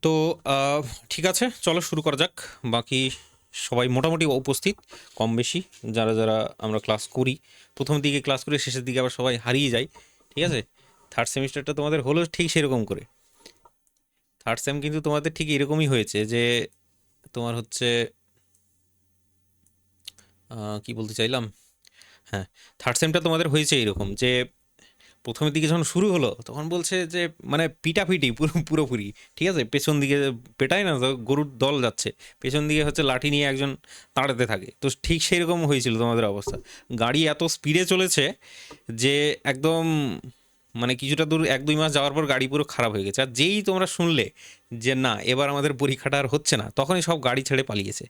তো ঠিক আছে, চলো শুরু করা যাক। বাকি সবাই মোটামুটি উপস্থিত, কম বেশি যারা যারা আমরা ক্লাস করি, প্রথম দিকে ক্লাস করে শেষের দিকে আবার সবাই হারিয়ে যায়। ঠিক আছে, থার্ড সেমিস্টারটা তোমাদের হলো ঠিক সেরকম করে। থার্ড সেম কিন্তু তোমাদের ঠিক এরকমই হয়েছে যে তোমার হচ্ছে কি বলতে চাইলাম, হ্যাঁ, থার্ড সেমটা তোমাদের হয়েছে এরকম যে প্রথমের দিকে যখন শুরু হলো তখন বলছে যে মানে পিটাপিটি পুরোপুরি। ঠিক আছে, পেছন দিকে পেটায় না তো, গরুর দল যাচ্ছে, পেছন দিকে হচ্ছে লাঠি নিয়ে একজন তাড়াতে থাকে। তো ঠিক সেরকম হয়েছিল তোমাদের অবস্থা। গাড়ি এত স্পিডে চলেছে যে একদম মানে কিছুটা দূর 1-2 মাস যাওয়ার পর গাড়ি পুরো খারাপ হয়ে গেছে। আর যেই তোমরা শুনলে যে না এবার আমাদের পরীক্ষাটা আর হচ্ছে না, তখনই সব গাড়ি ছেড়ে পালিয়েছে।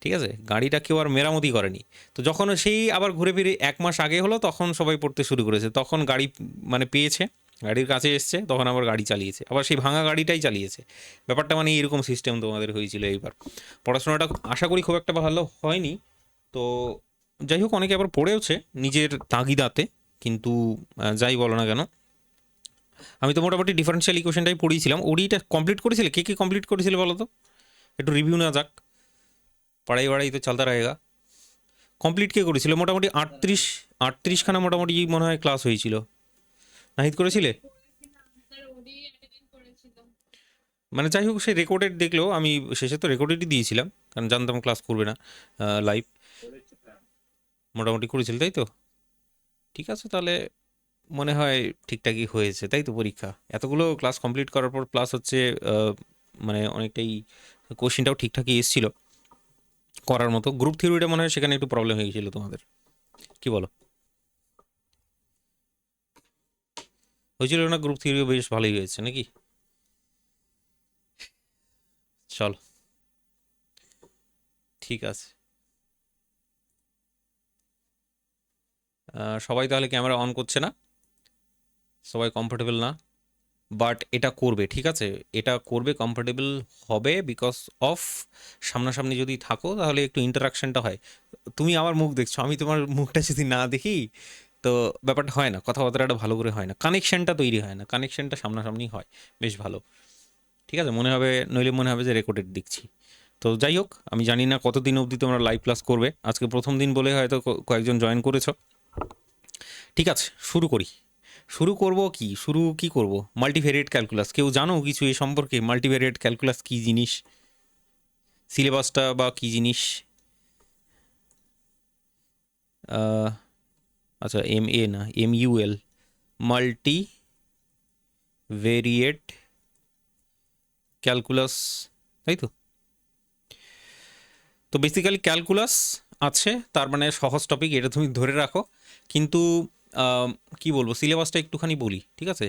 ঠিক আছে, গাড়িটা কেউ আর মেরামতি করেনি। তো যখন সেই আবার ঘুরে ফিরে 1 মাস আগে হলো তখন সবাই পড়তে শুরু করেছে, তখন গাড়ি মানে পেয়েছে, গাড়ির কাছে এসছে, তখন আবার গাড়ি চালিয়েছে, আবার সেই ভাঙা গাড়িটাই চালিয়েছে। ব্যাপারটা মানে এরকম সিস্টেম তোমাদের হয়েছিল এইবার। পড়াশোনাটা আশা করি খুব একটা ভালো হয়নি। তো যাই হোক, অনেকে আবার পড়েওছে নিজের তাগিদাতে, কিন্তু যাই বলো না কেন, আমি তো মোটামুটি ডিফারেন্সিয়াল ইকুয়েশনটাই পড়িয়েছিলাম। ওডিটা কমপ্লিট করেছিলে? কে কে কমপ্লিট করেছিলে বলো তো, একটু রিভিউ না যাক। পড়াই বাড়াই তো চলতা रहेगा। কমপ্লিট কে করেছিল? মোটামুটি 38খানা মোটামুটি মনে হয় ক্লাস হয়েছিল। নাহিদ করেছিলে? মানে যাই হোক, সে রেকর্ডেড দেখলেও আমি শেষে তো রেকর্ডেডই দিয়েছিলাম, কারণ জানতাম ক্লাস করবে না লাইভ। মোটামুটি করেছিল তাই তো? ঠিক আছে তাহলে, মনে হয় ঠিকঠাকই হয়েছে তাই তো। পরীক্ষা এতগুলো ক্লাস কমপ্লিট করার পর প্লাস হচ্ছে মানে অনেকটাই কোশ্চিনটাও ঠিকঠাকই এসেছিল করার মতো। গ্রুপ থিওরিটা মনে হয় সেখানে একটু প্রবলেম হয়ে গেছিলো তোমাদের, কি বলো? হয়েছিল না? গ্রুপ থিওরিও বেশ ভালোই হয়েছে নাকি? চলো, ঠিক আছে। সবাই তাহলে ক্যামেরা অন করছে না, সবাই কমফোর্টেবল না, বাট এটা করবে, ঠিক আছে, এটা করবে, কমফোর্টেবল হবে বিকজ অফ সামনাসামনি যদি থাকো তাহলে একটু ইন্টারাকশনটা হয়। তুমি আমার মুখ দেখছো, আমি তোমার মুখটা যদি না দেখি তো ব্যাপারটা হয় না, কথাবার্তাটা ভালো করে হয় না, কানেকশনটা তৈরি হয় না, কানেকশনটা সামনাসামনি হয় বেশ ভালো। ঠিক আছে, মনে হবে, নইলে মনে হবে যে রেকর্ডেড দেখছি। তো যাই হোক, আমি জানি না কতদিন অবধি তোমরা লাইভ ক্লাস করবে, আজকে প্রথম দিন বলে হয়তো কয়েকজন জয়েন করেছো। ঠিক আছে, শুরু করি। শুরু করব কি, শুরু কি করব? মাল্টিভেরিয়েট ক্যালকুলাস, কেউ জানো কিছু এই সম্পর্কে? মাল্টিভেরিয়েট ক্যালকুলাস কি জিনিস, সিলেবাসটা বা কি জিনিস? আহ, আচ্ছা, MA না MUL, মাল্টি ভেরিয়েট ক্যালকুলাস, তাই তো? তো বেসিক্যালি ক্যালকুলাস আছে, তার মানে সহজ টপিক, এটা তুমি ধরে রাখো। কিন্তু আহ, কি বলবো, সিলেবাসটা একটুখানি বলি, ঠিক আছে?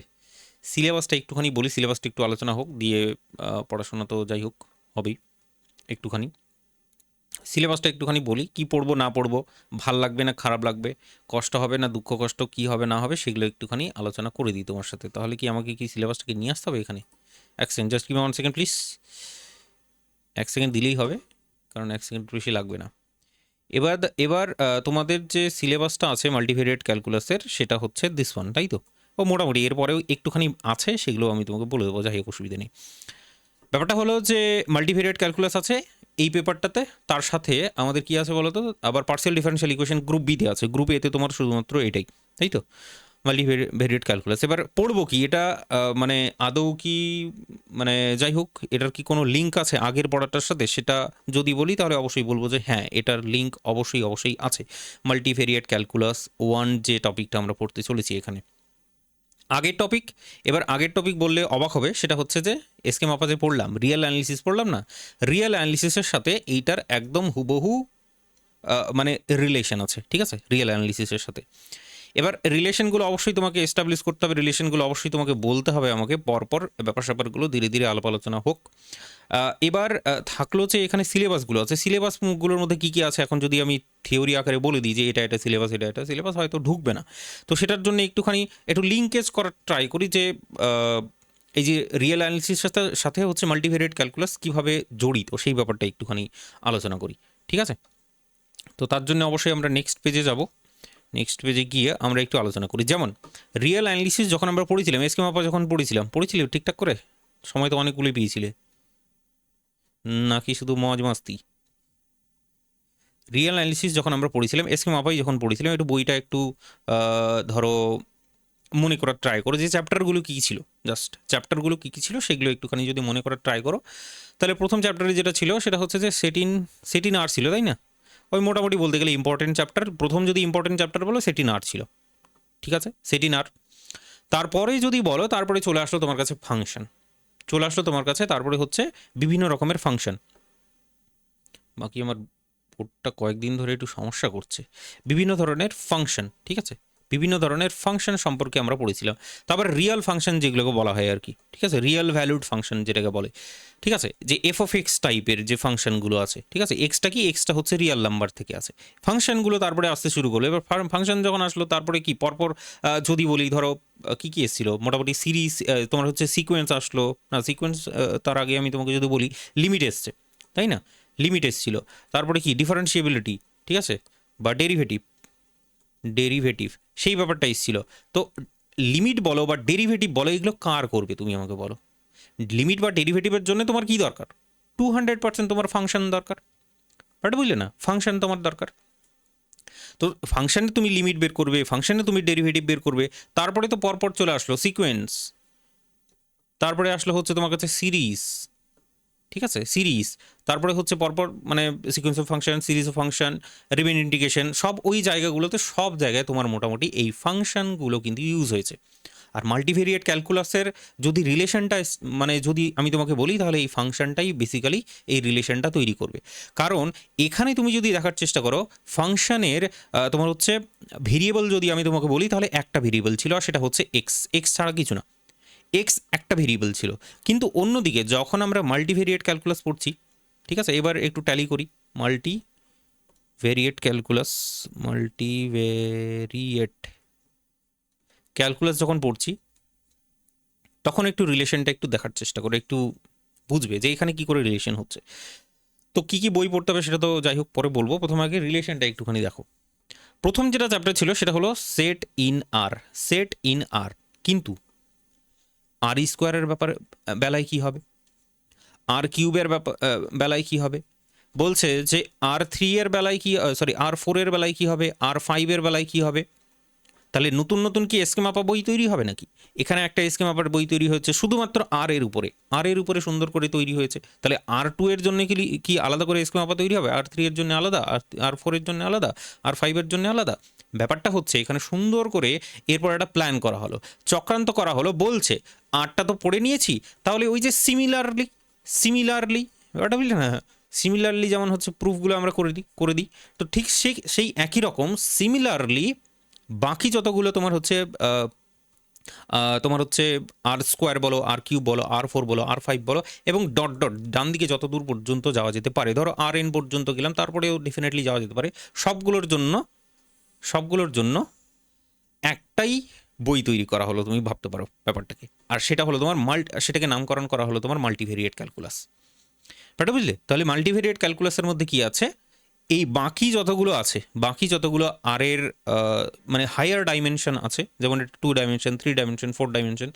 সিলেবাসটা একটুখানি বলি, সিলেবাসটা একটু আলোচনা হোক, দিয়ে পড়াশোনা তো যাই হোক হবেই। একটুখানি সিলেবাসটা একটুখানি বলি, কি পড়বো না পড়বো, ভাল লাগবে না খারাপ লাগবে, কষ্ট হবে না দুঃখ কষ্ট, কি হবে না হবে সেগুলো একটুখানি আলোচনা করে দিই তোমার সাথে। তাহলে কি আমাকে কি সিলেবাসটাকে নিয়ে আসতে হবে এখানে? 1 second, just give me 1 second please. 1 second দিলেই হবে, কারণ 1 সেকেন্ড বেশি লাগবে না। এবার এবার তোমাদের যে সিলেবাসটা আছে মাল্টিভেরিয়েট ক্যালকুলাসের, সেটা হচ্ছে দিস ওয়ান, তাই তো? ও মোটামুটি এরপরেও একটুখানি আছে, সেগুলো আমি তোমাকে বলে দেবো, যাই হোক অসুবিধা নেই। ব্যাপারটা হলো যে মাল্টিভেরিয়েট ক্যালকুলাস আছে এই পেপারটাতে, তার সাথে আমাদের কি আছে বলো তো, আবার পার্সিয়াল ডিফারেনশিয়াল ইকুয়েশন গ্রুপ বিতে আছে, গ্রুপ এতে তোমার শুধুমাত্র এটাই, তাই তো? মাল্টিভেরিয়েট ক্যালকুলাস এবার পড়বো কি এটা, মানে আদৌ কি, মানে যাই হোক, এটার কি কোনো লিঙ্ক আছে আগের পড়াটার সাথে? সেটা যদি বলি তাহলে অবশ্যই বলবো যে হ্যাঁ, এটার লিঙ্ক অবশ্যই অবশ্যই আছে। মাল্টিভেরিয়েট ক্যালকুলাস 1 যে টপিকটা আমরা পড়তে চলেছি এখানে, আগের টপিক। এবার আগের টপিক বললে অবাক হবে, সেটা হচ্ছে যে এসকে মাপা যে পড়লাম, রিয়েল অ্যানালিসিস পড়লাম না, রিয়েল অ্যানালিসিসের সাথে এইটার একদম হুবহু মানে রিলেশন আছে, ঠিক আছে, রিয়েল অ্যানালিসিসের সাথে। এবার রিলেশনগুলো অবশ্যই তোমাকে এস্টাবলিশ করতে হবে, রিলেশনগুলো অবশ্যই তোমাকে বলতে হবে আমাকে, পরপর ব্যাপার স্যাপারগুলো ধীরে ধীরে আলাপ আলোচনা হোক। এবার থাকলো যে এখানে সিলেবাসগুলো আছে, সিলেবাসগুলোর মধ্যে কী কী আছে এখন যদি আমি থিওরি আকারে বলে দিই যে এটা এটা সিলেবাস, এটা এটা সিলেবাস, হয়তো ঢুকবে না। তো সেটার জন্য একটুখানি একটু লিঙ্কেজ করার ট্রাই করি যে এই যে রিয়েল অ্যানালিসিস সাথে সাথে হচ্ছে মাল্টিভেরিয়েট ক্যালকুলাস কীভাবে জড়িত, সেই ব্যাপারটা একটুখানি আলোচনা করি, ঠিক আছে? তো তার জন্য অবশ্যই আমরা নেক্সট পেজে যাব, নেক্সট পেজে গিয়ে আমরা একটু আলোচনা করি। যেমন রিয়েল অ্যানালিসিস যখন আমরা পড়েছিলাম, এসকে মাপা যখন পড়েছিলাম ঠিকঠাক করে, সময় তো অনেকগুলোই পেয়েছিলে। নাকি শুধু মজ মাস্তি? রিয়েল অ্যানালিসিস যখন আমরা পড়েছিলাম, এসকে মাপাই যখন পড়েছিলাম, একটু বইটা একটু ধরো মনে করার ট্রাই করো যে চ্যাপ্টারগুলো কী কী ছিল, জাস্ট চ্যাপ্টারগুলো কী কী ছিল সেগুলো একটুখানি যদি মনে করার ট্রাই করো, তাহলে প্রথম চ্যাপ্টারে যেটা ছিল সেটা হচ্ছে যে সেটিন আর ছিল, তাই না? ওই মোটামুটি বলতে গেলে ইম্পর্টেন্ট চ্যাপ্টার, প্রথম যদি ইম্পর্টেন্ট চ্যাপ্টার বলো সেটিন আর ছিল, ঠিক আছে, সেটিন আর। তারপরে যদি বলো, তারপরে চলে আসলো তোমার কাছে ফাংশন, চলে আসলো তোমার কাছে, তারপরে হচ্ছে বিভিন্ন রকমের ফাংশন। বাকি আমার বোর্ডটা কয়েকদিন ধরে একটু সমস্যা করছে। বিভিন্ন ধরনের ফাংশন, ঠিক আছে, বিভিন্ন ধরনের ফাংশন সম্পর্কে আমরা পড়েছিলাম। তারপর রিয়েল ফাংশন যেগুলোকে বলা হয় আর কি, ঠিক আছে, রিয়েল ভ্যালুড ফাংশন যেটাকে বলে, ঠিক আছে, যে এফ অফ এক্স টাইপের যে ফাংশনগুলো আছে, ঠিক আছে, এক্সটা কি, এক্সটা হচ্ছে রিয়েল নাম্বার থেকে আছে, ফাংশনগুলো তারপরে আসতে শুরু করলো। এবার ফাংশন যখন আসলো তারপরে কি পরপর যদি বলি ধরো কী কী এসেছিলো, মোটামুটি সিরিজ, তোমার হচ্ছে সিকোয়েন্স আসলো, না সিকোয়েন্স তার আগে আমি তোমাকে যদি বলি লিমিট এসছে, তাই না, লিমিট এসেছিল। তারপরে কি ডিফারেন্সিয়েবিলিটি, ঠিক আছে, বা ডেরিভেটিভ সেই ব্যাপারটা এসেছিল। তো লিমিট বলো বা ডেরিভেটিভ বলো, এগুলো কার করবে তুমি আমাকে বলো? লিমিট বা ডেরিভেটিভের জন্য তোমার কি দরকার? 200% তোমার ফাংশন দরকার, বাট বুঝলে না, ফাংশন তোমার দরকার। তো ফাংশনে তুমি লিমিট বের করবে, ফাংশনে তুমি ডেরিভেটিভ বের করবে, তারপরে তো পরপর চলে আসলো সিকোয়েন্স, তারপরে আসলো হচ্ছে তোমার কাছে সিরিজ, ঠিক আছে, সিরিজ, তারপরে হচ্ছে পরপর মানে sequence of function, series of function, remain integration, সব ওই জায়গাগুলোতে, সব জায়গায় তোমার মোটামুটি এই ফাংশনগুলো কিন্তু ইউজ হয়েছে। আর মাল্টিভেরিয়েট ক্যালকুলাসের যদি রিলেশনটা মানে যদি আমি তোমাকে বলি, তাহলে এই ফাংশনটাই বেসিক্যালি এই রিলেশনটা তৈরি করবে। কারণ এখানে তুমি যদি দেখার চেষ্টা করো ফাংশনের তোমার হচ্ছে ভেরিয়েবল, যদি আমি তোমাকে বলি তাহলে একটা ভেরিয়েবল ছিল, আর সেটা হচ্ছে এক্স, এক্স ছাড়া কিছু না, এক্স একটা ভেরিয়েবল ছিল। কিন্তু অন্যদিকে যখন আমরা মাল্টিভেরিয়েট ক্যালকুলাস পড়ছি, ঠিক আছে, এবার একটু ট্যালি করি, মাল্টিভেরিয়েট ক্যালকুলাস যখন পড়ছি, তখন একটু রিলেশনটা একটু দেখার চেষ্টা করো, একটু বুঝবে যে এখানে কি করে রিলেশন হচ্ছে। তো কি কি বই পড়তে হবে সেটা তো যাই হোক পরে বলবো, প্রথমে আগে রিলেশনটা একটুখানি দেখো। প্রথম যেটা চ্যাপ্টার ছিল সেটা হলো set in R, set in R, কিন্তু আর স্কোয়ারের ব্যাপারে বেলায় কি হবে, আর কিউবের বেলায় কি হবে, বলছে যে আর 3 এর বেলায় কি, সরি আর 4 এর বেলায় কি হবে, আর 5 এর বেলায় কি হবে। তাহলে নতুন নতুন কি এসকে মাপা বই তৈরি হবে নাকি? এখানে একটা এসকে মাপার বই তৈরি হয়েছে শুধুমাত্র আর এর উপরে, আর এর উপরে সুন্দর করে তৈরি হয়েছে। তাহলে আর 2 এর জন্য কি আলাদা করে এসকে মাপা তৈরি হবে? আর 3 এর জন্য আলাদা, আর 4 এর জন্য আলাদা, আর 5 এর জন্য আলাদা। ব্যাপারটা হচ্ছে এখানে সুন্দর করে এরপর একটা প্ল্যান করা হলো, চক্রান্ত করা হলো। বলছে আরটা তো পড়ে নিয়েছি, তাহলে ওই যে সিমিলারলি ব্যাপারটা বুঝলে না, সিমিলারলি যেমন হচ্ছে প্রুফগুলো আমরা করে দিই, তো ঠিক সেই একই রকম সিমিলারলি বাকি যতগুলো তোমার হচ্ছে আর স্কোয়ার বলো, আর কিউব বলো, আর 4 বলো, আর 5 বলো, এবং ডট ডট ডান দিকে যত দূর পর্যন্ত যাওয়া যেতে পারে, ধরো আর n পর্যন্ত গেলাম, তারপরেও ডেফিনেটলি যাওয়া যেতে পারে, সবগুলোর জন্য একটাই বই তৈরি করা হলো, তুমি ভাবতে পারো ব্যাপারটাকে। আর সেটা হলো তোমার সেটাকে নামকরণ করা হলো তোমার মাল্টিভেরিয়েট ক্যালকুলাস। ব্যাপারটা বুঝলে? তাহলে মাল্টিভেরিয়েট ক্যালকুলাসের মধ্যে কি আছে, এই বাকি যতগুলো আর এর মানে হায়ার ডাইমেনশন আছে, যেমন 2 ডাইমেনশন, 3 ডাইমেনশন, 4 ডাইমেনশন,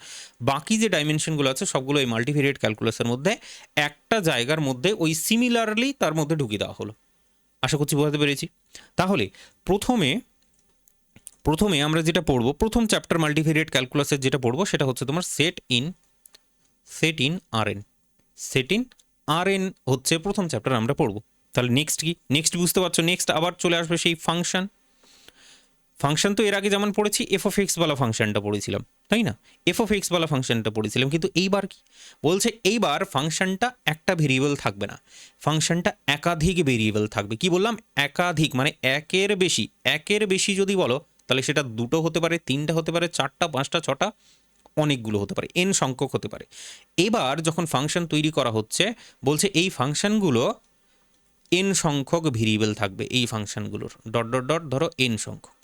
বাকি যে ডাইমেনশনগুলো আছে সবগুলো এই মাল্টিভেরিয়েট ক্যালকুলাসের মধ্যে একটা জায়গার মধ্যে ওই সিমিলারলি তার মধ্যে ঢুকিয়ে দেওয়া হলো। আশা করছি বোঝাতে পেরেছি। তাহলে প্রথমে আমরা যেটা পড়বো, প্রথম চ্যাপ্টার মাল্টিভেরিয়েট ক্যালকুলাসের যেটা পড়বো সেটা হচ্ছে তোমার সেট ইন আর এন হচ্ছে প্রথম চ্যাপ্টার আমরা পড়বো। তাহলে নেক্সট বুঝতে পারছো, নেক্সট আবার চলে আসবে সেই ফাংশন তো এর আগে যেমন পড়েছি এফ অফ এক্স বালা ফাংশনটা পড়েছিলাম, তাই না, এফ অফ এক্স বালা ফাংশনটা পড়েছিলাম। কিন্তু এইবার কি বলছে, এইবার ফাংশনটা একটা ভেরিয়েবল থাকবে না, ফাংশনটা একাধিক ভেরিয়েবল থাকবে। কি বললাম, একাধিক মানে একের বেশি যদি বলো তাহলে সেটা 2টো হতে পারে, 3টা হতে পারে, 4টা, 5টা, 6টা, অনেকগুলো হতে পারে, n সংখ্যক হতে পারে। এবার যখন ফাংশন তৈরি করা হচ্ছে, বলছে এই ফাংশনগুলো n সংখ্যক ভেরিয়েবল থাকবে, এই ফাংশনগুলোর ডট ডট ডট ধরো n সংখ্যক।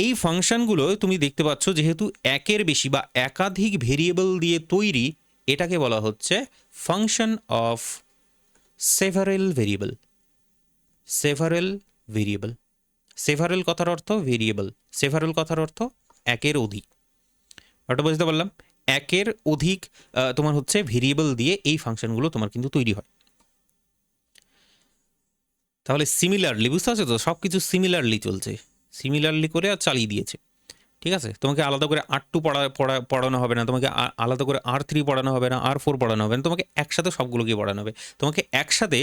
এই ফাংশনগুলো তুমি দেখতে পাচ্ছ যেহেতু একের বেশি বা একাধিক ভেরিয়েবল দিয়ে তৈরি, এটাকে বলা হচ্ছে function of several variable. Several কথার অর্থ ভেরিয়েবল, সেভারেল কথার অর্থ একের অধিক। ওটা বুঝতে পারলাম, একের অধিক তোমার হচ্ছে ভেরিয়েবল দিয়ে এই ফাংশনগুলো তোমার কিন্তু তৈরি হয়। তাহলে সিমিলারলি, বুঝতে পারছো তো, সব কিছু সিমিলারলি চলছে, সিমিলারলি করে আর চালিয়ে দিয়েছে। ঠিক আছে, তোমাকে আলাদা করে R2 পড়ানো হবে না, তোমাকে আলাদা করে R3 পড়ানো হবে না, R4 পড়ানো হবে না, তোমাকে একসাথে সবগুলোকে পড়ানো হবে, তোমাকে একসাথে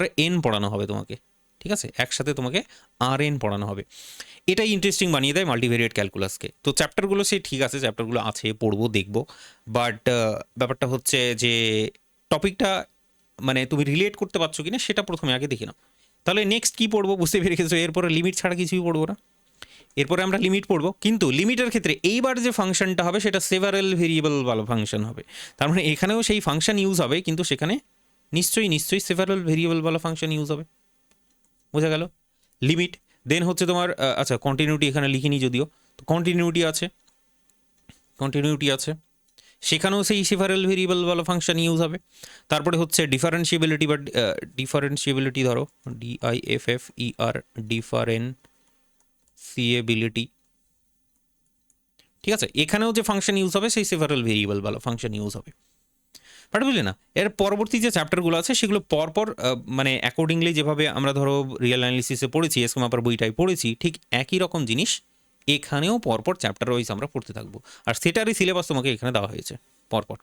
RN পড়ানো হবে তোমাকে। ঠিক আছে, একসাথে তোমাকে RN পড়ানো হবে। এটাই ইন্টারেস্টিং বানিয়ে দেয় মাল্টিভেরিয়েট ক্যালকুলাসকে। তো চ্যাপ্টারগুলো সে ঠিক আছে, চ্যাপ্টারগুলো আছে, পড়বো, দেখবো, বাট ব্যাপারটা হচ্ছে যে টপিকটা মানে তুমি রিলেট করতে পারছো কিনা সেটা প্রথমে আগে দেখে নাও। তাহলে নেক্সট কী পড়বো বুঝতে পেরে গেছো, এরপরে লিমিট ছাড়া কিছুই পড়বো না। এরপরে আমরা লিমিট পড়বো, কিন্তু লিমিটের ক্ষেত্রে এইবার যে ফাংশনটা হবে সেটা সেভারেল ভেরিয়েবল ভালো ফাংশন হবে। তার মানে এখানেও সেই ফাংশন ইউজ হবে, কিন্তু সেখানে নিশ্চয়ই সেভারেল ভেরিয়েবল ভালো ফাংশন ইউজ হবে। বোঝা গেল লিমিট। দেন হচ্ছে তোমার আচ্ছা কন্টিনিউটি এখানে লিখিনি যদিও, তো কন্টিনিউটি আছে, সেখানেও সেই সেভারেল ভেরিয়েবল ভালো ফাংশন ইউজ হবে। তারপরে হচ্ছে ডিফারেন্সিয়েবিলিটি বা ডিফারেন্সিয়েবিলিটি, ধরো DIFFER, ডিফারেন্সিয়েবিলিটি। ঠিক আছে, এখানেও যে ফাংশন ইউজ হবে সেই সেভারেল ভেরিয়েবল ভালো ফাংশন ইউজ হবে। বাট বুঝলে না, এর পরবর্তী যে চ্যাপ্টারগুলো আছে সেগুলো পরপর মানে অ্যাকর্ডিংলি যেভাবে আমরা ধরো রিয়েল অ্যানালিসিসে পড়েছি, স্কিমাপার বইটাই পড়েছি, ঠিক একই রকম জিনিস এখানেও পরপর চ্যাপ্টার ওয়াইজ আমরা পড়তে থাকবো, আর সেটারই সিলেবাস তোমাকে এখানে দেওয়া হয়েছে পরপর।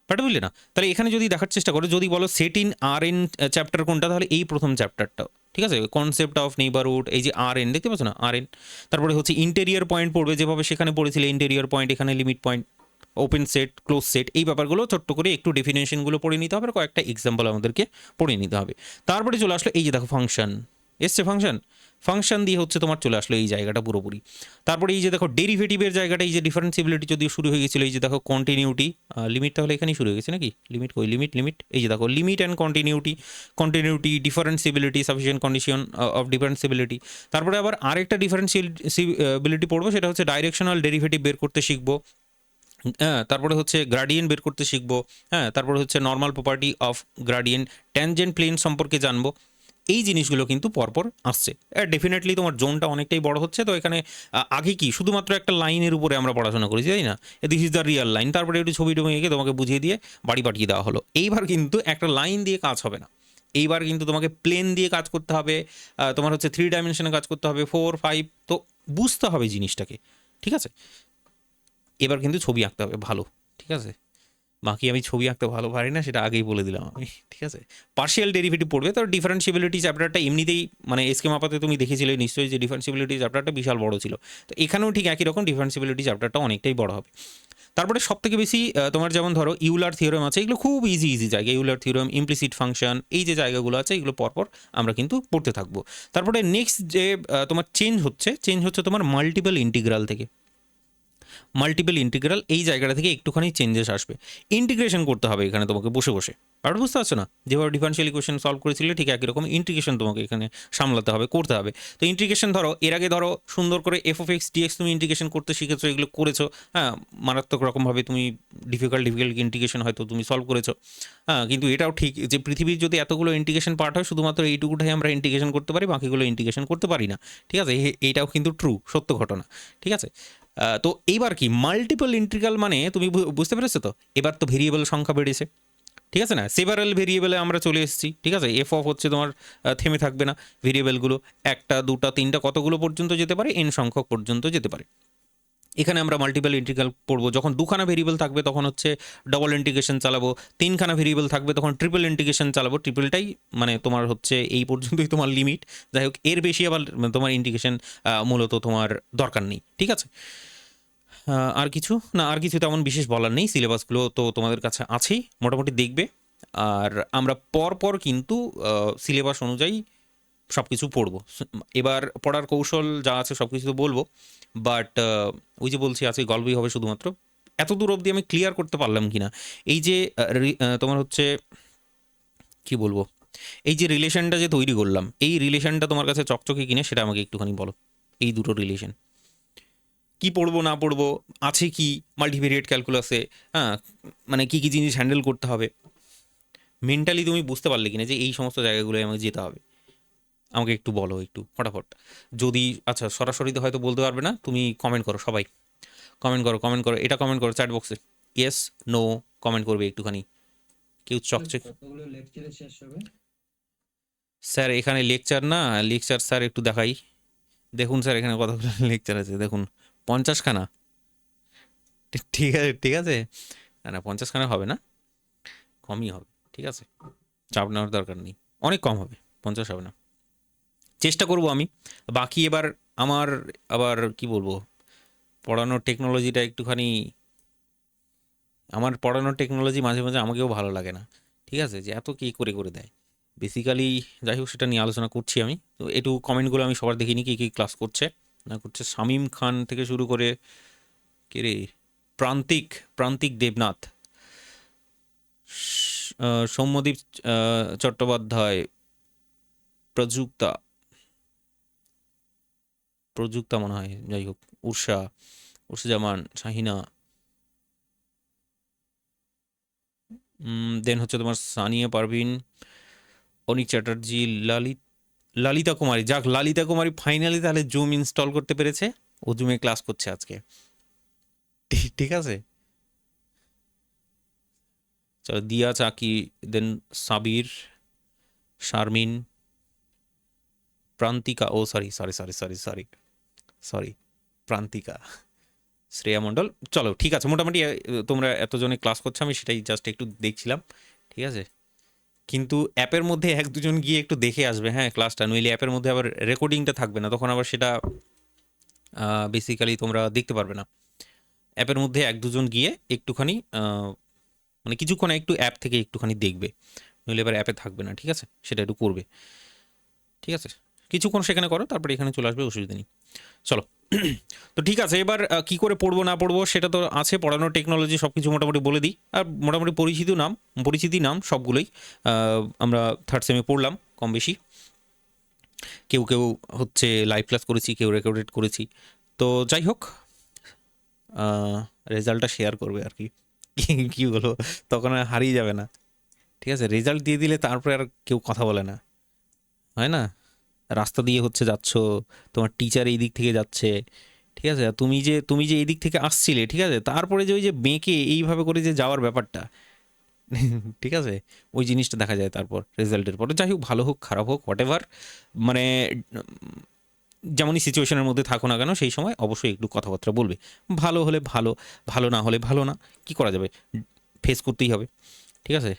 বাট বুঝলে না, তাহলে এখানে যদি দেখার চেষ্টা করো, যদি বলো সেট ইন RN চ্যাপ্টার কোনটা, তাহলে এই প্রথম চ্যাপ্টারটা। ঠিক আছে, কনসেপ্ট অফ নেইবারহুড, এই যে RN দেখতে পাচ্ছ না, RN। তারপরে হচ্ছে ইন্টেরিয়র পয়েন্ট পড়বে, যেভাবে সেখানে পড়েছিলে ইন্টেরিয়র পয়েন্ট, এখানে limit point, open set, close set, এই ব্যাপারগুলো ছোট্ট করে একটু ডেফিনেশনগুলো পড়ে নিতে হবে, আর কয়েকটা এক্সাম্পল আমাদেরকে পড়ে নিতে হবে। তারপরে চলে আসলো এই যে দেখো ফাংশন এসছে, ফাংশন দিয়ে হচ্ছে তোমার চলে আসলো এই জায়গাটা পুরোপুরি। তারপরে এই যে দেখো ডেরিভেটিভের জায়গাটা, এই যে ডিফারেন্সিবিলিটি যদিও শুরু হয়ে গেছিলো, এই যে দেখো কন্টিনিউটি, লিমিট তাহলে এখানেই শুরু হয়ে গেছে নাকি, লিমিট কই, লিমিট, এই যে দেখো limit and continuity, differentiability, sufficient condition of differentiability. তারপরে আবার আরেকটা ডিফারেন্সিবিলিটি পড়বো, সেটা হচ্ছে ডাইরেকশনাল ডেরিভেটিভ বের করতে শিখবো। হ্যাঁ, তারপরে হচ্ছে গ্রাডিয়েন্ট বের করতে শিখবো। হ্যাঁ, তারপরে হচ্ছে normal property of gradient, tangent plane সম্পর্কে জানবো। এই জিনিসগুলো কিন্তু পরপর আসছে। ডেফিনেটলি তোমার জোনটা অনেকটাই বড় হচ্ছে। তো এখানে আগে কি শুধুমাত্র একটা লাইনের উপরে আমরা পড়াশোনা করেছি, তাই না, this is the Real line, তারপরে একটু ছবি টবি এঁকে তোমাকে বুঝিয়ে দিয়ে বাড়ি পাঠিয়ে দেওয়া হলো। এইবার কিন্তু একটা লাইন দিয়ে কাজ হবে না, এইবার কিন্তু তোমাকে প্লেন দিয়ে কাজ করতে হবে, তোমার হচ্ছে 3 ডাইমেনশনে কাজ করতে হবে, 4, 5, তো বুঝতে হবে জিনিসটাকে। ঠিক আছে, এবার কিন্তু ছবি আঁকতে হবে ভালো। ঠিক আছে, বাকি আমি ছবি আঁকতে ভালো পারি না, সেটা আগেই বলে দিলাম আমি। ঠিক আছে, পার্শিয়াল ডেরিভেটিভ পড়বে। তো ডিফারেন্সিবিলিটি চ্যাপ্টারটা এমনিতেই মানে স্কিমাপাতে তুমি দেখেছিলে নিশ্চয়ই যে ডিফারেন্সিবিলিটি চ্যাপ্টারটা বিশাল বড় ছিল। তো এখানেও ঠিক একই রকম ডিফারেন্সিবিলিটি চ্যাপ্টারটা অনেকটাই বড় হবে। তারপরে সব থেকে বেশি তোমার যেমন ধরো ইউলার থিওরেম আছে, এগুলো খুব ইজি জায়গা, ইউলার থিওরেম, ইমপ্লিসিট ফাংশন, এই যে জায়গাগুলো আছে এগুলো পরপর আমরা কিন্তু পড়তে থাকবো। তারপরে নেক্সট যে তোমার চেঞ্জ হচ্ছে তোমার মাল্টিপল ইন্টিগ্রাল থেকে। মাল্টিপল ইন্টিগ্রাল এই জায়গাটা থেকে একটুখানি চেঞ্জেস আসবে, ইন্টিগ্রেশন করতে হবে এখানে তোমাকে বসে বসে। আর বুঝতে পারছো না, যেভাবে ডিফারেন্সিয়াল ইকুয়েশন সলভ করেছিলে ঠিক একই রকম ইন্টিগ্রেশন তোমাকে এখানে সামলাতে হবে, করতে হবে। তো ইন্টিগ্রেশন ধরো এর আগে ধরো সুন্দর করে f(x) dx তুমি ইন্টিগ্রেশন করতে শিখেছো, এগুলো করেছো। হ্যাঁ, মারাত্মক রকমভাবে তুমি ডিফিকাল্ট ইন্টিগ্রেশন হয়তো তুমি সলভ করেছো। হ্যাঁ, কিন্তু এটাও ঠিক যে পৃথিবীর যদি এতগুলো ইন্টিগ্রেশন পার্ট হয়, শুধুমাত্র এইটুকুটাই আমরা ইন্টিগ্রেশন করতে পারি, বাকিগুলো ইন্টিগ্রেশন করতে পারি না। ঠিক আছে, এইটাও কিন্তু ট্রু, সত্য ঘটনা। ঠিক আছে, তো এইবার কি মাল্টিপল ইন্টিগ্রাল মানে তুমি বুঝতে পেরেছো তো, এবার তো ভেরিয়েবল সংখ্যা বেড়েছে। ঠিক আছে না, সেভারাল ভেরিয়েবলে আমরা চলে এসেছি। ঠিক আছে, এফ অফ হচ্ছে তোমার থেমে থাকবে না, ভেরিয়েবলগুলো 1টা 2টা 3টা কতগুলো পর্যন্ত যেতে পারে, n সংখ্যক পর্যন্ত যেতে পারে। এখানে আমরা মাল্টিপল ইন্টিগ্রাল পড়বো, যখন 2খানা ভেরিয়েবল থাকবে তখন হচ্ছে ডবল ইন্টিগ্রেশন চালাবো, 3খানা ভেরিয়েবল থাকবে তখন ট্রিপল ইন্টিগ্রেশন চালাবো। ট্রিপলটাই মানে তোমার হচ্ছে এই পর্যন্তই তোমার লিমিট, যাই হোক এর বেশি আবার তোমার ইন্টিগ্রেশন মূলত তোমার দরকার নেই। ঠিক আছে, আর কিছু না, আর কিছু তেমন বিশেষ বলার নেই। সিলেবাসগুলো তো তোমাদের কাছে আছেই, মোটামুটি দেখবে। আর আমরা পরপর কিন্তু সিলেবাস অনুযায়ী সব কিছু পড়বো। এবার পড়ার কৌশল যা আছে সব কিছু তো বলবো, বাট ওই যে বলছি আজকে গল্পই হবে শুধুমাত্র। এত দূর অবধি আমি ক্লিয়ার করতে পারলাম কি না, এই যে তোমার হচ্ছে কি বলবো, এই যে রিলেশনটা যে তৈরি করলাম, এই রিলেশনটা তোমার কাছে চকচকে কিনে সেটা আমাকে একটুখানি বলো। এই দুটো রিলেশন কি পড়বো না পড়বো, আছে কি মাল্টিভেরিয়েট ক্যালকুলাসে, হ্যাঁ, মানে কী কী জিনিস হ্যান্ডেল করতে হবে, মেন্টালি তুমি বুঝতে পারলে কিনা যে এই সমস্ত জায়গাগুলোয় আমাকে যেতে হবে, আমাকে একটু বলো একটু ফটাফট। যদি আচ্ছা সরাসরিতে হয়তো বলতে পারবে না, তুমি কমেন্ট করো, সবাই কমেন্ট করো, এটা কমেন্ট করো চ্যাট বক্সে, ইয়েস নো কমেন্ট করবে একটুখানি, কেউ চকচক। কতগুলো লেকচারে শেষ হবে? স্যার এখানে লেকচার না, লেকচার স্যার একটু দেখাই। দেখুন স্যার এখানে কতগুলো লেকচার আছে দেখুন, 50খানা। ঠিক আছে ঠিক আছে, না না 50খানা হবে না, কমই হবে, ঠিক আছে, চাপ নেওয়ার দরকার নেই, অনেক কম হবে, 50 হবে না, চেষ্টা করব আমি। বাকি এবার আমার আবার কি বলবো, পড়ানোর টেকনোলজিটা একটুখানি, আমার পড়ানোর টেকনোলজি মাঝে মাঝে আমাকেও ভালো লাগে না, ঠিক আছে, যে এত কী করে করে দেয় বেসিক্যালি। যাই হোক সেটা নিয়ে আলোচনা করছি আমি, তো একটু কমেন্টগুলো আমি সবার দেখিনি কী কী ক্লাস করছে না করছে। শামীম খান থেকে শুরু করে, কে রে, প্রান্তিক, প্রান্তিক দেবনাথ, সৌম্যদীপ চট্টোপাধ্যায়, প্রযুক্তা, প্রযুক্তা মনে হয়, যাই হোক, উর্ষা, উর্ষাজামান, শাহিনা, দেন হচ্ছে তোমার সানিয়া পারভিন, অনিক চ্যাটার্জি, লালিত, লালিতা কুমারী, যাক লালিতা কুমারী ফাইনালি তাহলে জুম ইনস্টল করতে পেরেছে, ও জুমে ক্লাস করছে আজকে। ঠিক আছে, চলো Diya Chaki, then Sabir, Sharmin, Prantika, oh sorry sorry sorry sorry sorry sorry, Prantika, Shreya Mondal. চলো ঠিক আছে, মোটামুটি তোমরা এতজনে ক্লাস করছো, আমি সেটাই জাস্ট একটু দেখছিলাম, ঠিক আছে। কিন্তু অ্যাপের মধ্যে এক দুজন গিয়ে একটু দেখে আসবে, হ্যাঁ, ক্লাসটা, নইলে অ্যাপের মধ্যে আবার রেকর্ডিংটা থাকবে না, তখন আবার সেটা বেসিক্যালি তোমরা দেখতে পারবে না। অ্যাপের মধ্যে এক দুজন গিয়ে একটুখানি মানে কিছুক্ষণ একটু অ্যাপ থেকে একটুখানি দেখবে, নইলে এবার অ্যাপে থাকবে না, ঠিক আছে, সেটা একটু করবে, ঠিক আছে, কিছুক্ষণ সেখানে করো, তারপরে এখানে চলে আসবে, অসুবিধা নেই। চলো, তো ঠিক আছে, এবার কি করে পড়বো না পড়বো সেটা তো আছে, পড়ানোর টেকনোলজি সব কিছু মোটামুটি বলে দিই, আর মোটামুটি পরিচিতি নাম সবগুলোই আমরা থার্ড সেমে পড়লাম কম বেশি, কেউ কেউ হচ্ছে লাইভ ক্লাস করেছি, কেউ রেকর্ডেড করেছি। তো যাই হোক, রেজাল্টটা শেয়ার করবে আর কি, কী বলো, তখন আর হারিয়ে যাবে না, ঠিক আছে, রেজাল্ট দিয়ে দিলে তারপরে আর কেউ কথা বলে না, হয় না, রাস্তা দিয়ে হচ্ছে যাচ্ছ, তোমার টিচার এই দিক থেকে যাচ্ছে, ঠিক আছে, আর তুমি যে এই দিক থেকে আসছিলে, ঠিক আছে, তারপরে যে ওই যে বেঁকে এইভাবে করে যে যাওয়ার ব্যাপারটা, ঠিক আছে, ওই জিনিসটা দেখা যায় তারপর রেজাল্টের পরে। যাই হোক, ভালো হোক খারাপ হোক হোয়াট এভার, মানে যেমনই সিচুয়েশনের মধ্যে থাকো না কেন, সেই সময় অবশ্যই একটু কথাবার্তা বলবে, ভালো হলে ভালো, ভালো না হলে ভালো না, কি করা যাবে, ফেস করতেই হবে, ঠিক আছে,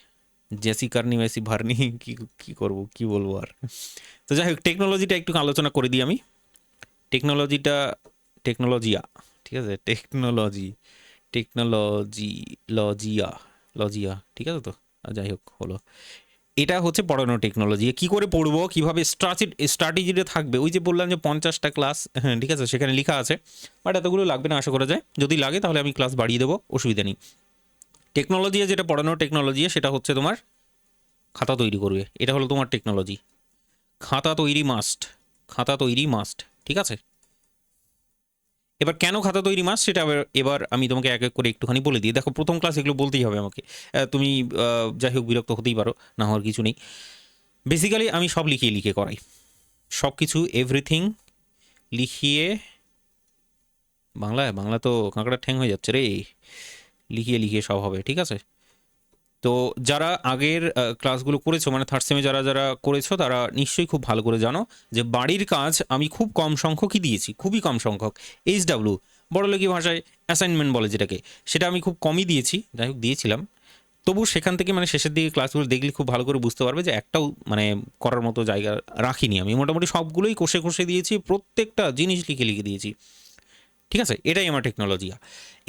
জেসি কার্নি মেসি ভার্নি, কি কি করবো, কি বলবো আর। তো যাই হোক, টেকনোলজিটা একটু আলোচনা করে দিই আমি, টেকনোলজিটা, টেকনোলজিয়া, ঠিক আছে, টেকনোলজি, লজিয়া, লজিয়া, ঠিক আছে তো, যাই হোক হলো, এটা হচ্ছে পড়ানোর টেকনোলজি। কি করে পড়বো, কীভাবে স্ট্র্যাটেজিটা থাকবে, ওই যে বললাম যে 50টা ক্লাস, হ্যাঁ ঠিক আছে, সেখানে লেখা আছে, বাট এতগুলো লাগবে না আশা করা যায়, যদি লাগে তাহলে আমি ক্লাস বাড়িয়ে দেবো, অসুবিধা নেই। টেকনোলজি, যেটা পড়ানোর টেকনোলজি, সেটা হচ্ছে তোমার খাতা তৈরি করবে, এটা হলো তোমার টেকনোলজি, খাতা তৈরি মাস্ট, খাতা তৈরি মাস্ট, ঠিক আছে। এবার কেন খাতা তৈরি মাস্ট সেটা এবার আমি তোমাকে এক এক করে একটুখানি বলে দিই। দেখো, প্রথম ক্লাস এগুলো বলতেই হবে আমাকে, তুমি যাই হোক বিরক্ত হতেই পারো, না হওয়ার কিছু নেই। বেসিক্যালি আমি সব লিখিয়ে লিখে করাই, সব কিছু এভরিথিং লিখিয়ে, বাংলা তো কাঁকড়া ঠ্যাং হয়ে যাচ্ছে রে, লিখিয়ে লিখিয়ে সব হবে, ঠিক আছে। তো যারা আগের ক্লাসগুলো করেছো, মানে থার্ড সেমে যারা যারা করেছো, তারা নিশ্চয়ই খুব ভালো করে জানো যে বাড়ির কাজ আমি খুব কম সংখ্যকই দিয়েছি, খুবই কম সংখ্যক, HW, বড়লোকি ভাষায় অ্যাসাইনমেন্ট বলে যেটাকে, সেটা আমি খুব কমই দিয়েছি, যাই হোক দিয়েছিলাম। তবু সেখান থেকে মানে শেষের দিকে ক্লাসগুলো দেখলে খুব ভালো করে বুঝতে পারবে যে একটাও মানে করার মতো জায়গা রাখিনি আমি, মোটামুটি সবগুলোই কষে কষে দিয়েছি, প্রত্যেকটা জিনিস লিখে লিখে দিয়েছি, ঠিক আছে, এটাই আমার টেকনোলজি।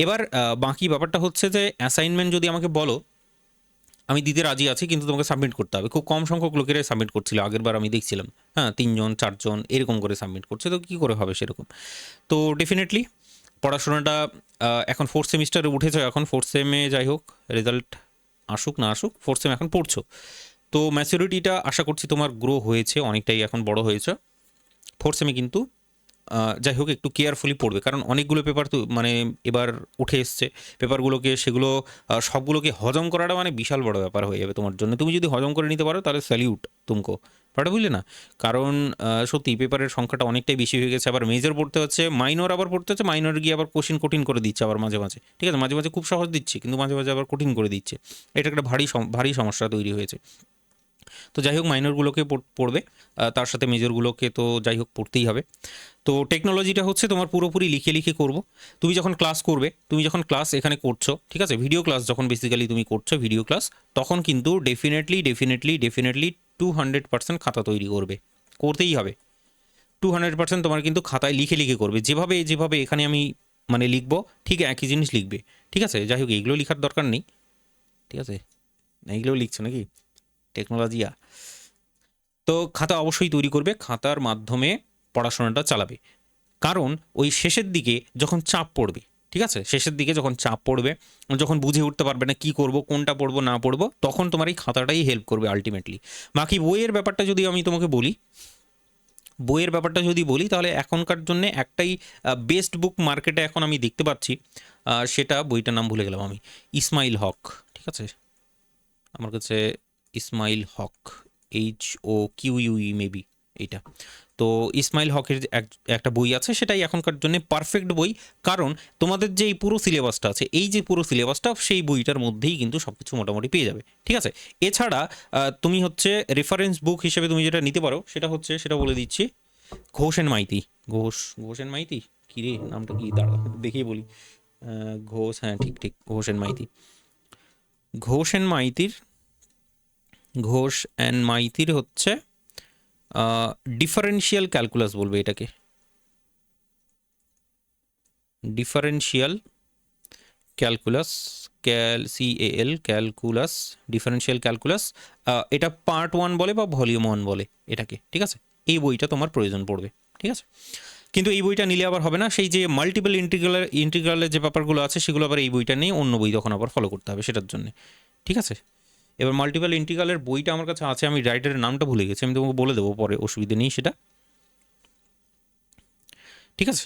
এবার বাকি ব্যাপারটা হচ্ছে যে অ্যাসাইনমেন্ট যদি আমাকে বলো, আমি দিতে রাজি আছি, কিন্তু তোমাকে সাবমিট করতে হবে, খুব কম সংখ্যক লোকেরাই সাবমিট করছিল আগের বার, আমি দেখছিলাম, হ্যাঁ 3জন 4জন এরকম করে সাবমিট করছে, তো কী করে হবে সেরকম। তো ডেফিনেটলি পড়াশোনাটা এখন ফোর্থ সেমিস্টারে উঠেছে, এখন ফোর্থ সেমে যাই হোক রেজাল্ট আসুক না আসুক, ফোর্থ সেম এখন পড়ছো, তো ম্যাচুরিটিটা আশা করছি তোমার গ্রো হয়েছে, অনেকটাই এখন বড় হয়েছে। ফোর্থ সেমে কিন্তু যাই হোক একটু কেয়ারফুলি পড়বে, কারণ অনেকগুলো পেপার তো মানে এবার উঠে এসছে, পেপারগুলোকে সেগুলো সবগুলোকে হজম করাটা মানে বিশাল বড় ব্যাপার হয়ে যাবে তোমার জন্য, তুমি যদি হজম করে নিতে পারো তাহলে স্যালিউট তুমকো, ব্যাপারটা বুঝলে না, কারণ সত্যি পেপারের সংখ্যাটা অনেকটাই বেশি হয়ে গেছে, আবার মেজর পড়তে হচ্ছে, মাইনর আবার পড়তে হচ্ছে, মাইনর গিয়ে আবার কোশ্চিন কঠিন করে দিচ্ছে আবার মাঝে মাঝে, ঠিক আছে, মাঝে মাঝে খুব সহজ দিচ্ছে, কিন্তু মাঝে মাঝে আবার কঠিন করে দিচ্ছে, এটা একটা ভারী ভারী সমস্যা তৈরি হয়েছে। তো যাই হোক মাইনরগুলোকে পড়বে, তার সাথে মেজরগুলোকে তো যাই হোক পড়তেই হবে। তো টেকনোলজিটা হচ্ছে তোমার পুরোপুরি লিখে লিখে করবো। তুমি যখন ক্লাস করবে, তুমি যখন ক্লাস এখানে করছো, ঠিক আছে, ভিডিও ক্লাস যখন বেসিক্যালি তুমি করছো ভিডিও ক্লাস, তখন কিন্তু ডেফিনেটলি 200% খাতা তৈরি করতেই হবে। 200% তোমার কিন্তু খাতায় লিখে লিখে করবে, যেভাবে যেভাবে এখানে আমি মানে লিখবো ঠিক একই জিনিস লিখবে, ঠিক আছে। যাই হোক এইগুলো লেখার দরকার নেই, ঠিক আছে, না এইগুলোও লিখছো নাকি টেকনোলজিয়া। তো খাতা অবশ্যই তৈরি করবে, খাতার মাধ্যমে পড়াশোনাটা চালাবে। কারণ ওই শেষের দিকে যখন চাপ পড়বে, ঠিক আছে, শেষের দিকে যখন চাপ পড়বে, যখন বুঝে উঠতে পারবে না কী করব, কোনটা পড়বো না পড়বো, তখন তোমার এই খাতাটাই হেল্প করবে আলটিমেটলি। বাকি বইয়ের ব্যাপারটা যদি আমি তোমাকে বলি, তাহলে এখনকার জন্য একটাই বেস্ট বুক মার্কেটে এখন আমি দেখতে পাচ্ছি, সেটা বইটার নাম ভুলে গেলাম আমি, ইসমাইল হক, ঠিক আছে, আমার কাছে ইসমাইল হক, HOQUE মেবি এইটা। তো ইসমাইল হকের একটা বই আছে, সেটাই এখনকার জন্য পারফেক্ট বই। কারণ তোমাদের যে এই পুরো সিলেবাসটা আছে, এই যে পুরো সিলেবাসটা সেই বইটার মধ্যেই কিন্তু সব কিছু মোটামুটি পেয়ে যাবে, ঠিক আছে। এছাড়া তুমি হচ্ছে রেফারেন্স বুক হিসেবে তুমি যেটা নিতে পারো, সেটা বলে দিচ্ছি, ঘোষ অ্যান্ড মাইতি। ঘোষ অ্যান্ড মাইতি, কী রে নামটা কি, দাঁড়া দেখেই বলি, ঘোষ, হ্যাঁ ঠিক ঘোষ অ্যান্ড মাইতি। ঘোষ অ্যান্ড মাইতির হচ্ছে ডিফারেন্সিয়াল ক্যালকুলাস বলবে এটাকে, differential calculus, calculus, differential calculus. এটা পার্ট 1 বলে বা ভলিউম 1 বলে এটাকে, ঠিক আছে। এই বইটা তোমার প্রয়োজন পড়বে, ঠিক আছে। কিন্তু এই বইটা নিলে আবার হবে না, সেই যে মাল্টিপল ইন্টিগ্রালের যে ব্যাপারগুলো আছে সেগুলো আবার এই বইটা নেই, অন্য বই তখন আবার ফলো করতে হবে সেটার জন্য, ঠিক আছে। এবার মাল্টিপল ইন্টিগ্রালের বইটা আমার কাছে আছে, আমি রাইটারের নামটা ভুলে গেছি, আমি তোমাকে বলে দেবো পরে, অসুবিধে নেই সেটা, ঠিক আছে।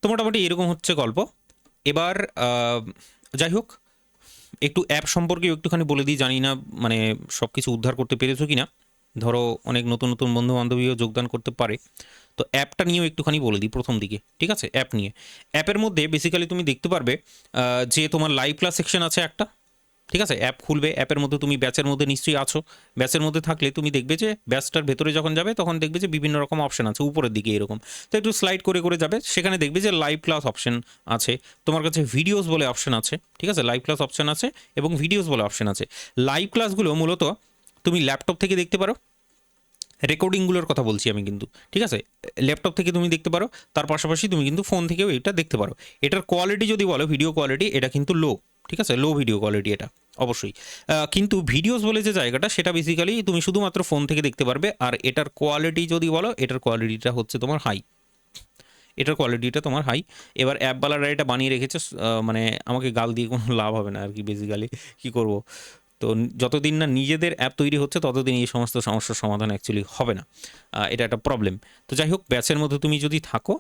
তো মোটামুটি এরকম হচ্ছে গল্প। এবার যাই হোক, একটু অ্যাপ সম্পর্কে একটুখানি বলে দিই, জানি না মানে সব কিছু উদ্ধার করতে পেরেছো কি না, ধরো অনেক নতুন নতুন বন্ধু বান্ধবীও যোগদান করতে পারে, তো অ্যাপটা নিয়েও একটুখানি বলে দিই প্রথম দিকে, ঠিক আছে। অ্যাপের মধ্যে বেসিক্যালি তুমি দেখতে পারবে যে তোমার লাইভ ক্লাস সেকশন আছে একটা, ঠিক আছে। অ্যাপ খুলবে, অ্যাপের মধ্যে তুমি ব্যাচের মধ্যে নিশ্চয়ই আছো, ব্যাচের মধ্যে থাকলে তুমি দেখবে যে ব্যাচটার ভেতরে যখন যাবে তখন দেখবে যে বিভিন্ন রকম অপশন আছে উপরের দিকে এরকম, তো একটু স্লাইড করে করে যাবে, সেখানে দেখবে যে লাইভ ক্লাস অপশন আছে, তোমার কাছে ভিডিওস বলে অপশন আছে, ঠিক আছে, লাইভ ক্লাস অপশন আছে এবং ভিডিওস বলে অপশন আছে। লাইভ ক্লাসগুলো মূলত তুমি ল্যাপটপ থেকে দেখতে পারো, রেকর্ডিংগুলোর কথা বলছি আমি কিন্তু, ঠিক আছে, ল্যাপটপ থেকে তুমি দেখতে পারো, তার পাশাপাশি তুমি কিন্তু ফোন থেকেও এটা দেখতে পারো। এটার কোয়ালিটি যদি বলো, ভিডিও কোয়ালিটি, এটা কিন্তু লো, ঠিক আছে, লো ভিডিও কোয়ালিটি এটা অবশ্যই। কিন্তু ভিডিওস বলে যে জায়গাটা, সেটা বেসিক্যালি তুমি শুধুমাত্র ফোন থেকে দেখতে পারবে। আর এটার কোয়ালিটি যদি বলো, এটার কোয়ালিটিটা হচ্ছে তোমার হাই, এবার অ্যাপওয়ালারা এটা বানিয়ে রেখেছে, মানে আমাকে গাল দিয়ে কোনো লাভ হবে না আর কি, বেসিক্যালি কী করব। তো যতদিন না নিজেদের অ্যাপ তৈরি হচ্ছে ততদিন এই সমস্ত সমস্যার সমাধান অ্যাকচুয়ালি হবে না, এটা একটা প্রবলেম। তো যাই হোক, ব্যাচের মধ্যে তুমি যদি থাকো,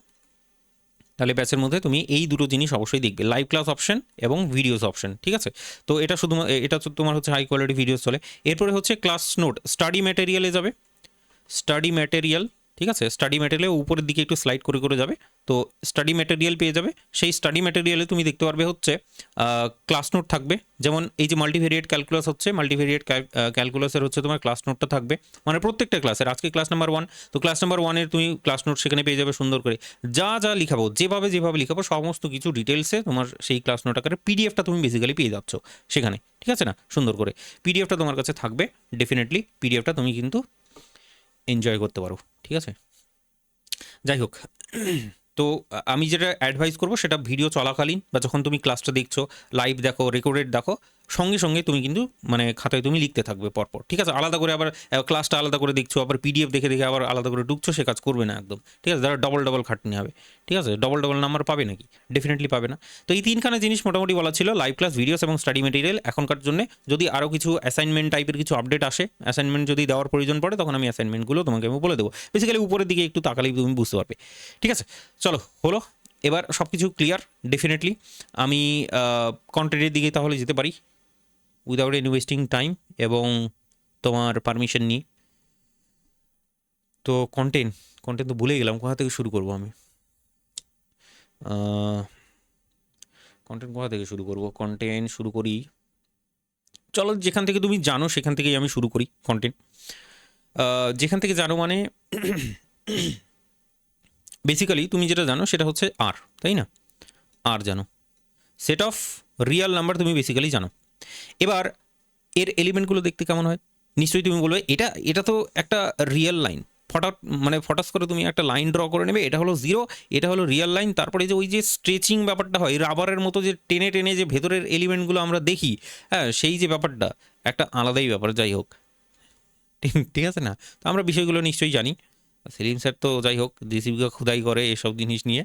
তাহলে ব্যাচের মধ্যে তুমি এই দুটো জিনিস অবশ্যই দেখবে, লাইভ ক্লাস অপশন এবং ভিডিওস অপশন, ঠিক আছে। তো এটা এটা তোমার হচ্ছে হাই কোয়ালিটি ভিডিওস চলে। এরপরে হচ্ছে ক্লাস নোট, স্টাডি ম্যাটেরিয়ালে যাবে, স্টাডি ম্যাটেরিয়াল, ঠিক আছে, স্টাডি ম্যাটেরিয়ালে উপরের দিকে একটু স্লাইড করে করে যাবে, তো স্টাডি ম্যাটেরিয়াল পেয়ে যাবে। সেই স্টাডি ম্যাটেরিয়ালে তুমি দেখতে পারবে হচ্ছে ক্লাস নোট থাকবে, যেমন এই যে মাল্টিভেরিয়েট ক্যালকুলাস হচ্ছে, মাল্টিভেরিয়েট ক্যালকুলাসের হচ্ছে তোমার ক্লাস নোটটা থাকবে, মানে প্রত্যেকটা ক্লাসের, আজকে ক্লাস নাম্বার 1, তো ক্লাস নাম্বার 1-এর তুমি ক্লাস নোট সেখানে পেয়ে যাবে সুন্দর করে, যা যা লিখাবো, যেভাবে লিখাবো সমস্ত কিছু ডিটেলসে তোমার সেই ক্লাস নোট আকারে পিডিএফটা তুমি বেসিক্যালি পেয়ে যাচ্ছ সেখানে, ঠিক আছে না, সুন্দর করে পিডিএফটা তোমার কাছে থাকবে, ডেফিনেটলি পিডিএফটা তুমি কিন্তু এনজয় করতে পারো, ঠিক আছে। যাই হোক, তো আমি যেটা অ্যাডভাইস করবো সেটা ভিডিও চলাকালীন বা যখন তুমি ক্লাসটা দেখছো, লাইভ দেখো, রেকর্ডেড দেখো, সঙ্গে সঙ্গে তুমি কিন্তু মানে খাতায় তুমি লিখতে থাকবে পরপর, ঠিক আছে। আলাদা করে আবার ক্লাসটা আলাদা করে দেখছো, আবার পিডিএফ দেখে দেখে আবার আলাদা করে ঢুকছো, সে কাজ করবে না একদম, ঠিক আছে। যারা ডবল খাটনি হবে, ঠিক আছে, ডবল নাম্বার পাবে নাকি, ডেফিনেটলি পাবে না। তো এই তিনখানা জিনিস মোটামুটি বলা ছিল, লাইভ ক্লাস, ভিডিওস এবং স্টাডি মেটেরিয়াল এখনকার জন্য। যদি আরও কিছু অ্যাসাইনমেন্ট টাইপের কিছু আপডেট আসে, অ্যাসাইনমেন্ট যদি দেওয়ার প্রয়োজন পড়ে, তখন আমি অ্যাসাইনমেন্টগুলো তোমাকে আমি বলে দেবো, বেসিক্যালি উপরের দিকে একটু তাকালেই তুমি বুঝতে পারবে, ঠিক আছে। চলো হলো, এবার সব কিছু ক্লিয়ার, ডেফিনেটলি আমি কন্টেন্টের দিকে তাহলে যেতে পারি উইদাউট এনি ওয়েস্টিং টাইম এবং তোমার পারমিশন নিয়ে। তো কন্টেন্ট তো ভুলে গেলাম, কোথা থেকে শুরু করব আমি, কন্টেন্ট কোথা থেকে শুরু করব, কন্টেন্ট শুরু করি, চলো যেখান থেকে তুমি জানো সেখান থেকেই আমি শুরু করি কন্টেন্ট। যেখান থেকে জানো মানে বেসিক্যালি তুমি যেটা জানো সেটা হচ্ছে আর, তাই না? আর জানো, সেট অফ রিয়েল নাম্বার তুমি বেসিক্যালি জানো। এবার এর এলিমেন্টগুলো দেখতে কেমন হয় নিশ্চয়ই তুমি বলবে এটা এটা তো একটা রিয়েল লাইন, ফটাৎ মানে ফটাস করে তুমি একটা লাইন ড্র করে নেবে, এটা হলো জিরো, এটা হলো রিয়েল লাইন। তারপরে যে ওই যে স্ট্রেচিং ব্যাপারটা হয় রাবারের মতো, যে টেনে টেনে যে ভেতরের এলিমেন্টগুলো আমরা দেখি, হ্যাঁ সেই যে ব্যাপারটা একটা আলাদাই ব্যাপার। যাই হোক, ঠিক আছে না? তো আমরা বিষয়গুলো নিশ্চয়ই জানি। সেলিম স্যার তো যাই হোক জেসিবিকে খোদাই করে এসব জিনিস নিয়ে,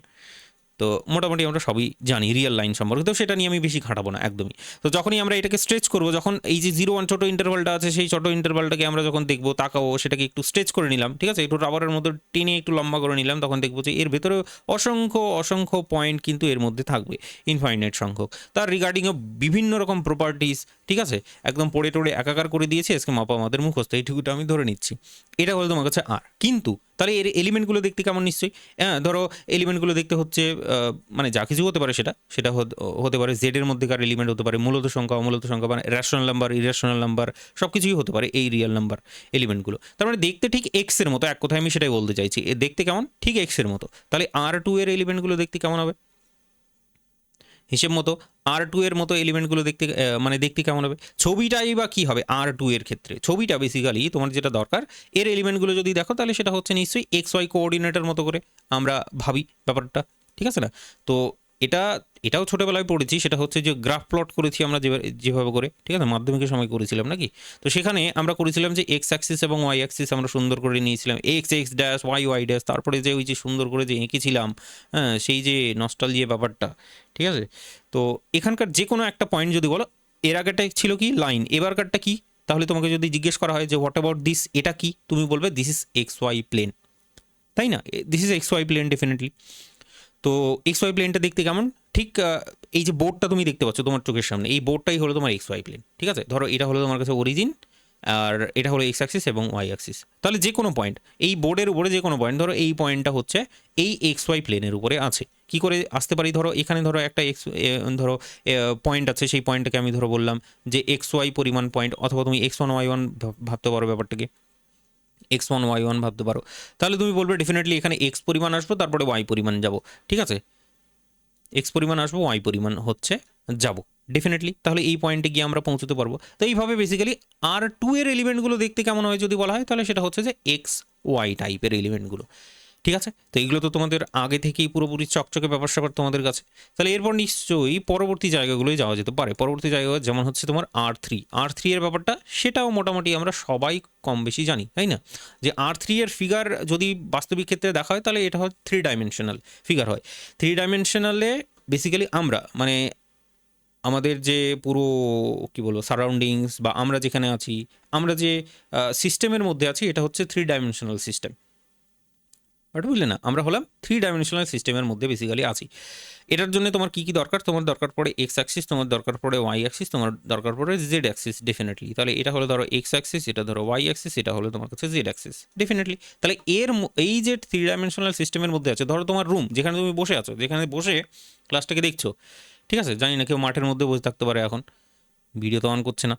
তো মোটামুটি আমরা সবই জানি রিয়েল লাইন সম্পর্কে, তো সেটা নিয়ে আমি বেশি ঘাঁটাবো না একদমই। তো যখনই আমরা এটাকে স্ট্রেচ করবো, যখন এই যে 0 1 ছোটো ইন্টারভালটা আছে সেই ছোটো ইন্টারভালটাকে আমরা যখন দেখবো, তাকাবো, সেটাকে একটু স্ট্রেচ করে নিলাম, ঠিক আছে, একটু রাবারের মতো টেনে একটু লম্বা করে নিলাম, তখন দেখবো যে এর ভেতরে অসংখ্য অসংখ্য পয়েন্ট কিন্তু এর মধ্যে থাকবে, ইনফাইনাইট সংখ্যক। তার রিগার্ডিংও বিভিন্ন রকম প্রপার্টিস, ঠিক আছে, একদম পড়ে টোড়ে একাকার করে দিয়েছে আজকে মাপা আমাদের মুখস্থ, এইটুকুটা আমি ধরে নিচ্ছি। এটা হলো তোমার কাছে আর। কিন্তু তাহলে এর এলিমেন্টগুলো দেখতে কেমন নিশ্চয়ই, হ্যাঁ ধরো এলিমেন্টগুলো দেখতে হচ্ছে মানে যা কিছু হতে পারে, সেটা সেটা হতে পারে জেডের মধ্যেকার এলিমেন্ট, হতে পারে মূলত সংখ্যা, অমূলত সংখ্যা, মানে রেশনাল নাম্বার, ইরেশনাল নাম্বার, সব কিছুই হতে পারে এই রিয়েল নাম্বার এলিমেন্টগুলো। তার মানে দেখতে ঠিক এক্সের মতো, এক কথায় আমি সেটাই বলতে চাইছি, এ দেখতে কেমন ঠিক এক্সের মতো। তাহলে R2 এর এলিমেন্টগুলো দেখতে কেমন হবে হিসেব মতো? R2 এর মতো এলিমেন্টগুলো দেখতে মানে দেখতে কেমন হবে? ছবিটাই বা কী হবে R2 এর ক্ষেত্রে? ছবিটা বেসিক্যালি তোমার যেটা দরকার, এর এলিমেন্টগুলো যদি দেখো তাহলে সেটা হচ্ছে নিশ্চয়ই XY কোঅর্ডিনেটের মতো করে আমরা ভাবি ব্যাপারটা, ঠিক আছে না? তো এটাও ছোটোবেলায় পড়েছি, সেটা হচ্ছে যে গ্রাফ প্লট করেছি আমরা যেভাবে করে, ঠিক আছে, মাধ্যমিকের সময় করেছিলাম নাকি? তো সেখানে আমরা করেছিলাম যে এক্স অ্যাক্সিস এবং ওয়াই অ্যাক্সিস আমরা সুন্দর করে নিয়েছিলাম, X X dash Y Y dash, তারপরে যে ওই যে সুন্দর করে যে এঁকেছিলাম, হ্যাঁ সেই যে নস্টালজিয়া ব্যাপারটা, ঠিক আছে? তো এখানকার যে কোনো একটা পয়েন্ট যদি বলো, এর আগেরটা ছিল কি লাইন, এবারকারটা কি? তাহলে তোমাকে যদি জিজ্ঞেস করা হয় যে হোয়াট অ্যাবাউট দিস, এটা কি, তুমি বলবে this is X Y plane, তাই না? This is X Y plane definitely. তো এক্স ওয়াই প্লেনটা দেখতে কেমন? ঠিক এই যে বোর্ডটা তুমি দেখতে পাচ্ছ তোমার চোখের সামনে, এই বোর্ডটাই হলো তোমার এক্স ওয়াই প্লেন, ঠিক আছে? ধরো এটা হলো তোমার কাছে অরিজিন, আর এটা হলো এক্স অ্যাক্সিস এবং ওয়াই অ্যাক্সিস। তাহলে যে কোনো পয়েন্ট এই বোর্ডের উপরে, যে কোনো পয়েন্ট ধরো এই পয়েন্টটা হচ্ছে এই এক্স ওয়াই প্লেনের উপরে আছে, কি করে আসতে পারি? ধরো এখানে ধরো একটা ধরো পয়েন্ট আছে, সেই পয়েন্টটাকে আমি ধরো বললাম যে এক্স ওয়াই পরিমাণ পয়েন্ট, অথবা তুমি X1 Y1 ভাবতে পারো ব্যাপারটাকে, X1 Y1 ভাবতে পারো। তাহলে তুমি বলবে ডেফিনেটলি এখানে এক্স পরিমাণ আসবো, তারপরে ওয়াই পরিমাণ যাব, ঠিক আছে, এক্স পরিমাণ আসবো, ওয়াই পরিমাণ হচ্ছে যাব ডেফিনেটলি। তাহলে এই পয়েন্টে গিয়ে আমরা পৌঁছতে পারবো। তো এইভাবে বেসিক্যালি R2 এর এলিমেন্টগুলো দেখতে কেমন হয় যদি বলা হয়, তাহলে সেটা হচ্ছে যে এক্স ওয়াই টাইপের এলিমেন্টগুলো, ঠিক আছে? তো এইগুলো তো তোমাদের আগে থেকেই পুরোপুরি চকচকে ব্যাপার স্যাপার তোমাদের কাছে। তাহলে এরপর নিশ্চয়ই পরবর্তী জায়গাগুলোই যাওয়া যেতে পারে। পরবর্তী জায়গা যেমন হচ্ছে তোমার R3 এর ব্যাপারটা, সেটাও মোটামুটি আমরা সবাই কম বেশি জানি, তাই না? যে R3 এর ফিগার যদি বাস্তবিক ক্ষেত্রে দেখা হয়, তাহলে এটা হয় 3 ডাইমেনশনাল ফিগার হয়। 3 ডাইমেনশনালে বেসিক্যালি আমরা মানে আমাদের যে পুরো কী বলবো সারাউন্ডিংস, বা আমরা যেখানে আছি, আমরা যে সিস্টেমের মধ্যে আছি, এটা হচ্ছে 3 ডাইমেনশনাল সিস্টেম। বাট বুঝলে না, আমরা হলাম 3 ডাইমেনশনাল সিস্টেমের মধ্যে বেসিক্যালি আছি। এটার জন্য তোমার কী কী দরকার? তোমার দরকার পড়ে এক্স অ্যাক্সিস, তোমার দরকার পড়ে ওয়াই অ্যাক্সিস, তোমার দরকার পড়ে জেড অ্যাক্সিস ডেফিনেটলি। তাহলে এটা হলো ধরো এক্স অ্যাক্সিস, এটা ধরো ওয়াই অ্যাক্সিস, এটা হলো তোমার কাছে জেড অ্যাক্সিস ডেফিনেটলি। তাহলে এই যে 3 ডাইমেনশনাল সিস্টেমের মধ্যে আছে, ধরো তোমার রুম যেখানে তুমি বসে আছো, যেখানে বসে ক্লাসটাকে দেখছো, ঠিক আছে, জানি না কেউ মাঠের মধ্যে বসে থাকতে পারে, এখন ভিডিও তো অন করছে না,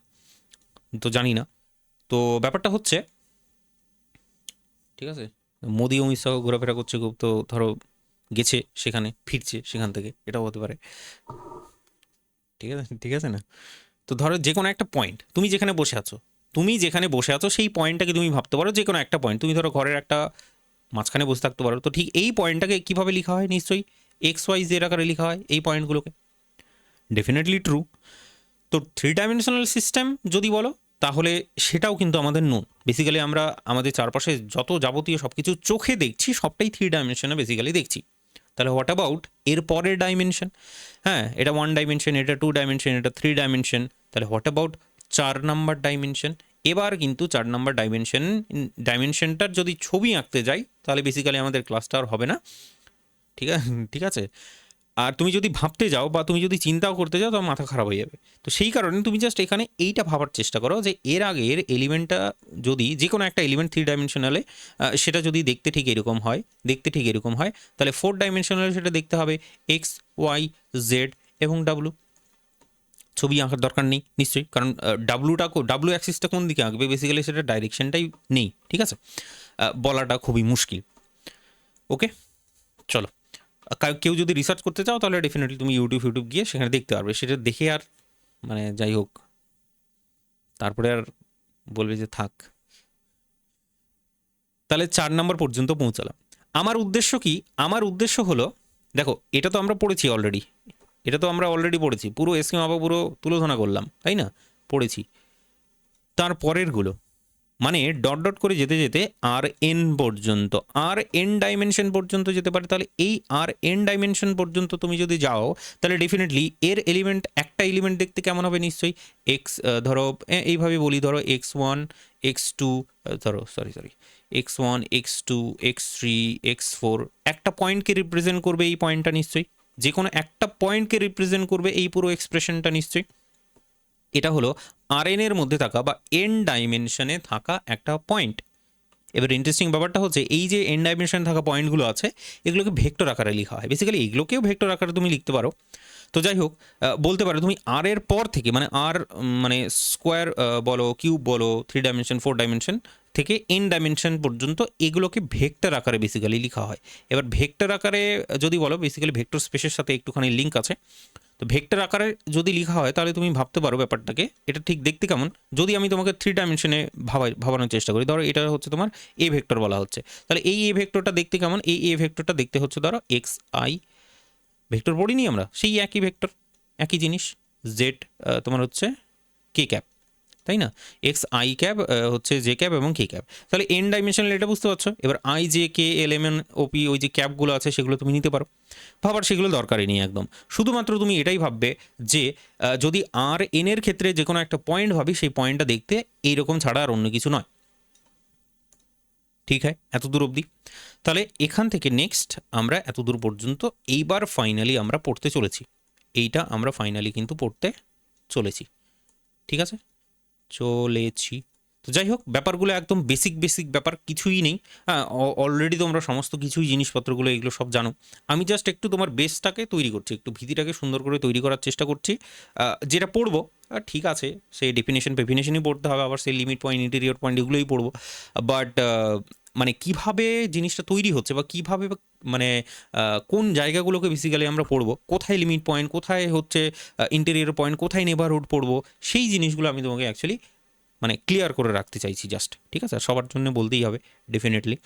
তো জানি না। তো ব্যাপারটা হচ্ছে, ঠিক আছে, মোদি অমিত শাহ ঘোরাফেরা করছে খুব, তো ধরো গেছে সেখানে, ফিরছে সেখান থেকে, এটাও হতে পারে, ঠিক আছে, ঠিক আছে না? তো ধরো যে কোনো একটা পয়েন্ট, তুমি যেখানে বসে আছো, সেই পয়েন্টটাকে তুমি ভাবতে পারো যে কোনো একটা পয়েন্ট, তুমি ধরো ঘরের একটা মাঝখানে বসে থাকতে পারো। তো ঠিক এই পয়েন্টটাকে কীভাবে লেখা হয়? নিশ্চয়ই এক্স ওয়াই জেড আকারে লেখা হয় এই পয়েন্টগুলোকে, ডেফিনেটলি ট্রু। তো 3 ডাইমেনশনাল সিস্টেম যদি বলো, তাহলে সেটাও কিন্তু আমাদের নোন। বেসিক্যালি আমরা আমাদের চারপাশে যত যাবতীয় সব কিছু চোখে দেখছি, সবটাই 3 ডাইমেনশনে বেসিক্যালি দেখছি। তাহলে হোয়াট অ্যাবাউট এর পরের ডাইমেনশন? হ্যাঁ, এটা 1 ডাইমেনশন, এটা 2 ডাইমেনশন, এটা 3 ডাইমেনশন। তাহলে হোয়াট অ্যাবাউট 4 নাম্বার ডাইমেনশন? এবার কিন্তু 4 নাম্বার ডাইমেনশনটার যদি ছবি আঁকতে যাই, তাহলে বেসিক্যালি আমাদের ক্লাসটা আর হবে না, ঠিক আছে, ঠিক আছে। আর তুমি যদি ভাবতে যাও বা তুমি যদি চিন্তাও করতে যাও, তোমার মাথা খারাপ হয়ে যাবে। তো সেই কারণে তুমি জাস্ট এখানে এইটা ভাবার চেষ্টা করো যে এর আগের এলিমেন্টটা যদি যে কোনো একটা এলিমেন্ট 3 ডাইমেনশনালে, সেটা যদি দেখতে ঠিক এরকম হয়, তাহলে 4 ডাইমেনশনালে সেটা দেখতে হবে এক্স ওয়াই জেড এবং ডাব্লু। ছবি আঁকার দরকার নেই নিশ্চয়ই, কারণ ডাব্লু অ্যাক্সিসটা কোন দিকে আঁকবে বেসিক্যালি সেটা ডাইরেকশনটাই নেই, ঠিক আছে, বলাটা খুবই মুশকিল। ওকে, চলো, কেউ যদি রিসার্চ করতে চাও তাহলে ডেফিনেটলি তুমি ইউটিউব গিয়ে সেখানে দেখতে পারবে, সেটা দেখে আর মানে যাই হোক তারপরে আর বলবে যে থাক। তাহলে 4 নম্বর পর্যন্ত পৌঁছালাম। আমার উদ্দেশ্য কি? আমার উদ্দেশ্য হলো, দেখো এটা তো আমরা পড়েছি অলরেডি, পড়েছি, পুরো স্কিম আবার পুরো তুলোধনা করলাম, তাই না, পড়েছি। তার পরেরগুলো মানে ডট ডট করে যেতে যেতে আর এন পর্যন্ত, আর এন ডাইমেনশন পর্যন্ত যেতে পারে। তাহলে এই আর এন ডাইমেনশন পর্যন্ত তুমি যদি যাও তাহলে ডেফিনেটলি এর এলিমেন্ট, একটা এলিমেন্ট দেখতে কেমন হবে নিশ্চয়ই এক্স, ধরো এইভাবে বলি, ধরো x1 x2, ধরো sorry x1 x2 x3 x4, একটা পয়েন্টকে রিপ্রেজেন্ট করবে এই পয়েন্টটা নিশ্চয়ই, যে কোনো একটা পয়েন্টকে রিপ্রেজেন্ট করবে এই পুরো এক্সপ্রেশনটা নিশ্চয়ই। এটা হলো আর এন এর মধ্যে থাকা বা এন ডাইমেনশনে থাকা একটা পয়েন্ট। এবার ইন্টারেস্টিং ব্যাপারটা হচ্ছে এই যে এন ডাইমেনশনে থাকা পয়েন্টগুলো আছে এগুলোকে ভেক্টর আকারে লেখা হয়, বেসিক্যালি এগুলোকেও ভেক্টর আকারে তুমি লিখতে পারো। তো যাই হোক, বলতে পারো তুমি আর এর পর থেকে মানে আর মানে স্কোয়ার বলো, কিউব বলো, 3 ডাইমেনশন 4 ডাইমেনশন থেকে এন ডাইমেনশন পর্যন্ত এগুলোকে ভেক্টর আকারে বেসিক্যালি লেখা হয়। এবার ভেক্টর আকারে যদি বলো, বেসিক্যালি ভেক্টর স্পেসের সাথে একটুখানি লিঙ্ক আছে। তো ভেক্টর আকারে যদি লেখা হয় তাহলে তুমি ভাবতে পারো ব্যাপারটাকে এটা ঠিক দেখতে কেমন। যদি আমি তোমাকে 3 ডাইমেনশনে ভাবানোর চেষ্টা করি, ধরো এটা হচ্ছে তোমার এ ভেক্টর বলা হচ্ছে, তাহলে এই এ ভেক্টরটা দেখতে কেমন, এই এ ভেক্টরটা দেখতে হচ্ছে ধরো এক্স আই ভেক্টর পড়িনি আমরা, সেই একই ভেক্টর, একই জিনিস, জেড তোমার হচ্ছে কে ক্যাপ, তাই না, এক্স আই ক্যাপ হচ্ছে জে ক্যাপ এবং কে ক্যাপ। তাহলে এন ডাইমেনশনাল এটা বুঝতে পারছো। এবার I J K L M N OP ওই যে ক্যাপগুলো আছে সেগুলো তুমি নিতে পারো, ভাবার সেগুলো দরকারই নেই একদম। শুধুমাত্র তুমি এটাই ভাববে যে যদি আর এন এর ক্ষেত্রে যে কোনো একটা পয়েন্ট ভাবি সেই পয়েন্টটা দেখতে এইরকম ছাড়া আর অন্য কিছু নয়। ঠিক হয় এত দূর অবধি? তাহলে এখান থেকে নেক্সট আমরা এত দূর পর্যন্ত এইবার ফাইনালি আমরা পড়তে চলেছি, এইটা আমরা ফাইনালি কিন্তু পড়তে চলেছি, ঠিক আছে, চলেছি। তো যাই হোক, ব্যাপারগুলো একদম বেসিক ব্যাপার, কিছুই নেই। হ্যাঁ, অলরেডি তোমরা সমস্ত কিছুই জিনিসপত্রগুলো এগুলো সব জানো। আমি জাস্ট একটু তোমার বেসটাকে তৈরি করছি, একটু ভিত্তিটাকে সুন্দর করে তৈরি করার চেষ্টা করছি। যেটা পড়বো ঠিক আছে, সেই ডেফিনেশনই পড়তে হবে, আবার সেই লিমিট পয়েন্ট ইন্টেরিয়র পয়েন্ট এগুলোই পড়বো। বাট মানে কিভাবে জিনিসটা তৈরি হচ্ছে বা কিভাবে মানে কোন জায়গাগুলোকে বেসিক্যালি আমরা পড়বো, কোথায় লিমিট পয়েন্ট, কোথায় হচ্ছে ইন্টেরিয়র পয়েন্ট, কোথায় নেবারহুড পড়বো, সেই জিনিসগুলো আমি তোমাকে অ্যাকচুয়ালি মানে ক্লিয়ার করে রাখতে চাইছি জাস্ট, ঠিক আছে, সবার জন্য বলতেই হবে ডেফিনেটলি।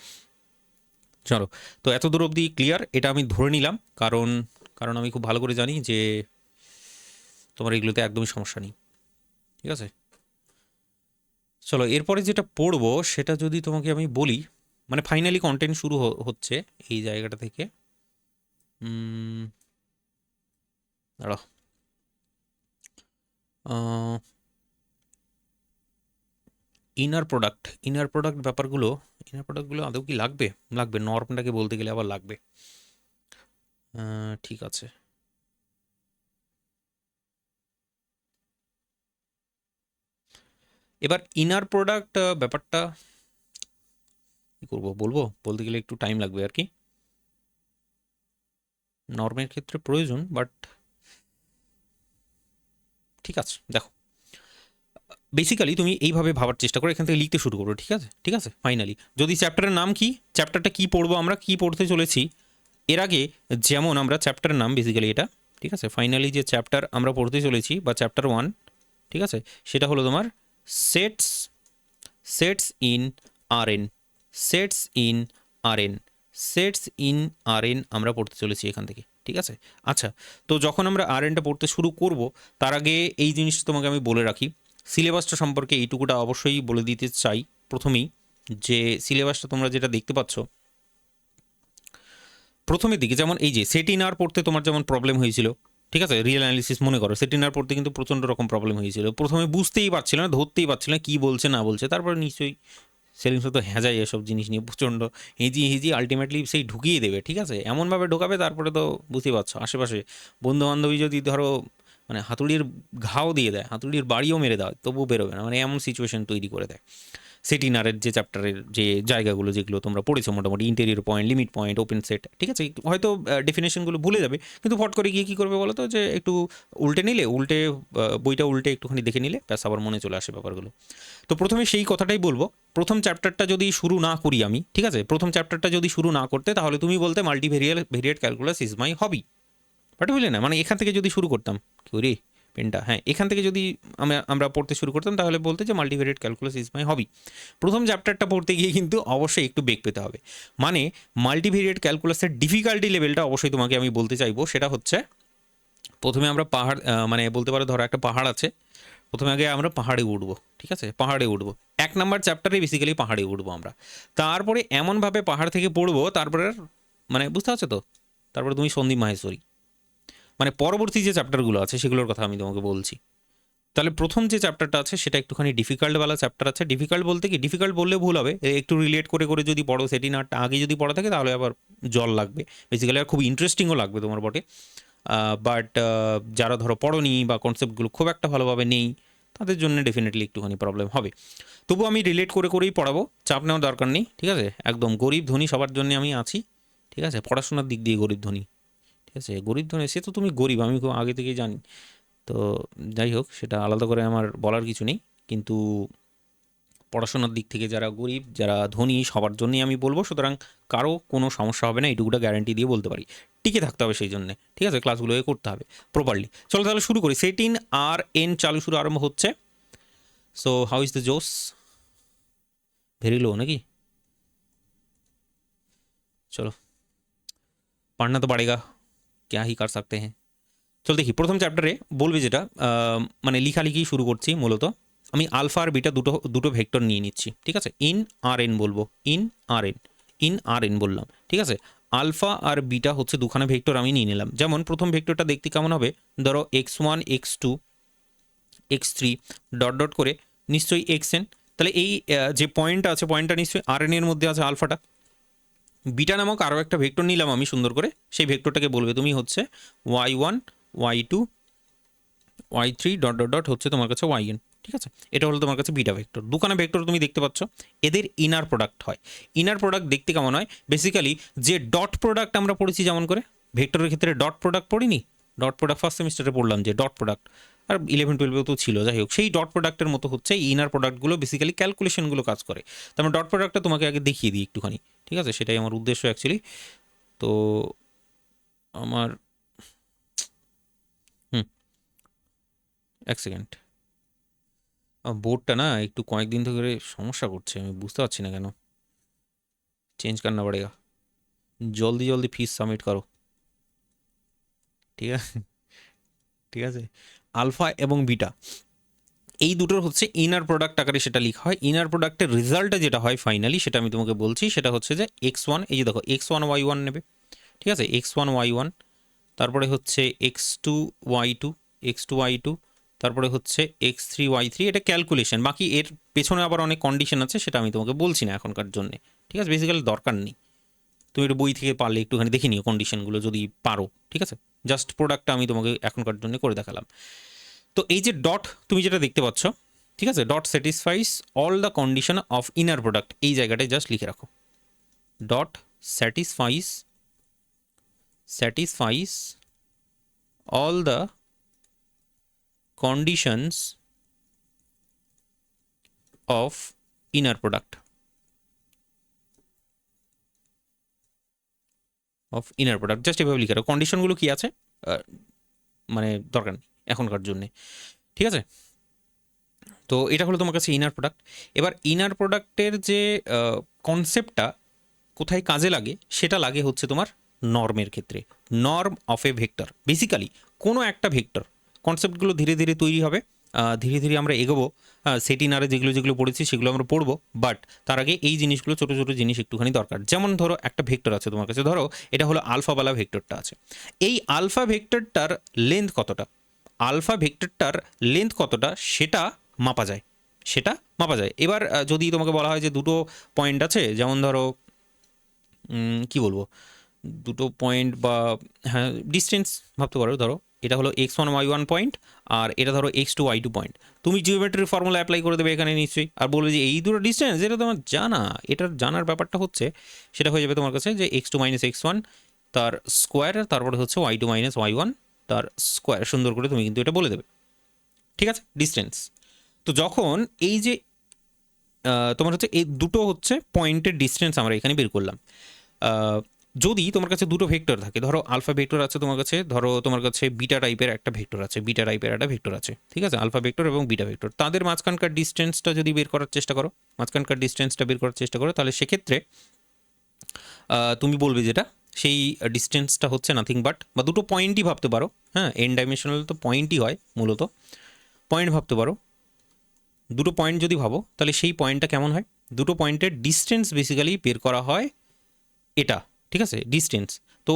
চলো, তো এত দূর অবধি ক্লিয়ার, এটা আমি ধরে নিলাম, কারণ কারণ আমি খুব ভালো করে জানি যে তোমার এগুলোতে একদমই সমস্যা নেই, ঠিক আছে। চলো, এরপরে যেটা পড়বো সেটা যদি তোমাকে আমি বলি, মানে ফাইনালি কন্টেন্ট শুরু হচ্ছে এই জায়গাটা থেকে। দাঁড়াও, ইনার প্রোডাক্ট ব্যাপারগুলো, আদৌ কি লাগবে? নর্মটাকে বলতে গেলে আবার লাগবে। ঠিক আছে, এবার ইনার প্রোডাক্ট ব্যাপারটা কি করবো, বলতে গেলে একটু টাইম লাগবে আর কি, নর্মের ক্ষেত্রে প্রয়োজন, বাট ঠিক আছে। দেখো, বেসিক্যালি তুমি এইভাবে ভাবার চেষ্টা করো, এখান থেকে লিখতে শুরু করো, ঠিক আছে। ফাইনালি যদি চ্যাপ্টারের নাম কি, চ্যাপ্টারটা কি পড়বো, আমরা কি পড়তে চলেছি, এর আগে যেমন আমরা চ্যাপ্টারের নাম বেসিক্যালি এটা, ঠিক আছে, ফাইনালি যে চ্যাপ্টার আমরা পড়তে চলেছি বা চ্যাপ্টার 1, ঠিক আছে, সেটা হলো তোমার sets in R N, sets in R N, sets in R N আমরা পড়তে চলেছি এখান থেকে, ঠিক আছে। আচ্ছা, তো যখন আমরা আর এনটা পড়তে শুরু করব তার আগে এই জিনিসটা তোমাকে আমি বলে রাখি, সিলেবাসটা সম্পর্কে এইটুকুটা অবশ্যই বলে দিতে চাই প্রথমেই, যে সিলেবাসটা তোমরা যেটা দেখতে পাচ্ছ প্রথমের দিকে, যেমন এই যে সেটিনার পড়তে তোমার যেমন প্রবলেম হয়েছিল, ঠিক আছে, রিয়েল অ্যানালিসিস মনে করো, সেটিনার পড়তে কিন্তু প্রচণ্ড রকম প্রবলেম হয়েছিল, প্রথমে বুঝতেই পারছিল না, ধরতেই পারছিল না কী বলছে না বলছে, তারপরে নিশ্চয়ই সেলিম তো হ্যাঁ এসব জিনিস নিয়ে প্রচণ্ড হেজি আলটিমেটলি সেই ঢুকিয়ে দেবে, ঠিক আছে, এমনভাবে ঢোকাবে তারপরে তো বুঝতেই পারছো, আশেপাশে বন্ধুবান্ধবী যদি ধরো মানে হাতুড়ির ঘাও দিয়ে দেয়, হাতুড়ির বাড়িও মেরে দেয়, তবুও বেরোবে না, মানে এমন সিচুয়েশন তৈরি করে দেয়। সেটিনারের যে চ্যাপ্টারের যে জায়গাগুলো যেগুলো তোমরা পড়েছো মোটামুটি interior point, limit point, open set, ঠিক আছে? হয়তো ডেফিনেশনগুলো ভুলে যাবে, কিন্তু ফট করে গিয়ে কী করবে বলো তো, যে একটু উল্টে নিলে, বইটা উল্টে একটুখানি দেখে নিলে ব্যাস আবার মনে চলে আসে ব্যাপারগুলো। তো প্রথমে সেই কথাটাই বলবো, প্রথম চ্যাপ্টারটা যদি শুরু না করি আমি, ঠিক আছে, প্রথম চ্যাপ্টারটা যদি শুরু না করতে, তাহলে তুমি বলতে multivariate calculus is my hobby, but বুঝলে না, মানে এখান থেকে যদি শুরু করতাম, কি করি পেনটা, হ্যাঁ, এখান থেকে যদি আমরা পড়তে শুরু করতাম, তাহলে বলতে যে মাল্টিভেরিয়েট ক্যালকুলাস ইজ মাই হবি। প্রথম চ্যাপ্টারটা পড়তে গিয়ে কিন্তু অবশ্যই একটু বেগ পেতে হবে, মানে মাল্টিভেরিয়েট ক্যালকুলাসের ডিফিকাল্টি লেভেলটা অবশ্যই তোমাকে আমি বলতে চাইবো, সেটা হচ্ছে প্রথমে আমরা পাহাড়, মানে বলতে পারো ধরো একটা পাহাড় আছে, প্রথমে আগে আমরা পাহাড়ে উঠবো, ঠিক আছে, পাহাড়ে উঠবো, 1 নম্বর চ্যাপ্টারে বেসিক্যালি পাহাড়ে উঠবো আমরা, তারপরে এমনভাবে পাহাড় থেকে পড়বো, তারপরে মানে বুঝতে পারছো তো, তারপরে তুমি সন্দীপ মাহেশ্বরী, মানে পরবর্তী যে চ্যাপ্টারগুলো আছে সেগুলোর কথা আমি তোমাকে বলছি। তাহলে প্রথম যে চ্যাপ্টারটা আছে সেটা একটুখানি ডিফিকাল্টওয়ালা চ্যাপ্টার আছে। ডিফিকাল্ট বলতে কি, ডিফিকাল্ট বললে ভুল হবে, একটু রিলেট করে করে যদি পড়ো, সেটিনারটা আগে যদি পড়া থাকে তাহলে আবার জল লাগবে বেসিক্যালি, আর খুব ইন্টারেস্টিংও লাগবে তোমার বটে। বাট যারা ধরো পড়োনি বা কনসেপ্টগুলো খুব একটা ভালোভাবে নেই, তাদের জন্য ডেফিনেটলি একটুখানি প্রবলেম হবে। তবু আমি রিলেট করে করেই পড়াবো, চাপ নেওয়ার দরকার নেই, ঠিক আছে? একদম গরিব ধনী সবার জন্য আমি আছি, ঠিক আছে? পড়াশোনার দিক দিয়ে গরিব ধনী, ঠিক আছে? গরিব ধনী সে তো তুমি গরিব, আমি খুব আগে থেকেই জানি। তো যাই হোক, সেটা আলাদা করে আমার বলার কিছু নেই, কিন্তু পড়াশোনার দিক থেকে যারা গরিব, যারা ধনী, সবার জন্যই আমি বলবো, সুতরাং কারো কোনো সমস্যা হবে না, এইটুকুটা গ্যারান্টি দিয়ে বলতে পারি। টিকে থাকতে হবে সেই জন্যে, ঠিক আছে? ক্লাসগুলোকে করতে হবে প্রপারলি। চলো তাহলে শুরু করি। সেট ইন আর এন চালু শুরু আরম্ভ হচ্ছে। সো হাউ ইজ দ্য জোস? ভেরি লো নাকি? চলো, पढ़ना तो पड़ेगा, क्या ही कर सकते हैं। চল দেখি, প্রথম চ্যাপ্টারে বলবে যেটা, মানে লিখালিখি শুরু করছি মূলত। আমি আলফা আর বিটা দুটো দুটো ভেক্টর নিয়ে নিচ্ছি, ঠিক আছে? ইন আর এন বলবো, ইন আর এন বললাম, ঠিক আছে? আলফা আর বিটা হচ্ছে দুখানা ভেক্টর আমি নিয়ে নিলাম। যেমন প্রথম ভেক্টরটা দেখতে কেমন হবে, ধরো x1 x2 x3 dot dot করে নিশ্চয়ই xn, তাহলে এই যে পয়েন্টটা আছে, পয়েন্টটা নিশ্চয়ই আর এন এর মধ্যে আছে আলফাটা। বিটা নামক আরও একটা ভেক্টর নিলাম আমি সুন্দর করে, সেই ভেক্টরটাকে বলবে তুমি হচ্ছে y1 y2 y3 dot dot dot হচ্ছে তোমার কাছে yn, ঠিক আছে? এটা হলো তোমার কাছে বিটা ভেক্টর। দুখানা ভেক্টর তুমি দেখতে পাচ্ছ, এদের ইনার প্রোডাক্ট হয়। ইনার প্রোডাক্ট দেখতে কেমন হয়? বেসিক্যালি যে ডট প্রোডাক্ট আমরা পড়েছি, যেমন করে ভেক্টরের ক্ষেত্রে ডট প্রোডাক্ট পড়িনি, ডট প্রোডাক্ট ফার্স্ট সেমিস্টারে পড়লাম যে ডট প্রোডাক্ট, আর 11-12 তো ছিল, যাই হোক, সেই ডট প্রোডাক্টের মতো হচ্ছে এই ইনার প্রোডাক্টগুলো, বেসিক্যালি ক্যালকুলেশনগুলো কাজ করে। তার মানে ডট প্রোডাক্টটা তোমাকে আগে দেখিয়ে দিই একটুখানি, ঠিক আছে? সেটাই আমার উদ্দেশ্য অ্যাকচুয়ালি। তো আমার হুম, এক সেকেন্ড, বোর্ডটা না একটু কয়েকদিন ধরে সমস্যা করছে, আমি বুঝতে পারছি না কেন। চেঞ্জ করনা পড়েগা, জলদি জলদি ফিস সাবমিট করো, ঠিক আছে? ঠিক আছে, আলফা এবং বিটা এই দুটোর হচ্ছে ইনার প্রোডাক্ট আকারে সেটা লেখা হয়। ইনার প্রোডাক্টের রেজাল্টটা যেটা হয় ফাইনালি, সেটা আমি তোমাকে বলছি, সেটা হচ্ছে যে x1, এই যে দেখো x1 y1 নেবে, ঠিক আছে? x1 y1, তারপরে হচ্ছে x2 y2, x2 y2, তারপরে হচ্ছে x3 y3। এটা ক্যালকুলেশন, বাকি এর পেছনে আবার অনেক কন্ডিশন আছে, সেটা আমি তোমাকে বলছি না এখনকার জন্য, ঠিক আছে? বেসিক্যালি দরকার নেই, তুমি একটু বই থেকে পারলে একটুখানি দেখে নিও কন্ডিশনগুলো যদি পারো, ঠিক আছে? জাস্ট প্রোডাক্টটা আমি তোমাকে এখনকার জন্য করে দেখালাম। তো এই যে ডট তুমি যেটা দেখতে পাচ্ছ, ঠিক আছে, dot স্যাটিসফাইস all the condition of inner product, এই জায়গাটায় জাস্ট লিখে রাখো, dot স্যাটিসফাইস all the conditions of inner product just এভাবে লিখে রাখো। কন্ডিশনগুলো কি আছে মানে দরকার নেই এখনকার জন্যে, ঠিক আছে? তো এটা হলো তোমার কাছে ইনার প্রোডাক্ট। এবার ইনার প্রোডাক্টের যে কনসেপ্টটা কোথায় কাজে লাগে, সেটা লাগে হচ্ছে তোমার নর্মের ক্ষেত্রে। Norm of A vector, basically কোনো একটা ভেক্টর, কনসেপ্টগুলো ধীরে ধীরে তৈরি হবে, ধীরে ধীরে আমরা এগোবো। সেটিনারে যেগুলো যেগুলো পড়েছি সেগুলো আমরা পড়বো, বাট তার আগে এই জিনিসগুলো, ছোটো ছোটো জিনিস একটুখানি দরকার। যেমন ধরো একটা ভেক্টর আছে তোমার কাছে, ধরো এটা হলো আলফাওয়ালা ভেক্টরটা আছে, এই আলফা ভেক্টরটার লেন্থ কতটা, সেটা মাপা যায়, এবার যদি তোমাকে বলা হয় যে দুটো পয়েন্ট আছে, যেমন ধরো কি বলবো, দুটো পয়েন্ট বা হ্যাঁ ডিস্টেন্স ভাবতে পারো, ধরো এটা হলো x1 y1 পয়েন্ট, আর এটা ধরো x2 y2 পয়েন্ট। তুমি জিওমেট্রির ফর্মুলা অ্যাপ্লাই করে দেবে এখানে নিশ্চয়ই, আর বলবে যে এই দুটো ডিস্টেন্স, এটা তোমার জানা। এটার জানার ব্যাপারটা হচ্ছে সেটা হয়ে যাবে তোমার কাছে যে x2 মাইনাস x1 তার স্কোয়ার, তারপরে হচ্ছে y2 মাইনাস y1 তার স্কোয়ার। সুন্দর করে তুমি কিন্তু এটা বলে দেবে, ঠিক আছে, ডিস্টেন্স। তো যখন এই যে তোমার হচ্ছে এই দুটো হচ্ছে পয়েন্টের ডিস্টেন্স আমরা এখানে বের করলাম। যদি তোমার কাছে দুটো ভেক্টর থাকে, ধরো আলফা ভেক্টর আছে তোমার কাছে, ধরো তোমার কাছে বিটা টাইপের একটা ভেক্টর আছে, বিটা টাইপের একটা ভেক্টর আছে, ঠিক আছে, আলফা ভেক্টর এবং বিটা ভেক্টর, তাদের মাঝখানকার ডিস্টেন্সটা যদি বের করার চেষ্টা করো, মাঝখানকার ডিস্টেন্সটা বের করার চেষ্টা করো, তাহলে সেক্ষেত্রে তুমি বলবে যেটা সেই ডিস্টেন্সটা হচ্ছে নাথিং বাট, বা দুটো পয়েন্টই ভাবতে পারো, হ্যাঁ, এন ডাইমেনশনাল তো পয়েন্টই হয় মূলত, পয়েন্ট ভাবতে পারো। দুটো পয়েন্ট যদি ভাবো তাহলে সেই পয়েন্টটা কেমন হয়, দুটো পয়েন্টের ডিস্টেন্স বেসিক্যালি বের করা হয় এটা, ঠিক আছে, ডিস্টেন্স। তো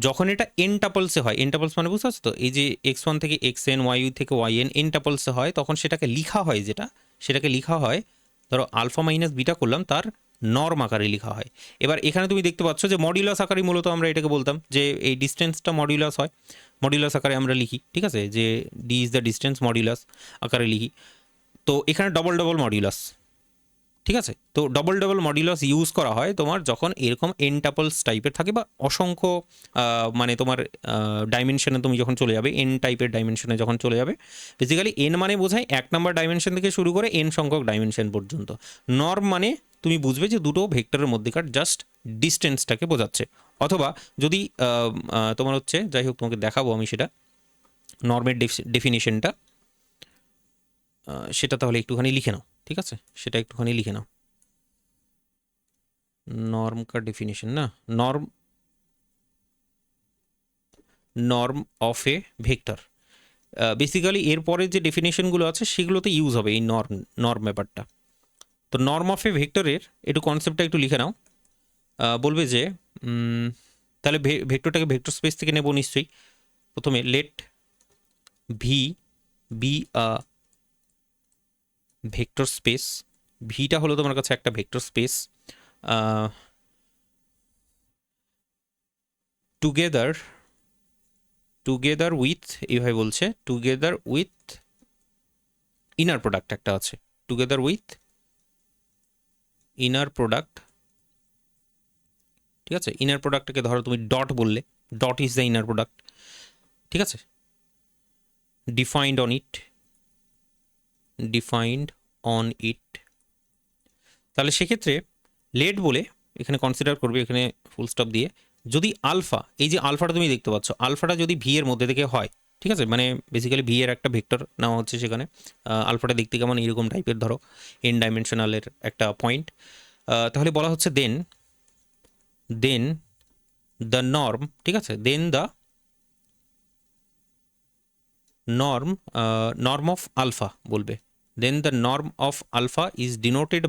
যখন এটা এন টাপলসে হয়, এন টাপলস মানে বুঝতে পারছো তো, এই যে x1 থেকে xn, y থেকে yn এন টাপলসে হয়, তখন সেটাকে লিখা হয় যেটা, সেটাকে লিখা হয়, ধরো আলফা মাইনাস বিটা করলাম, তার নর্ম আকারে লেখা হয়। এবার এখানে তুমি দেখতে পাচ্ছ যে মডিউলাস আকারে মূলত আমরা এটাকে বলতাম যে এই ডিস্টেন্সটা মডিউলাস হয়, মডিউলাস আকারে আমরা লিখি, ঠিক আছে, যে D is the distance, modulus আকারে লিখি। তো এখানে ডবল ডবল মডিউলাস, ঠিক আছে। তো ডবল ডবল মডিউলাস ইউজ করা হয় তোমার যখন এরকম এন টাপলস টাইপের থাকে, বা অসংখ্য মানে তোমার ডাইমেনশনে তুমি যখন চলে যাবে, এন টাইপের ডাইমেনশনে যখন চলে যাবে, বেসিক্যালি এন মানে বোঝায় 1 নম্বর ডাইমেনশন থেকে শুরু করে এন সংখ্যক ডাইমেনশন পর্যন্ত। নর্ম মানে তুমি বুঝবে যে দুটো ভেক্টরের মধ্যেকার জাস্ট ডিস্টেন্সটাকে বোঝাচ্ছে। অথবা যদি তোমার হচ্ছে, যাই হোক তোমাকে দেখাবো আমি সেটা, নর্মের ডেফিনিশনটা, সেটা তাহলে একটুখানি লিখে নাও, ঠিক আছে, সেটা একটুখানি লিখে নাও। नॉर्म का डेफिनेशन ना, norm, norm of A vector, basically এরপরে যে ডেফিনেশনগুলো আছে সেগুলোতে ইউজ হবে এই নর্ম ব্যাপারটা। তো নর্ম অফ এ ভেক্টরের একটু কনসেপ্টটা একটু লিখে নাও। বলবে যে তাহলে ভেক্টরটাকে ভেক্টর স্পেস থেকে নেব নিশ্চয়ই। প্রথমে let V be a vector space, ভিটা হলো তোমার কাছে একটা ভেক্টর স্পেস, টুগেদার উইথ, এইভাবে বলছে, টুগেদার উইথ ইনার প্রোডাক্ট একটা আছে, টুগেদার উইথ ইনার প্রোডাক্ট, ঠিক আছে। ইনার প্রোডাক্টটাকে ধরো তুমি ডট বললে, dot is the inner product, ঠিক আছে। ডিফাইন্ড অন ইট, তাহলে সেক্ষেত্রে লেট বলে এখানে কনসিডার করবে, এখানে ফুল স্টপ দিয়ে, যদি আলফা, এই যে আলফাটা তুমি দেখতে পাচ্ছ, আলফাটা যদি ভি এর মধ্যে থেকে হয়, ঠিক আছে, মানে বেসিক্যালি ভি এর একটা ভেক্টর নেওয়া হচ্ছে সেখানে, আলফাটা দেখতে কেমন এরকম টাইপের, ধরো এন ডাইমেনশনালের একটা পয়েন্ট, তাহলে বলা হচ্ছে দেন দ্য নর্ম, ঠিক আছে, then the norm of alpha বলবে, then the norm of alpha is denoted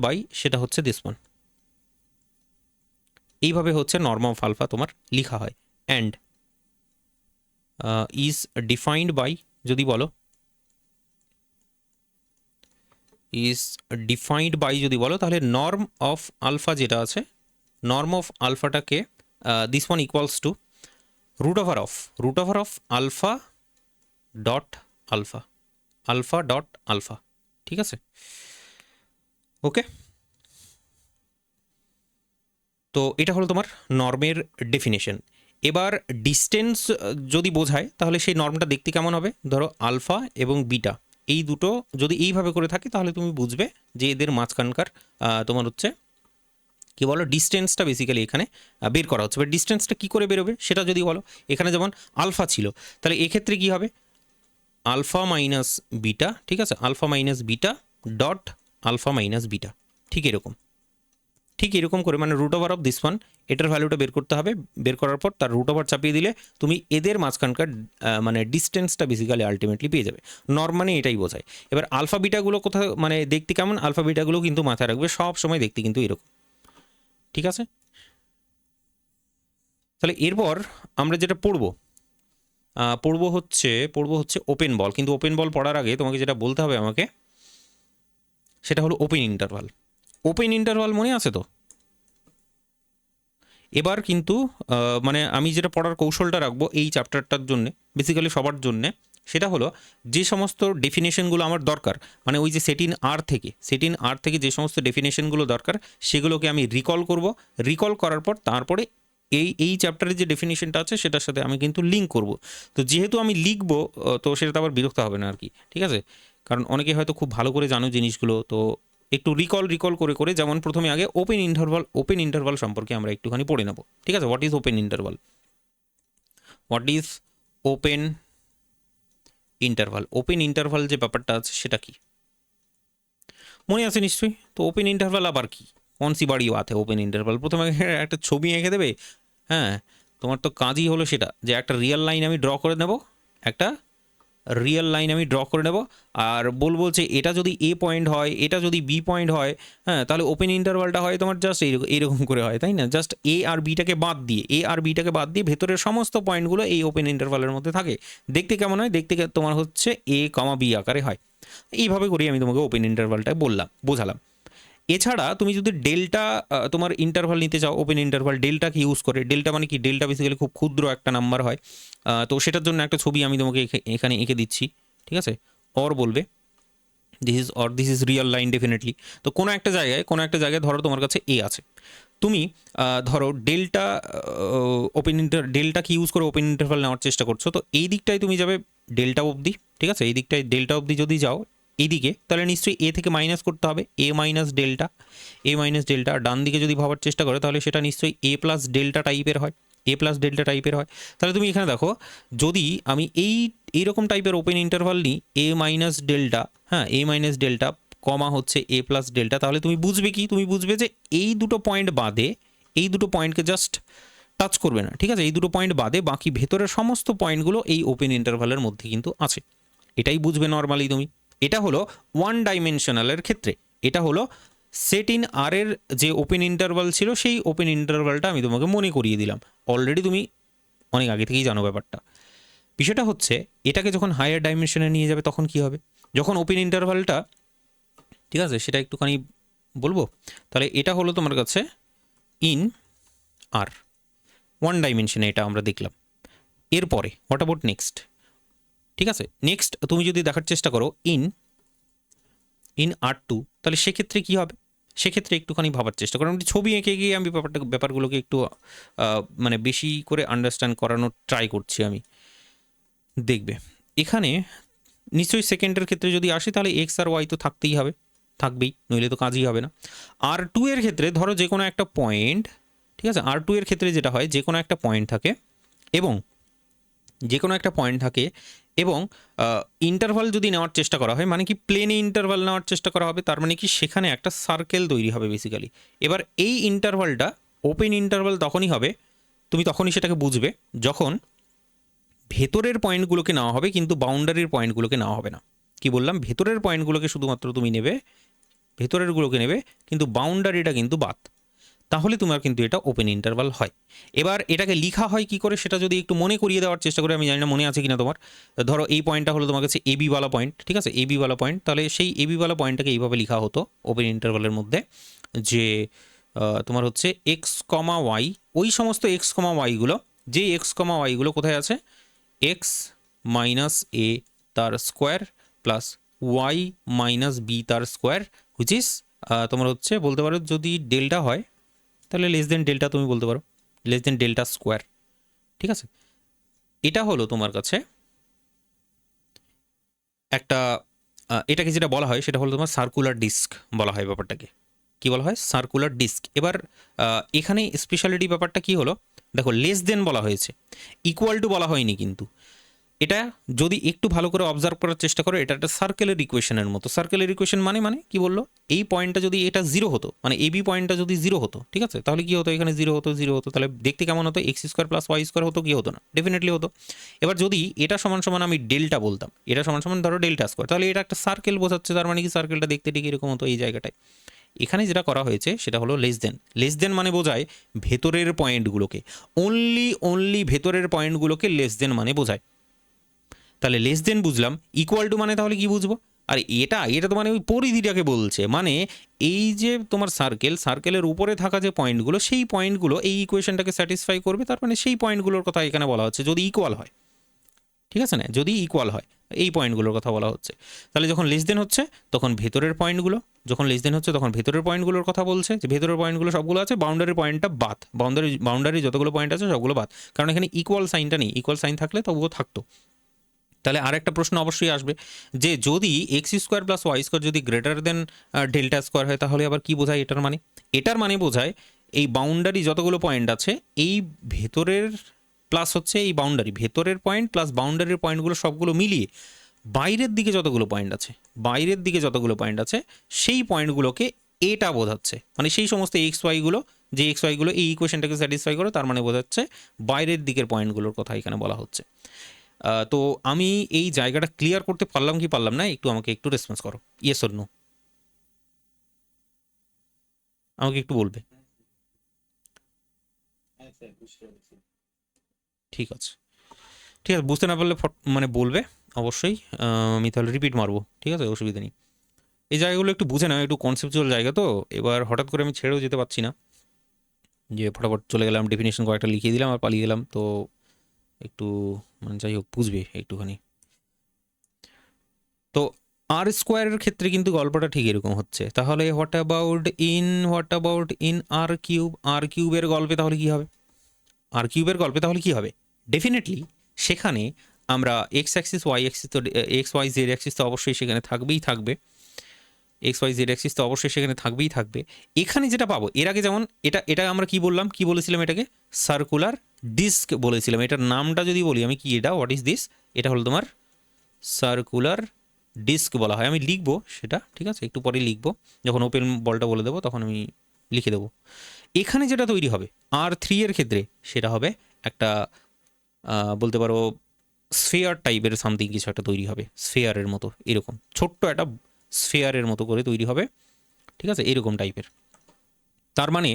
by, সেটা হচ্ছে দিস ওয়ান। এইভাবে হচ্ছে নর্ম অফ আলফা তোমার লিখা হয়। অ্যান্ড ইজ ডিফাইন্ড বাই, যদি বলো ইজ ডিফাইন্ড বাই যদি বলো, তাহলে নর্ম অফ আলফা যেটা আছে, নর্ম অফ আলফাটাকে this one equals to root over of alpha dot alpha, ঠিক আছে, ওকে। তো এটা হলো তোমার নর্মের ডেফিনেশন। এবার ডিস্টেন্স যদি বোঝায় তাহলে সেই নর্মটা দেখতে কেমন হবে, ধরো আলফা এবং বিটা এই দুটো যদি এইভাবে করে থাকে, তাহলে তুমি বুঝবে যে এদের মাঝখানকার তোমার হচ্ছে কি বলো, ডিস্টেন্সটা বেসিক্যালি এখানে বের করা হচ্ছে। এবার ডিস্টেন্সটা কী করে বেরোবে সেটা যদি বলো, এখানে যেমন আলফা ছিল, তাহলে এক্ষেত্রে কী হবে, আলফা মাইনাস বিটা, ঠিক আছে, alpha minus beta dot alpha minus beta, ঠিক এরকম করে, মানে root over of this one, এটার ভ্যালুটা বের করতে হবে, বের করার পর তার রুট ওভার চাপিয়ে দিলে তুমি এদের মাঝখানকার মানে ডিস্টেন্সটা বেসিক্যালি আলটিমেটলি পেয়ে যাবে। নর্ম মানে এটাই বোঝায়। এবার আলফা বিটাগুলো কোথাও মানে দেখতে কেমন, আলফা বিটাগুলো কিন্তু মাথায় রাখবে সব সময় দেখতে কিন্তু এরকম, ঠিক আছে। তাহলে এরপর আমরা যেটা পড়বো হচ্ছে ওপেন বল। কিন্তু ওপেন বল পড়ার আগে তোমাকে যেটা বলতে হবে আমাকে, সেটা হলো ওপেন ইন্টারভাল। মনে আছে তো? এবার কিন্তু মানে আমি যেটা পড়ার কৌশলটা রাখবো এই চ্যাপ্টারটার জন্যে, বেসিক্যালি সবার জন্যে, সেটা হলো যে সমস্ত ডেফিনেশনগুলো আমার দরকার, মানে ওই যে সেট ইন আর থেকে যে সমস্ত ডেফিনেশনগুলো দরকার সেগুলোকে আমি রিকল করব। রিকল করার পর তারপরে এই চ্যাপ্টারের যে ডেফিনেশনটা আছে সেটার সাথে আমি কিন্তু লিঙ্ক করব। তো যেহেতু আমি লিখবো তো সেটা তো আবার বিরক্ত হবে না আর কি, ঠিক আছে? কারণ অনেকে হয়তো খুব ভালো করে জানো জিনিসগুলো, তো একটু রিকল করে করে, যেমন প্রথমে আগে ওপেন ইন্টারভাল সম্পর্কে আমরা একটুখানি পড়ে নেব, ঠিক আছে? What is open interval? Open interval যে ব্যাপারটা আছে সেটা কি মনে আছে নিশ্চয়ই? তো ওপেন ইন্টারভাল আবার কি, কौन सी बड़ी बात है ওপেন ইন্টারভাল? প্রথমে একটা ছবি এঁকে দেবে, হ্যাঁ, তোমার তো কাজই হলো সেটা যে একটা রিয়েল লাইন আমি ড্র করে নেব, একটা আর বলবো যে এটা যদি এ পয়েন্ট হয়, এটা যদি বি পয়েন্ট হয়, হ্যাঁ, তাহলে ওপেন ইন্টারভালটা হয় তোমার জাস্ট এইরকম করে হয়, তাই না? জাস্ট এ আর বিটাকে বাদ দিয়ে ভেতরের সমস্ত পয়েন্টগুলো এই ওপেন ইন্টারভালের মধ্যে থাকে। দেখতে কেমন হয়? দেখতে তোমার হচ্ছে এ কমা বি আকারে হয়। এইভাবে করেই আমি তোমাকে ওপেন ইন্টারভালটা বোঝালাম। এছাড়া তুমি যদি ডেল্টা তোমার ইন্টারভাল নিতে চাও, ওপেন ইন্টারভাল ডেল্টাকে ইউজ করে, ডেল্টা মানে কি, ডেল্টা বেসিক্যালি খুব ক্ষুদ্র একটা নাম্বার হয়। তো সেটার জন্য একটা ছবি আমি তোমাকে এখানে এঁকে দিচ্ছি, ঠিক আছে? অর বলবে, this is real line definitely. তো কোনো একটা জায়গায় ধরো তোমার কাছে এ আছে, তুমি ধরো ডেল্টাকে ইউজ করে ওপেন ইন্টারভাল নেওয়ার চেষ্টা করছো, তো এই দিকটায় তুমি যাবে ডেল্টা অবধি, ঠিক আছে? এই দিকটায় ডেল্টা অবধি যদি যাও এইদিকে, তাহলে নিশ্চয়ই এ থেকে মাইনাস করতে হবে, এ মাইনাস ডেল্টা। ডান দিকে যদি ভাবার চেষ্টা করো তাহলে সেটা নিশ্চয়ই এ প্লাস ডেল্টা টাইপের হয়, তাহলে তুমি এখানে দেখো, যদি আমি এইরকম টাইপের ওপেন ইন্টারভাল নিই, এ মাইনাস ডেল্টা, হ্যাঁ, এ মাইনাস ডেল্টা কমা হচ্ছে এ প্লাস ডেল্টা, তাহলে তুমি বুঝবে কি, তুমি বুঝবে যে এই দুটো পয়েন্ট বাদে, এই দুটো পয়েন্টকে জাস্ট টাচ করবে না, ঠিক আছে? এই দুটো পয়েন্ট বাদে বাকি ভেতরের সমস্ত পয়েন্টগুলো এই ওপেন ইন্টারভালের মধ্যে কিন্তু আছে। এটাই বুঝবে নর্মালি তুমি। এটা হলো ওয়ান ডাইমেনশনালের ক্ষেত্রে, এটা হলো সেট ইন আর এর যে ওপেন ইন্টারভাল ছিল সেই ওপেন ইন্টারভালটা আমি তোমাকে মনে করিয়ে দিলাম। অলরেডি তুমি অনেক আগে থেকেই জানো ব্যাপারটা। বিষয়টা হচ্ছে এটাকে যখন হায়ার ডাইমেনশনে নিয়ে যাবে তখন কি হবে, যখন ওপেন ইন্টারভালটা, ঠিক আছে, সেটা একটুখানি বলবো। তাহলে এটা হলো তোমার কাছে ইন আর, ওয়ান ডাইমেনশনে এটা আমরা দেখলাম। এরপরে হোয়াট অ্যাবাউট নেক্সট? ঠিক আছে, নেক্সট তুমি যদি দেখার চেষ্টা করো ইন আর2, তাহলে সেক্ষেত্রে কী হবে? সেক্ষেত্রে একটুখানি ভাবার চেষ্টা করো, আমি ছবি এঁকে গিয়ে আমি ব্যাপারগুলোকে একটু মানে বেশি করে আন্ডারস্ট্যান্ড করানোর ট্রাই করছি আমি। দেখবে এখানে নিশ্চয়ই সেকেন্ডের ক্ষেত্রে যদি আসি তাহলে এক্স আর ওয়াই তো থাকবেই, নইলে তো কাজই হবে না। আর2 এর ক্ষেত্রে ধরো যে কোনো একটা পয়েন্ট, ঠিক আছে, আর2 এর ক্ষেত্রে যেটা হয়, যে কোনো একটা পয়েন্ট থাকে এবং ইন্টারভাল যদি নেওয়ার চেষ্টা করা হয়, মানে কি প্লেনে ইন্টারভাল নেওয়ার চেষ্টা করা হবে, তার মানে কি সেখানে একটা সার্কেল তৈরি হবে বেসিক্যালি। এবার এই ইন্টারভালটা ওপেন ইন্টারভাল তখনই হবে, তুমি তখনই সেটাকে বুঝবে যখন ভেতরের পয়েন্টগুলোকে নেওয়া হবে কিন্তু বাউন্ডারির পয়েন্টগুলোকে নেওয়া হবে না। কি বললাম? ভেতরের পয়েন্টগুলোকে শুধুমাত্র তুমি নেবে, ভেতরেরগুলোকে নেবে, কিন্তু বাউন্ডারিটা কিন্তু বাদ, তাহলে তোমার কিন্তু এটা ওপেন ইন্টারভাল হয়। এবার এটাকে লিখা হয় কি করে সেটা যদি একটু মনে করিয়ে দেওয়ার চেষ্টা করে, আমি জানি না মনে আছে কিনা তোমার। ধরো এই পয়েন্টটা হলো তোমার কাছে এবি ওয়ালা পয়েন্ট, ঠিক আছে, এবি ওয়ালা পয়েন্ট, তাহলে সেই এবি ওয়ালা পয়েন্টটাকে এইভাবে লেখা হতো ওপেন ইন্টারভালের মধ্যে যে তোমার হচ্ছে এক্স কমা ওয়াই, ওই সমস্ত এক্স কমা ওয়াইগুলো, যে এক্স কমা ওয়াইগুলো কোথায় আছে, এক্স মাইনাস এ তার square plus Y minus B তার স্কোয়ার, হুইচ ইজ তোমার হচ্ছে বলতে পারো যদি ডেল্টা হয় তাহলে লেস দেন ডেল্টা, তুমি বলতে পারো লেস দেন ডেল্টা স্কোয়ার, ঠিক আছে? এটা হলো তোমার কাছে একটা এটাকে যেটা বলা হয় সেটা হলো তোমার সার্কুলার ডিস্ক বলা হয় ব্যাপারটাকে। কি বলা হয়? Circular disc. এবার এখানে স্পেশালিটি ব্যাপারটা কি হলো, দেখো লেস দেন বলা হয়েছে, ইকুয়াল টু বলা হয়নি কিন্তু। এটা যদি একটু ভালো করে অবজার্ভ করার চেষ্টা করো, এটা একটা সার্কেলের ইকুয়েশনের মতো। সার্কেলের ইকুয়েশন মানে কি বললো, এই পয়েন্টটা যদি এটা জিরো হতো, মানে এবি পয়েন্টটা যদি জিরো হতো, ঠিক আছে, তাহলে কি হতো, এখানে জিরো হতো, তাহলে দেখতে কেমন হতো, X square plus Y square হতো, কি হতো না, ডেফিনেটলি হতো। এবার যদি এটা সমান সমান আমি ডেল্টা বলতাম, এটা সমান সমান ধরো ডেল্টা স্কোয়ার, তাহলে এটা একটা সার্কেল বোঝাচ্ছে, তার মানে কি সার্কেলটা দেখতে ঠিক এরকম হতো এই জায়গাটায়। এখানে যেটা করা হয়েছে সেটা হলো লেস দেন মানে বোঝায় ভেতরের পয়েন্টগুলোকে, অনলি ভেতরের পয়েন্টগুলোকে লেস দেন মানে বোঝায়। তাহলে লেস দেন বুঝলাম, ইকুয়াল টু মানে তাহলে কি বুঝবো, আর এটা এটা তো মানে ওই পরিধিটাকে বলছে, মানে এই যে তোমার সার্কেলের উপরে থাকা যে পয়েন্টগুলো, সেই পয়েন্টগুলো এই ইকুয়েশনটাকে স্যাটিসফাই করবে, তার মানে সেই পয়েন্টগুলোর কথা এখানে বলা হচ্ছে যদি ইকুয়াল হয়, ঠিক আছে না, যদি ইকুয়াল হয় এই পয়েন্টগুলোর কথা বলা হচ্ছে। তাহলে যখন লেস দেন হচ্ছে তখন ভেতরের পয়েন্টগুলো, যখন লেস দেন হচ্ছে তখন ভেতরের পয়েন্টগুলোর কথা বলছে, যে ভেতরের পয়েন্টগুলো সবগুলো আছে, বাউন্ডারি পয়েন্টটা বাদ, বাউন্ডারি যতগুলো পয়েন্ট আছে সবগুলো বাদ, কারণ এখানে ইকুয়াল সাইনটা নেই, ইকুয়াল সাইন থাকলে তবুও থাকতো। তাহলে আরেকটা প্রশ্ন অবশ্যই আসবে যে যদি X square plus Y square যদি গ্রেটার দেন ডেল্টা স্কোয়ার হয়, তাহলে আবার কি বোঝায় এটার মানে? এটার মানে বোঝায় এই বাউন্ডারি যতগুলো পয়েন্ট আছে এই ভেতরের প্লাস হচ্ছে এই বাউন্ডারি, ভেতরের পয়েন্ট প্লাস বাউন্ডারির পয়েন্টগুলো সবগুলো মিলিয়ে বাইরের দিকে যতগুলো পয়েন্ট আছে, বাইরের দিকে যতগুলো পয়েন্ট আছে সেই পয়েন্টগুলোকে এটা বোঝাচ্ছে, মানে সেই সমস্ত এক্স ওয়াইগুলো, যে এক্স ওয়াইগুলো এই ইকুয়েশনটাকে স্যাটিসফাই করে, তার মানে বোঝাচ্ছে বাইরের দিকের পয়েন্টগুলোর কথা এখানে বলা হচ্ছে। তো আমি এই জায়গাটা ক্লিয়ার করতে পারলাম কি পারলাম না, একটু আমাকে একটু রেসপন্স করো, ইয়েস অর নো, আমাকে একটু বলবে। ঠিক আছে, ঠিক আছে, বুঝতে না পারলে মানে বলবে অবশ্যই, আমি তাহলে রিপিট মারবো, ঠিক আছে, অসুবিধা নেই। এই জায়গাগুলো একটু বুঝে নাও, একটু কনসেপচুয়াল জায়গা তো, এবার হঠাৎ করে আমি ছেড়েও যেতে পারছি না, যে ফটাফট চলে গেলাম ডেফিনেশন কয়েকটা লিখিয়ে দিলাম আর পালিয়ে গেলাম, তো একটু মানে যাই হোক বুঝবে একটুখানি। তো আর স্কোয়ারের ক্ষেত্রে কিন্তু গল্পটা ঠিক এরকম হচ্ছে, তাহলে হোয়াট অ্যাবাউট ইন আর কিউবের গল্পে তাহলে কি হবে? আর কিউবের গল্পে তাহলে কি হবে? ডেফিনেটলি সেখানে আমরা এক্স অ্যাক্সিস ওয়াই অ্যাক্সিস তো এক্স ওয়াই জেড অ্যাক্সিস তো অবশ্যই সেখানে থাকবেই থাকবে, এক্স ওয়াই জেড অ্যাক্সিস তো অবশ্যই সেখানে থাকবেই থাকবে। এখানে যেটা পাবো এর আগে যেমন এটা এটা আমরা কি বললাম, কি বলেছিলাম, এটাকে সার্কুলার ডিস্ক বলেছিলাম। এটার নামটা যদি বলি আমি, কি এটা, হোয়াট ইজ দিস, এটা হলো তোমার সার্কুলার ডিস্ক বলা হয়, আমি লিখবো সেটা, ঠিক আছে, একটু পরে লিখবো, যখন ওপেন বলটা বলে দেবো তখন আমি লিখে দেবো। এখানে যেটা তৈরি হবে R3 এর ক্ষেত্রে, সেটা হবে একটা বলতে পারো স্ফেয়ার টাইপের সামথিং কিছু একটা তৈরি হবে, স্ফেয়ারের মতো, এরকম ছোট্ট একটা স্ফেয়ারের মতো করে তৈরি হবে, ঠিক আছে, এরকম টাইপের। তার মানে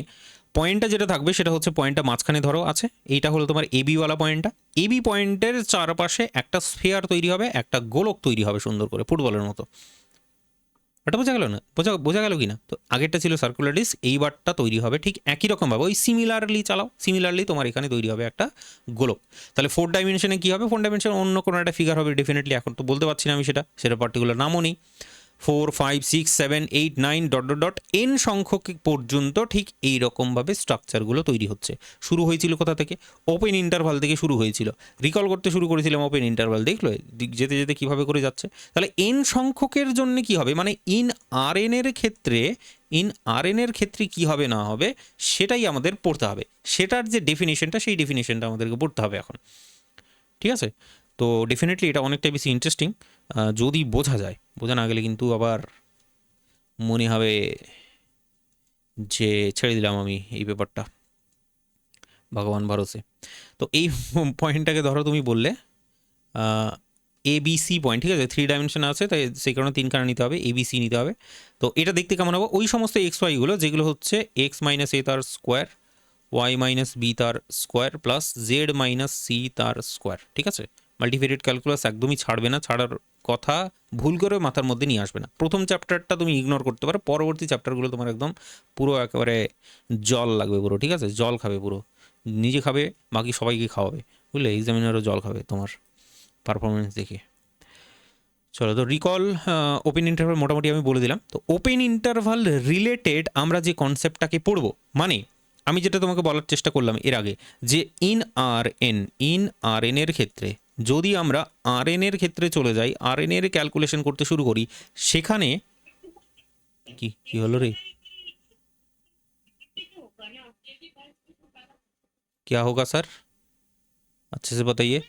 পয়েন্টটা যেটা থাকবে সেটা হচ্ছে পয়েন্টটা মাঝখানে ধরো আছে, এইটা হলো তোমার এবিওয়ালা পয়েন্টটা, এবি পয়েন্টের চারপাশে একটা স্ফেয়ার তৈরি হবে, একটা গোলক তৈরি হবে সুন্দর করে ফুটবলের মতো। ওটা বোঝা গেল না? বোঝা গেল কি না? তো আগেরটা ছিল সার্কুলার ডিস্ক, এইবারটা তৈরি হবে ঠিক একই রকমভাবে, ওই সিমিলারলি চালাও, সিমিলারলি তোমার এখানে তৈরি হবে একটা গোলক। তাহলে 4 ডাইমেনশনে কী হবে? 4 ডাইমেনশনে অন্য কোনো একটা ফিগার হবে ডেফিনেটলি, এখন তো বলতে পারছি না আমি সেটা পার্টিকুলার নামও নেই। 4 5 6 7 8 9 ডট ডট ডট এন সংখ্যক পর্যন্ত ঠিক এই রকমভাবে স্ট্রাকচারগুলো তৈরি হচ্ছে। শুরু হয়েছিল কোথা থেকে? ওপেন ইন্টারভাল থেকে শুরু হয়েছিল, রিকল করতে শুরু করেছিলাম ওপেন ইন্টারভাল, দেখলো যেতে যেতে কীভাবে করে যাচ্ছে। তাহলে এন সংখ্যকের জন্য কি হবে, মানে ইন আর এনের ক্ষেত্রে কী হবে না হবে সেটাই আমাদের পড়তে হবে, সেটার যে ডেফিনেশনটা সেই ডেফিনেশনটা আমাদেরকে পড়তে হবে এখন, ঠিক আছে। তো ডেফিনেটলি এটা অনেকটাই বেশি ইন্টারেস্টিং, যদি বোঝা যায়, বোঝা না গেলে কিন্তু আবার মনে হবে যে ছেড়ে দিলাম আমি এই ব্যাপারটা ভগবান ভরসে। তো এই পয়েন্টটাকে ধরো তুমি বললে ABC পয়েন্ট, ঠিক আছে, 3 ডাইমেনশন আছে, তাই সেই কারণে 3খানা নিতে হবে, ABC নিতে হবে। তো এটা দেখতে কেমন হবে? ওই সমস্ত এক্স ওয়াইগুলো যেগুলো হচ্ছে এক্স মাইনাস এ তার স্কোয়ার, ওয়াই মাইনাস বি তার square plus Z minus C তার স্কোয়ার, ঠিক আছে। মাল্টিভেরিয়েট ক্যালকুলাস একদমই ছাড়বে না, ছাড়ার কথা ভুল করে মাথার মধ্যে নিয়ে আসবে না। প্রথম চ্যাপ্টারটা তুমি ইগনোর করতে পারো, পরবর্তী চ্যাপ্টারগুলো তোমার একদম পুরো একেবারে জল লাগবে পুরো, ঠিক আছে, জল খাবে পুরো, নিজে খাবে, বাকি সবাইকে খাওয়াবে, বুঝলে, এক্সামিনারও জল খাবে তোমার পারফরমেন্স দেখে। চলো, তো রিকল ওপেন ইন্টারভাল মোটামুটি আমি বলে দিলাম। তো ওপেন ইন্টারভাল রিলেটেড আমরা যে কনসেপ্টটাকে পড়বো, মানে আমি যেটা তোমাকে বলার চেষ্টা করলাম এর আগে, যে ইন আর এন এর ক্ষেত্রে যদি আমরা আর এন এর ক্ষেত্রে চলে যাই, আর এন এর ক্যালকুলেশন করতে শুরু করি, সেখানে কি কি হলো রে, क्या होगा सर, अच्छे से बताइए।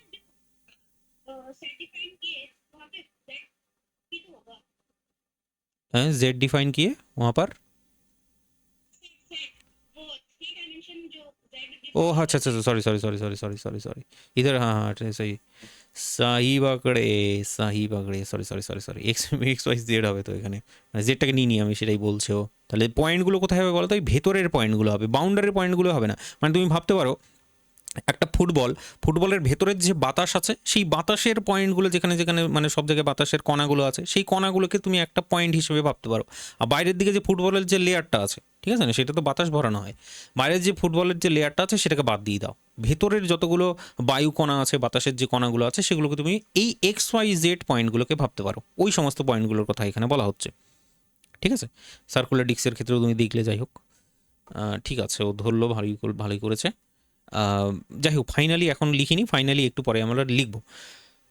हैं, जेड डिफाइन किए वहाँ पर? ओह अच्छा अच्छा, sorry sorry sorry sorry sorry sorry sorry, इधर, हाँ हाँ सही, শাহি বাগড়ে sorry sorry sorry sorry, X Y Z হবে তো এখানে, মানে জেডটাকে নিয়ে নিই আমি, সেটাই বলছে ও। তাহলে পয়েন্টগুলো কোথায় হবে বলো তো? এই ভেতরের পয়েন্টগুলো হবে, বাউন্ডারির পয়েন্টগুলো হবে না। মানে তুমি ভাবতে পারো একটা ফুটবলের ভেতরের যে বাতাস আছে সেই বাতাসের পয়েন্টগুলো যেখানে যেখানে মানে সব জায়গায় বাতাসের কণাগুলো আছে সেই কণাগুলোকে তুমি একটা পয়েন্ট হিসেবে ভাবতে পারো। আর বাইরের দিকে যে ফুটবলের যে লেয়ারটা আছে, ঠিক আছে না, সেটা তো বাতাস ভরানো হয়। বাইরের যে ফুটবলের যে লেয়ারটা আছে সেটাকে বাদ দিয়ে দাও, ভেতরের যতগুলো বায়ু কণা আছে, বাতাসের যে কণাগুলো আছে, সেগুলোকে তুমি এই XYZ পয়েন্টগুলোকে ভাবতে পারো। ওই সমস্ত পয়েন্টগুলোর কথা এখানে বলা হচ্ছে, ঠিক আছে। সার্কুলার ডিস্কের ক্ষেত্রেও তুমি দেখলে, যাই হোক, ঠিক আছে, ও ধরলো, ভালোই করেছে। যাই হোক, ফাইনালি এখন লিখিনি, ফাইনালি একটু পরে আমরা লিখব।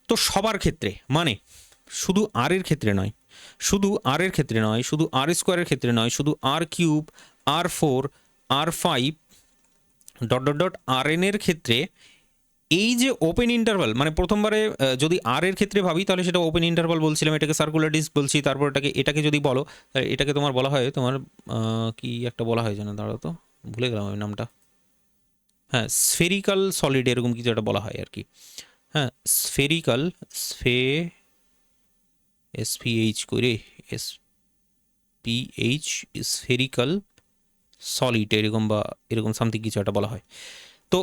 তো সবার ক্ষেত্রে, মানে শুধু আর এর ক্ষেত্রে নয়, শুধু আর এর ক্ষেত্রে নয়, শুধু আর স্কোয়ারের ক্ষেত্রে নয়, শুধু R³ R4 R5 dot dot dot RN এর ক্ষেত্রে এই যে ওপেন ইন্টারভাল, মানে প্রথমবারে যদি আর এর ক্ষেত্রে ভাবি তাহলে সেটা ওপেন ইন্টারভাল বলছিলাম, এটাকে সার্কুলার ডিস্ক বলছি। তারপর এটাকে যদি বলো, এটাকে তোমার বলা হয়, তোমার কি একটা বলা হয় যেন, দাঁড়াও তো, ভুলে গেলাম ওই নামটা। হ্যাঁ, স্ফেরিক্যাল সলিড, এরকম কিছু একটা বলা হয় আর কি। হ্যাঁ, স্ফেরিক্যাল, SPH করে SPH, স্ফেরিক্যাল সলিড, এরকম বা এরকম সামথিং কিছু একটা বলা হয়। তো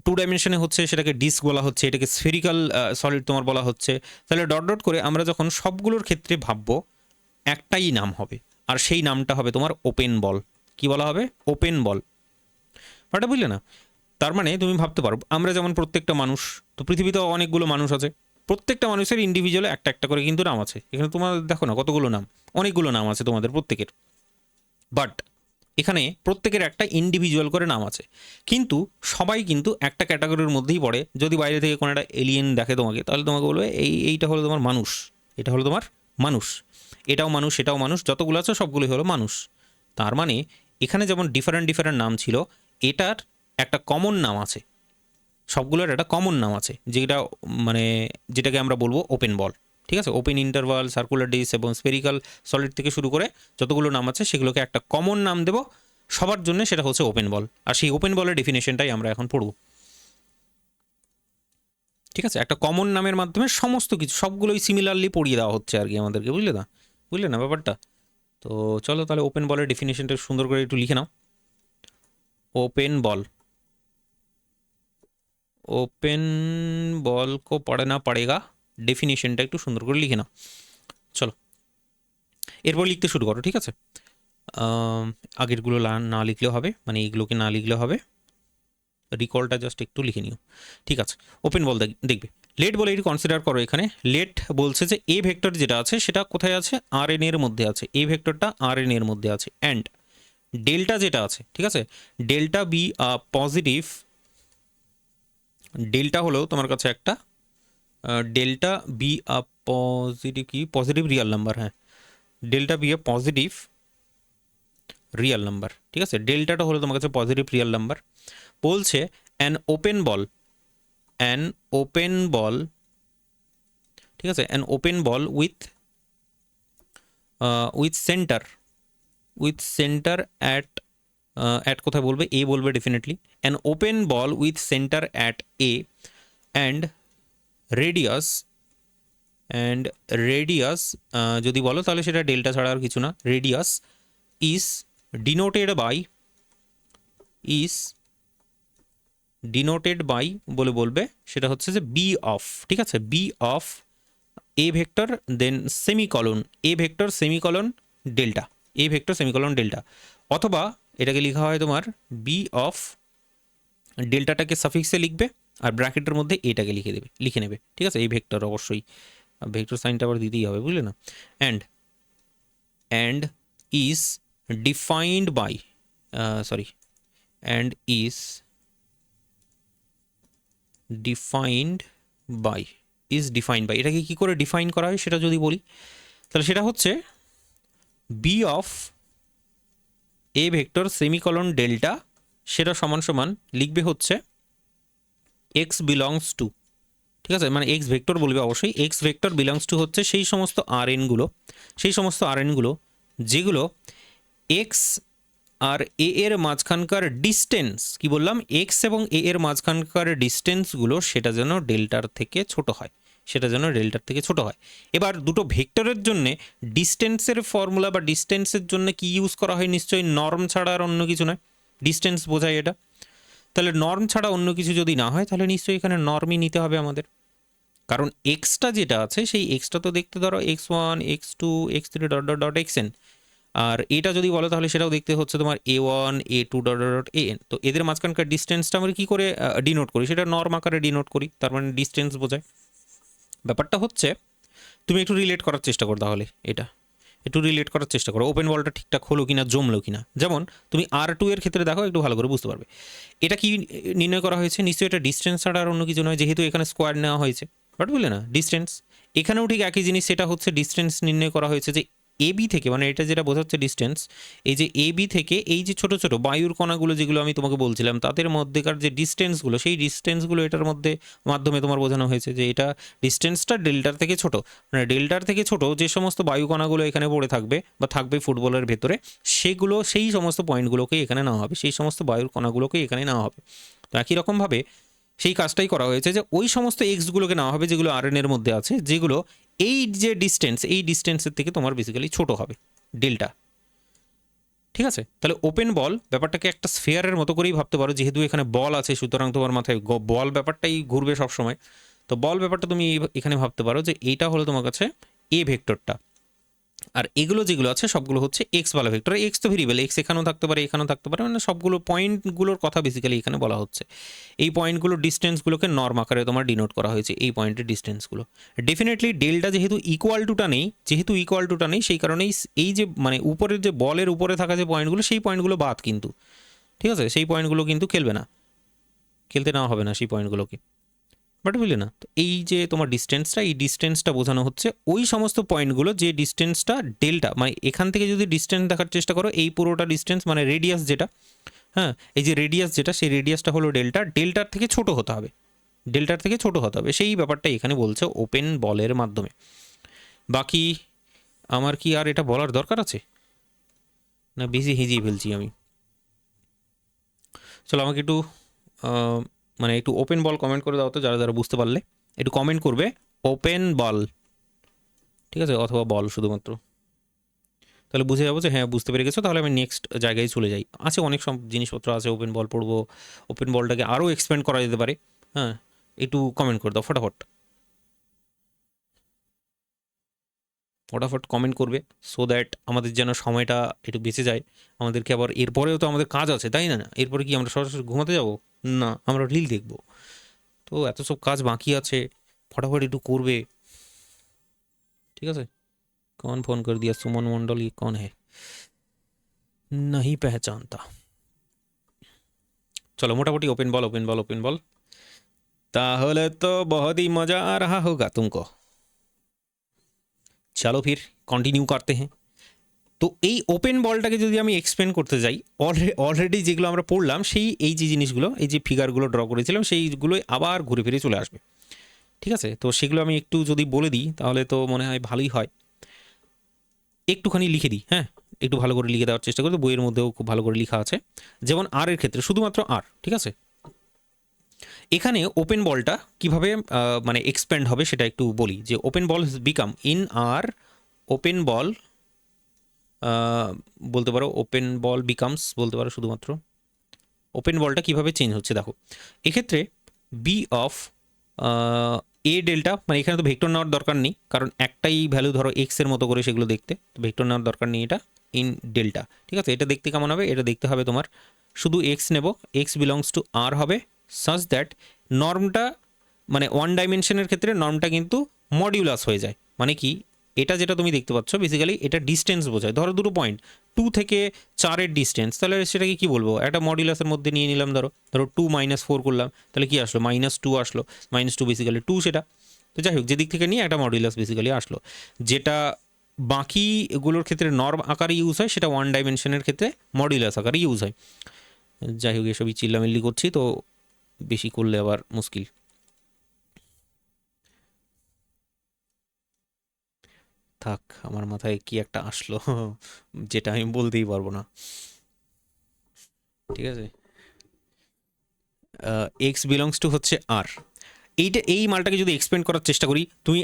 2 ডাইমেনশনে হচ্ছে, সেটাকে ডিস্ক বলা হচ্ছে, এটাকে স্ফেরিক্যাল সলিড তোমার বলা হচ্ছে। তাহলে ডট ডট করে আমরা যখন সবগুলোর ক্ষেত্রে ভাববো, একটাই নাম হবে, আর সেই নামটা হবে তোমার ওপেন বল। কি বলা হবে? Open ball. ওটা বুঝলে না? তার মানে তুমি ভাবতে পারো, আমরা যেমন প্রত্যেকটা মানুষ, তো পৃথিবীতে অনেকগুলো মানুষ আছে, প্রত্যেকটা মানুষের ইন্ডিভিজুয়াল একটা একটা করে কিন্তু নাম আছে। এখানে তোমার দেখো না কতগুলো নাম, অনেকগুলো নাম আছে তোমাদের প্রত্যেকের, বাট এখানে প্রত্যেকের একটা ইন্ডিভিজুয়াল করে নাম আছে, কিন্তু সবাই কিন্তু একটা ক্যাটাগরির মধ্যেই পড়ে। যদি বাইরে থেকে কোনো একটা এলিয়েন দেখে তোমাকে, তাহলে তোমাকে বলবে এইটা হলো তোমার মানুষ, এটা হলো তোমার মানুষ, এটাও মানুষ, এটাও মানুষ, যতগুলো আছে সবগুলোই হলো মানুষ। তার মানে এখানে যেমন ডিফারেন্ট ডিফারেন্ট নাম ছিল, এটার একটা কমন নাম আছে, সবগুলোর একটা কমন নাম আছে, যেটা মানে যেটাকে আমরা বলবো ওপেন বল। ঠিক আছে, ওপেন ইন্টারভাল, সার্কুলার ডিস্ক এবং স্ফেরিক্যাল সলিড থেকে শুরু করে যতগুলো নাম আছে সেগুলোকে একটা কমন নাম দেব সবার জন্য, সেটা হচ্ছে ওপেন বল। আর সেই ওপেন বলের ডেফিনেশনটাই আমরা এখন পড়ব। ঠিক আছে, একটা কমন নামের মাধ্যমে সমস্ত কিছু সবগুলোই সিমিলারলি পড়িয়ে দেওয়া হচ্ছে আর কি আমাদেরকে, বুঝলে না ব্যাপারটা? তো চলো তাহলে ওপেন বলের ডেফিনেশনটা সুন্দর করে একটু লিখে নাও। ওপেন বল, ওপেন বল को पढ़ना पड़ेगा, ডেফিনেশনটা একটু সুন্দর করে লিখে নাও। চলো এরপর লিখতে শুরু করো, ঠিক আছে। আগেরগুলো না লিখলেও হবে, মানে এইগুলোকে না লিখলেও হবে, রিকলটা জাস্ট একটু লিখে নিও, ঠিক আছে। ওপেন বল দেখবে, লেট বলে এটি কনসিডার করো। এখানে লেট বলছে যে এ ভেক্টর যেটা আছে সেটা কোথায় আছে? RN এর মধ্যে আছে, এ ভেক্টরটা RN এর মধ্যে আছে। অ্যান্ড ডেল্টা যেটা আছে, ঠিক আছে, ডেল্টা বি পজিটিভ, ডেল্টা হলো তোমার কাছে একটা ডেল্টা বি পজিটিভ, কি পজিটিভ রিয়েল নাম্বার, হ্যাঁ, delta B positive real number, ঠিক আছে। ডেল্টাটা হলো তোমার কাছে পজিটিভ রিয়েল নাম্বার। বলছে an open ball, an open ball, ঠিক আছে, an open ball with centre, with centre at কোথায় বলবে? এ বলবে ডেফিনেটলি। An open ball with centre at A and radius, and radius যদি বলো তাহলে সেটা ডেল্টা ছাড়া আর কিছু না। Radius is denoted by, is denoted by বলে বলবে, সেটা হচ্ছে যে বি অফ, ঠিক আছে, B of A vector then semicolon, A vector semicolon delta, A vector semicolon delta. অথবা এটাকে লেখা হয় তোমার বি অফ, ডেল্টাটাকে সাফিক্সে লিখবে আর ব্র্যাকেটের মধ্যে এটাকে লিখে নেবে, ঠিক আছে। এই ভেক্টর অবশ্যই ভেক্টর সাইনটা আবার দিতেই হবে, বুঝলে না। And is defined by, sorry, and is defined by, is defined by, এটাকে কী করে ডিফাইন করা হয় সেটা যদি বলি, তাহলে সেটা হচ্ছে B of A vector semicolon delta, সেটা সমান সমান লিখবে হচ্ছে এক্স বিলংস টু, ঠিক আছে, মানে এক্স ভেক্টর বলবে অবশ্যই, এক্স ভেক্টর বিলংস টু হচ্ছে সেই সমস্ত RN-গুলো, সেই সমস্ত RN-গুলো যেগুলো এক্স আর এ এর মাঝখানকার ডিস্টেন্স, কি বললাম, এক্স এবং এ এর মাঝখানকার ডিস্টেন্সগুলো সেটা যেন ডেল্টার থেকে ছোট হয়, সেটা যেন ডেল্টার থেকে ছোট হয়। এবার দুটো ভেক্টরের জন্যে ডিস্টেন্সের ফর্মুলা বা ডিস্টেন্সের জন্য কি ইউজ করা হয়? নিশ্চয়ই নর্ম ছাড়া আর অন্য কিছু নয়, ডিস্টেন্স বোঝায় এটা। তাহলে নর্ম ছাড়া অন্য কিছু যদি না হয় তাহলে নিশ্চয়ই এখানে নর্মই নিতে হবে আমাদের, কারণ এক্সটা যেটা আছে সেই এক্সটা তো দেখতে ধরো x1 x2 x3 dot dot dot xn, আর এটা যদি বলো তাহলে সেটাও দেখতে হচ্ছে তোমার a1 a2 dot dot dot an। তো এদের মাঝখানকার ডিস্টেন্সটা আমরা কী করে ডিনোট করি, সেটা নর্ম আকারে ডিনোট করি, তার মানে ডিস্টেন্স বোঝায়। ব্যাপারটা হচ্ছে তুমি একটু রিলেট করার চেষ্টা করো, তাহলে এটা একটু রিলেট করার চেষ্টা করো, ওপেন বলটা ঠিকঠাক হলো কিনা, জমলো কিনা। যেমন তুমি R2 এর ক্ষেত্রে দেখো, একটু ভালো করে বুঝতে পারবে এটা কি নির্ণয় করা হয়েছে। নিশ্চয়ই এটা ডিস্টেন্স ছাড়া আর অন্য কিছু নয়, যেহেতু এখানে স্কোয়ার নেওয়া হয়েছে, বাট বুঝলে না ডিস্টেন্স। এখানেও ঠিক একই জিনিস, সেটা হচ্ছে ডিস্টেন্স নির্ণয় করা হয়েছে যে AB থেকে, মানে এটা যেটা বোঝাচ্ছে ডিস্টেন্স, এই যে AB থেকে এই যে ছোট ছোট বায়ুর কণাগুলো যেগুলো আমি তোমাকে বলছিলাম তাদের মধ্যেকার যে ডিস্টেন্সগুলো, সেই ডিস্টেন্সগুলো এটার মধ্যে মাধ্যমে তোমার বোঝানো হয়েছে যে এটা ডিস্টেন্সটা ডেল্টার থেকে ছোট, মানে ডেল্টার থেকে ছোট যে সমস্ত বায়ু কণাগুলো এখানে পড়ে থাকবে বা থাকবে ফুটবলের ভেতরে, সেগুলো সেই সমস্ত পয়েন্টগুলোকেই এখানে নেওয়া হবে, সেই সমস্ত বায়ুর কণাগুলোকেই এখানে নেওয়া হবে। তো একই রকমভাবে সেই কাজটাই করা হয়েছে যে ওই সমস্ত এক্সগুলোকে নেওয়া হবে যেগুলো RN এর মধ্যে আছে, যেগুলো এই যে ডিস্টেন্স, এই ডিস্টেন্সের থেকে তোমার বেসিক্যালি ছোট হবে ডেল্টা। ঠিক আছে, তাহলে ওপেন বল ব্যাপারটাকে একটা স্ফেয়ারের মতো করেই ভাবতে পারো, যেহেতু এখানে বল আছে সুতরাং তোমার মাথায় বল ব্যাপারটাই ঘুরবে সবসময়। তো বল ব্যাপারটা তুমি এখানে ভাবতে পারো যে এইটা হলো তোমার কাছে এ ভেক্টরটা, আর এগুলো যেগুলো আছে সবগুলো হচ্ছে এক্স বালা ভেক্টর। এক্স তো ভেরিয়েবল, এক্স এখানেও থাকতে পারে এখানেও থাকতে পারে, মানে সবগুলো পয়েন্টগুলোর কথা বেসিক্যালি এখানে বলা হচ্ছে। এই পয়েন্টগুলোর ডিস্টেন্সগুলোকে নর্ম আকারে তোমার ডিনোট করা হয়েছে, এই পয়েন্টের ডিস্টেন্সগুলো। ডেফিনেটলি ডেল্টা যেহেতু ইকুয়াল টুটা নেই, সেই কারণেই এই যে মানে উপরের যে বলের উপরে থাকা যে পয়েন্টগুলো, সেই পয়েন্টগুলো বাদ কিন্তু, ঠিক আছে, সেই পয়েন্টগুলো কিন্তু খেলবে না, খেলতে নেওয়া হবে না সেই পয়েন্টগুলোকে, বাট বুঝলে না। তো এই যে তোমার ডিস্টেন্সটা, এই ডিস্টেন্সটা বোঝানো হচ্ছে ওই সমস্ত পয়েন্টগুলো যে ডিস্টেন্সটা ডেল্টা, মানে এখান থেকে যদি ডিস্টেন্স দেখার চেষ্টা করো, এই পুরোটা ডিস্টেন্স মানে রেডিয়াস যেটা, হ্যাঁ এই যে রেডিয়াস যেটা, সেই রেডিয়াসটা হলো ডেল্টা, ডেল্টার থেকে ছোট হতে হবে, ডেল্টার থেকে ছোট হতে হবে, সেই ব্যাপারটা এখানে বলছে ওপেন বলের মাধ্যমে। বাকি আমার কি আর এটা বলার দরকার আছে, না বেশি হিজিয়ে ফেলছি আমি? চলো আমাকে একটু মানে একটু ওপেন বল কমেন্ট করে দাও তো, যারা যারা বুঝতে পারলে একটু কমেন্ট করবে ওপেন বল, ঠিক আছে, অথবা বল শুধুমাত্র, তাহলে বুঝে যাবো যে হ্যাঁ বুঝতে পেরে গেছো। তাহলে আমি নেক্সট জায়গায় চলে যাই, আছে অনেক সব জিনিসপত্র আছে, ওপেন বল পড়বো, ওপেন বলটাকে আরও এক্সপ্যান্ড করা যেতে পারে। হ্যাঁ একটু কমেন্ট করে দাও ফটাফট, ফটাফট কমেন্ট করবে, সো দ্যাট আমাদের যেন সময়টা একটু বেঁচে যায়। আমাদেরকে আবার এরপরেও তো আমাদের কাজ আছে, তাই না? এরপরে কি আমরা সরাসরি ঘুমাতে যাব? না, আমরা রিল দেখবো। তো এত সব কাজ বাকি আছে, ফটাফট একটু করবে, ঠিক আছে। कौन फोन कर दिया? सुमन मंडल, ये कौन है? नहीं पहचानता। चलो मोटामोटी open ball open ball open ball, ताहले तो बहुत ही मजा आ रहा होगा तुमको। चलो फिर कंटिन्यू करते हैं। তো এই ওপেন বলটাকে যদি আমি এক্সপ্লেন করতে যাই, অলরেডি যেগুলো আমরা পড়লাম, সেই এই যে জিনিসগুলো, এই যে ফিগারগুলো ড্র করেছিলাম, সেইগুলোই আবার ঘুরে ফিরে চলে আসবে, ঠিক আছে। তো সেগুলো আমি একটু যদি বলে দিই তাহলে তো মনে হয় ভালোই হয়। একটুখানি লিখে দিই, হ্যাঁ একটু ভালো করে লিখে দেওয়ার চেষ্টা করি, তো বইয়ের মধ্যেও খুব ভালো করে লেখা আছে। যেমন আর এর ক্ষেত্রে শুধুমাত্র আর, ঠিক আছে। এখানে ওপেন বলটা কিভাবে মানে এক্সপ্যান্ড হবে সেটা একটু বলি, যে open ball become in R open ball, বলতে পারো ওপেন বল বিকামস, বলতে পারো শুধুমাত্র ওপেন বলটা কিভাবে চেঞ্জ হচ্ছে। দেখো এক্ষেত্রে বি অফ এ ডেল্টা, মানে এখানে তো ভেক্টর নেওয়ার দরকার নেই, কারণ একটাই ভ্যালু ধরো এক্স এর মতো করে সেগুলো দেখতে, ভেক্টর নেওয়ার দরকার নেই, এটা ইন ডেল্টা, ঠিক আছে। এটা দেখতে কেমন হবে? এটা দেখতে হবে তোমার শুধু এক্স নেব, এক্স বিলংস টু আর হবে, সাচ দ্যাট নর্মটা মানে ওয়ান ডাইমেনশনের ক্ষেত্রে নর্মটা কিন্তু মডিউলাস হয়ে যায়। মানে কি, এটা যেটা তুমি দেখতে পাচ্ছ বেসিক্যালি এটা ডিস্টেন্স বোঝায়। ধরো দুটো পয়েন্ট 2 থেকে 4-এর ডিস্টেন্স, তাহলে সেটাকে কি বলবো, একটা মডিউলাসের মধ্যে নিয়ে নিলাম। ধরো 2 - 4 করলাম, তাহলে কি আসলো? -2 আসলো, -2 বেসিক্যালি 2 সেটা। তো যাই হোক, যেদিক থেকে নিয়ে একটা মডিউলাস বেসিক্যালি আসলো, যেটা বাকিগুলোর ক্ষেত্রে নর্ম আকারে ইউজ হয়, সেটা ওয়ান ডাইমেনশনের ক্ষেত্রে মডিউলাস আকারে ইউজ হয়। যাই হোক, এসবই চিল্লামিল্লি করছি, তো বেশি করলে আবার মুশকিল। থাক, আমার মাথায় কি একটা আসলো যেটা আমি বলতেই পারবো না, ঠিক আছে। এক্স বিলংস টু হচ্ছে আর, এইটা এই মালটাকে যদি এক্সপ্লেন করার চেষ্টা করি, তুমি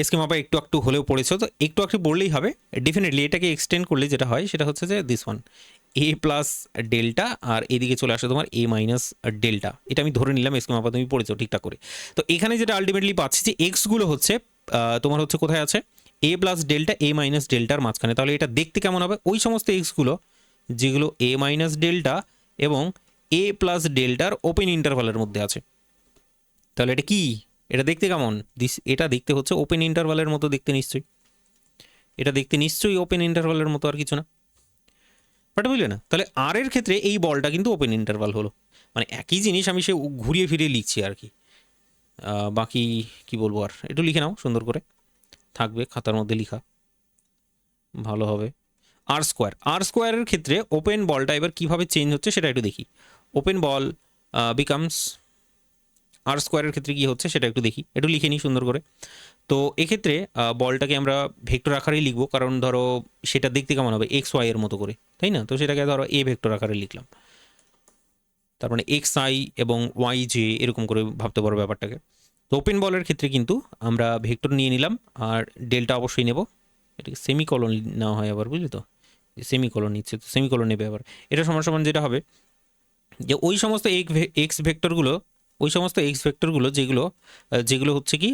এসকে মাপা একটু একটু হলেও পড়েছো, তো একটু একটু পড়লেই হবে। ডেফিনেটলি এটাকে এক্সটেন্ড করলে যেটা হয় সেটা হচ্ছে যে this one, A plus delta আর এদিকে চলে আসে তোমার এ মাইনাস ডেল্টা। এটা আমি ধরে নিলাম, স্কিম আপাতত তুমি পড়েছো ঠিকঠাক করে। তো এখানে যেটা আলটিমেটলি পাচ্ছি যে এক্সগুলো হচ্ছে তোমার হচ্ছে কোথায় আছে, এ প্লাস ডেল্টা এ মাইনাস ডেল্টার মাঝখানে। তাহলে এটা দেখতে কেমন হবে, ওই সমস্ত এক্সগুলো যেগুলো এ মাইনাস ডেল্টা এবং এ প্লাস ডেল্টার ওপেন ইন্টারভালের মধ্যে আছে। তাহলে এটা কি, এটা দেখতে কেমন, এটা দেখতে হচ্ছে ওপেন ইন্টারভালের মতো দেখতে নিশ্চয়ই, এটা দেখতে নিশ্চয়ই ওপেন ইন্টারভালের মতো, আর কিছু না। বাট বুঝলে না, তাহলে আর এর ক্ষেত্রে এই বলটা কিন্তু ওপেন ইন্টারভাল হলো, মানে একই জিনিস আমি সে ঘুরিয়ে ফিরিয়ে লিখছি আর কি। বাকি কি বলবো, আর একটু লিখে নাও সুন্দর করে, থাকবে খাতার মধ্যে লেখা, ভালো হবে। আর স্কোয়ারের ক্ষেত্রে ওপেন বলটা এবার কিভাবে চেঞ্জ হচ্ছে সেটা একটু দেখি। ওপেন বল বিকামস, আর স্কোয়ারের ক্ষেত্রে কী হচ্ছে সেটা একটু দেখি, একটু লিখে নিই সুন্দর করে। তো এক্ষেত্রে বলটাকে আমরা ভেক্টর আকারেই লিখবো, কারণ ধরো সেটা দেখতে কেমন হবে এক্স ওয়াই এর মতো করে, তাই না? তো সেটাকে ধরো এ ভেক্টর আকারে লিখলাম, তার মানে এক্স আই এবং ওয়াই জে এরকম করে ভাবতে পারো ব্যাপারটাকে। তো ওপেন বলের ক্ষেত্রে কিন্তু আমরা ভেক্টর নিয়ে নিলাম, আর ডেল্টা অবশ্যই নেব, এটাকে সেমিকলন নেওয়া হয় আবার, বুঝলি তো, সেমিকলন নিচ্ছে তো সেমিকলন নেবে আবার। এটা সমান সমান যেটা হবে যে ওই সমস্ত এক্স ভেক্টরগুলো, ওই সমস্ত এক্স ভেক্টরগুলো যেগুলো যেগুলো হচ্ছে কি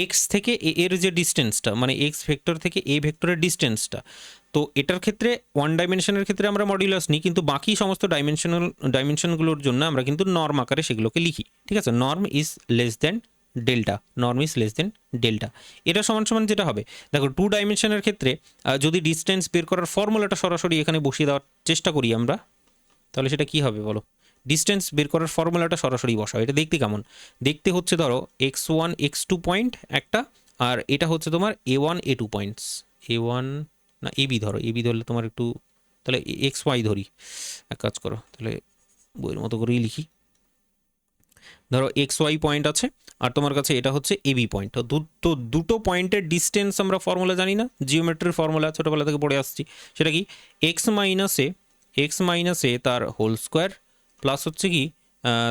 এক্স থেকে এর যে ডিস্টেন্সটা, মানে এক্স ভেক্টর থেকে এ ভেক্টরের ডিস্টেন্সটা, তো এটার ক্ষেত্রে ওয়ান ডাইমেনশনের ক্ষেত্রে আমরা মডিউলাস নিই, কিন্তু বাকি সমস্ত ডাইমেনশনগুলোর জন্য আমরা কিন্তু নর্ম আকারে সেগুলোকে লিখি, ঠিক আছে? Norm is less than delta, norm is less than delta. এটা সমান সমান যেটা হবে, দেখো টু ডাইমেনশনের ক্ষেত্রে যদি ডিস্টেন্স বের করার ফর্মুলাটা সরাসরি এখানে বসিয়ে দেওয়ার চেষ্টা করি আমরা, তাহলে সেটা কি হবে বলো? ডিস্টেন্স বের করার ফর্মুলাটা সরাসরি বসাও। এটা দেখতে কেমন, দেখতে হচ্ছে ধরো X one X two point একটা, আর এটা হচ্ছে তোমার A one A two points, A one না এ বি ধরো, এ বি ধরলে তোমার একটু, তাহলে এক্স ওয়াই ধরি, এক কাজ করো তাহলে বইয়ের মতো করেই লিখি, ধরো এক্স ওয়াই পয়েন্ট আছে আর তোমার কাছে এটা হচ্ছে এ বি পয়েন্ট। তো দুটো পয়েন্টের ডিস্টেন্স আমরা ফর্মুলা জানি না, জিওমেট্রির ফর্মুলা ছোটোবেলা থেকে পড়ে আসছি, সেটা কি এক্স মাইনাস এ তার হোল স্কোয়ার প্লাস হচ্ছে কি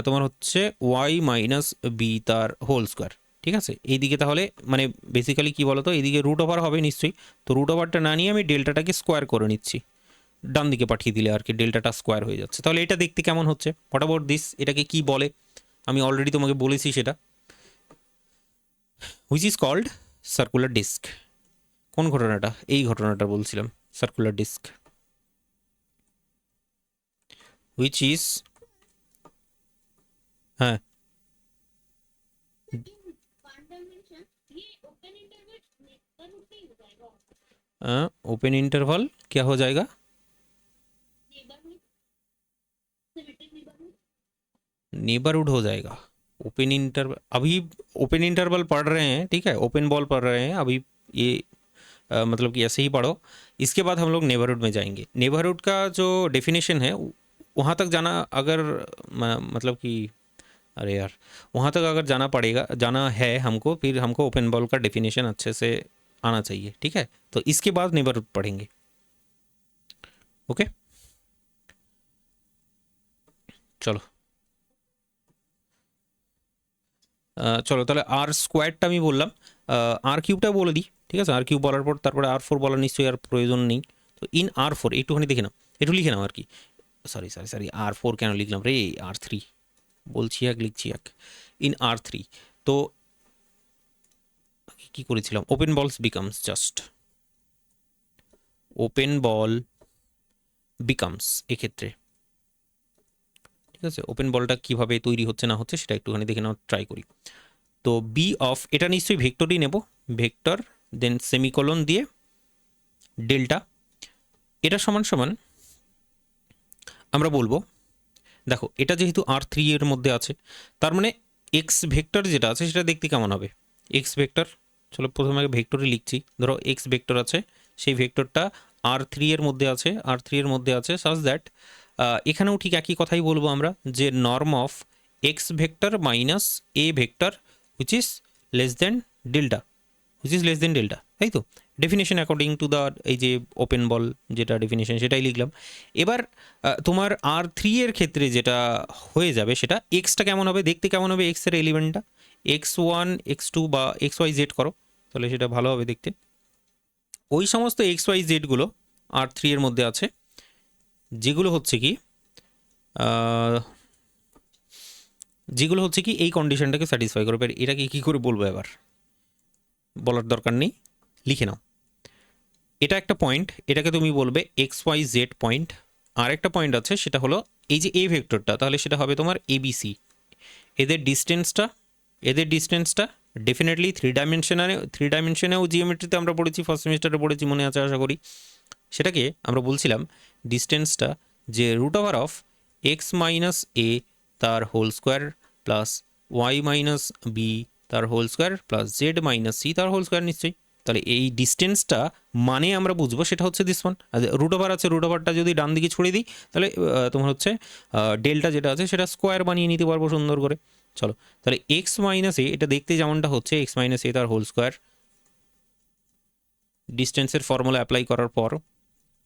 তোমার হচ্ছে ওয়াই মাইনাস বি তার হোল স্কোয়ার, ঠিক আছে? এইদিকে তাহলে মানে বেসিক্যালি কী বলো তো, এইদিকে রুট ওভার হবে নিশ্চয়ই, তো রুট ওভারটা না নিয়ে আমি ডেল্টাটাকে স্কোয়ার করে নিচ্ছি, ডান দিকে পাঠিয়ে দিলে আর কি ডেল্টাটা স্কোয়ার হয়ে যাচ্ছে। তাহলে এটা দেখতে কেমন হচ্ছে, হোয়াট অ্যাবাউট দিস, এটাকে কি বলে আমি অলরেডি তোমাকে বলেছি সেটা, which is called circular disc. কোন ঘটনাটা? এই ঘটনাটা বলছিলাম, সার্কুলার ডিস্ক, হুইচ ইজ, হ্যাঁ ओपन इंटरवल क्या हो जाएगा? नेबरहुड हो जाएगा। ओपन इंटरवल, अभी ओपन इंटरवल पढ़ रहे हैं, ठीक है, ओपन बॉल पढ़ रहे हैं अभी, ये मतलब कि ऐसे ही पढ़ो। इसके बाद हम लोग नेबरहुड में जाएंगे। नेबरहुड का जो डेफिनेशन है वहाँ तक जाना अगर मतलब कि अरे यार, वहाँ तक अगर जाना पड़ेगा, जाना है हमको, फिर हमको ओपन बॉल का डेफिनेशन अच्छे से आना चाहिए, ठीक है? तो इसके बाद नेबरहुड पढ़ेंगे, ओके? चलो চলো তাহলে আর স্কোয়ারটা আমি বললাম, আর কিউবটা বলে দিই, ঠিক আছে? আর কিউব বলার পর তারপরে আর ফোর বলার নিশ্চয়ই আর প্রয়োজন নেই। তো ইন আর ফোর একটুখানি দেখে নাও, একটু লিখে নাও আর কি, সরি আর ফোর কেন লিখলাম রে, আর থ্রি বলছি এক লিখছি এক, ইন আর থ্রি। তো কী করেছিলাম, ওপেন বলস becomes, just open ball becomes এক্ষেত্রে, ঠিক আছে? ওপেন বলটা কীভাবে তৈরি হচ্ছে না হচ্ছে সেটা একটুখানি দেখে নাও, ট্রাই করি। তো বি অফ, এটা নিশ্চয়ই ভেক্টরই নেব, ভেক্টর দেন সেমিকোলন দিয়ে ডেল্টা, এটা সমান সমান আমরা বলবো, দেখো এটা যেহেতু আর থ্রি এর মধ্যে আছে, তার মানে এক্স ভেক্টর যেটা আছে সেটা দেখতে কেমন হবে, এক্স ভেক্টর, চলো প্রথমে আগে ভেক্টরই লিখছি, ধরো এক্স ভেক্টর আছে, সেই ভেক্টরটা আর থ্রি এর মধ্যে আছে, আর থ্রি এর মধ্যে আছে সাজ দ্যাট, এখানেও ঠিক একই কথাই বলবো আমরা, যে norm of x vector minus A vector which is less than delta, which is less than delta, তাই তো? ডেফিনেশন অ্যাকর্ডিং টু দ্য এই যে ওপেন বল যেটা ডেফিনেশন সেটাই লিখলাম। এবার তোমার আর থ্রি এর ক্ষেত্রে যেটা হয়ে যাবে সেটা এক্সটা কেমন হবে, দেখতে কেমন হবে এক্সের এলিমেন্টটা, এক্স ওয়ান এক্স টু বা এক্স ওয়াই জেড করো, তাহলে সেটা ভালো হবে দেখতে। ওই সমস্ত এক্স ওয়াই জেডগুলো আর থ্রি এর মধ্যে আছে, যেগুলো হচ্ছে কি আহ, যেগুলো হচ্ছে কি এই কন্ডিশনটাকে স্যাটিসফাই করবে। এটাকে কী করে বলবো এবার, বলার দরকার নেই, লিখে নাও। এটা একটা পয়েন্ট, এটাকে তুমি বলবে এক্স ওয়াই জেড পয়েন্ট। আর একটা পয়েন্ট আছে, সেটা হলো এই যে এ ভেক্টরটা, তাহলে সেটা হবে তোমার এবিসি। এদের ডিস্টেন্সটা এদের ডিস্টেন্সটা ডেফিনেটলি থ্রি ডাইমেনশনেও জিওমেট্রিতে আমরা পড়েছি, ফার্স্ট সেমিস্টারে পড়েছি, মনে আছে আশা করি। সেটাকে আমরা বলছিলাম ডিস্টেন্সটা যে root over of X minus A তার whole square plus Y minus B তার whole square plus Z minus C তার হোল স্কোয়ার নিশ্চয়ই। তাহলে এই ডিস্টেন্সটা মানে আমরা বুঝবো সেটা হচ্ছে দিস ওয়ান। রুট ওভার আছে, রুট ওভারটা যদি ডান দিকে ছড়িয়ে দিই তাহলে তোমার হচ্ছে ডেল্টা যেটা আছে সেটা স্কোয়ার বানিয়ে নিতে পারবো সুন্দর করে। চলো, তাহলে এক্স মাইনাস এ, এটা দেখতে যেমনটা হচ্ছে এক্স মাইনাস এ তার হোল স্কোয়ার, ডিস্টেন্সের ফর্মুলা অ্যাপ্লাই করার পর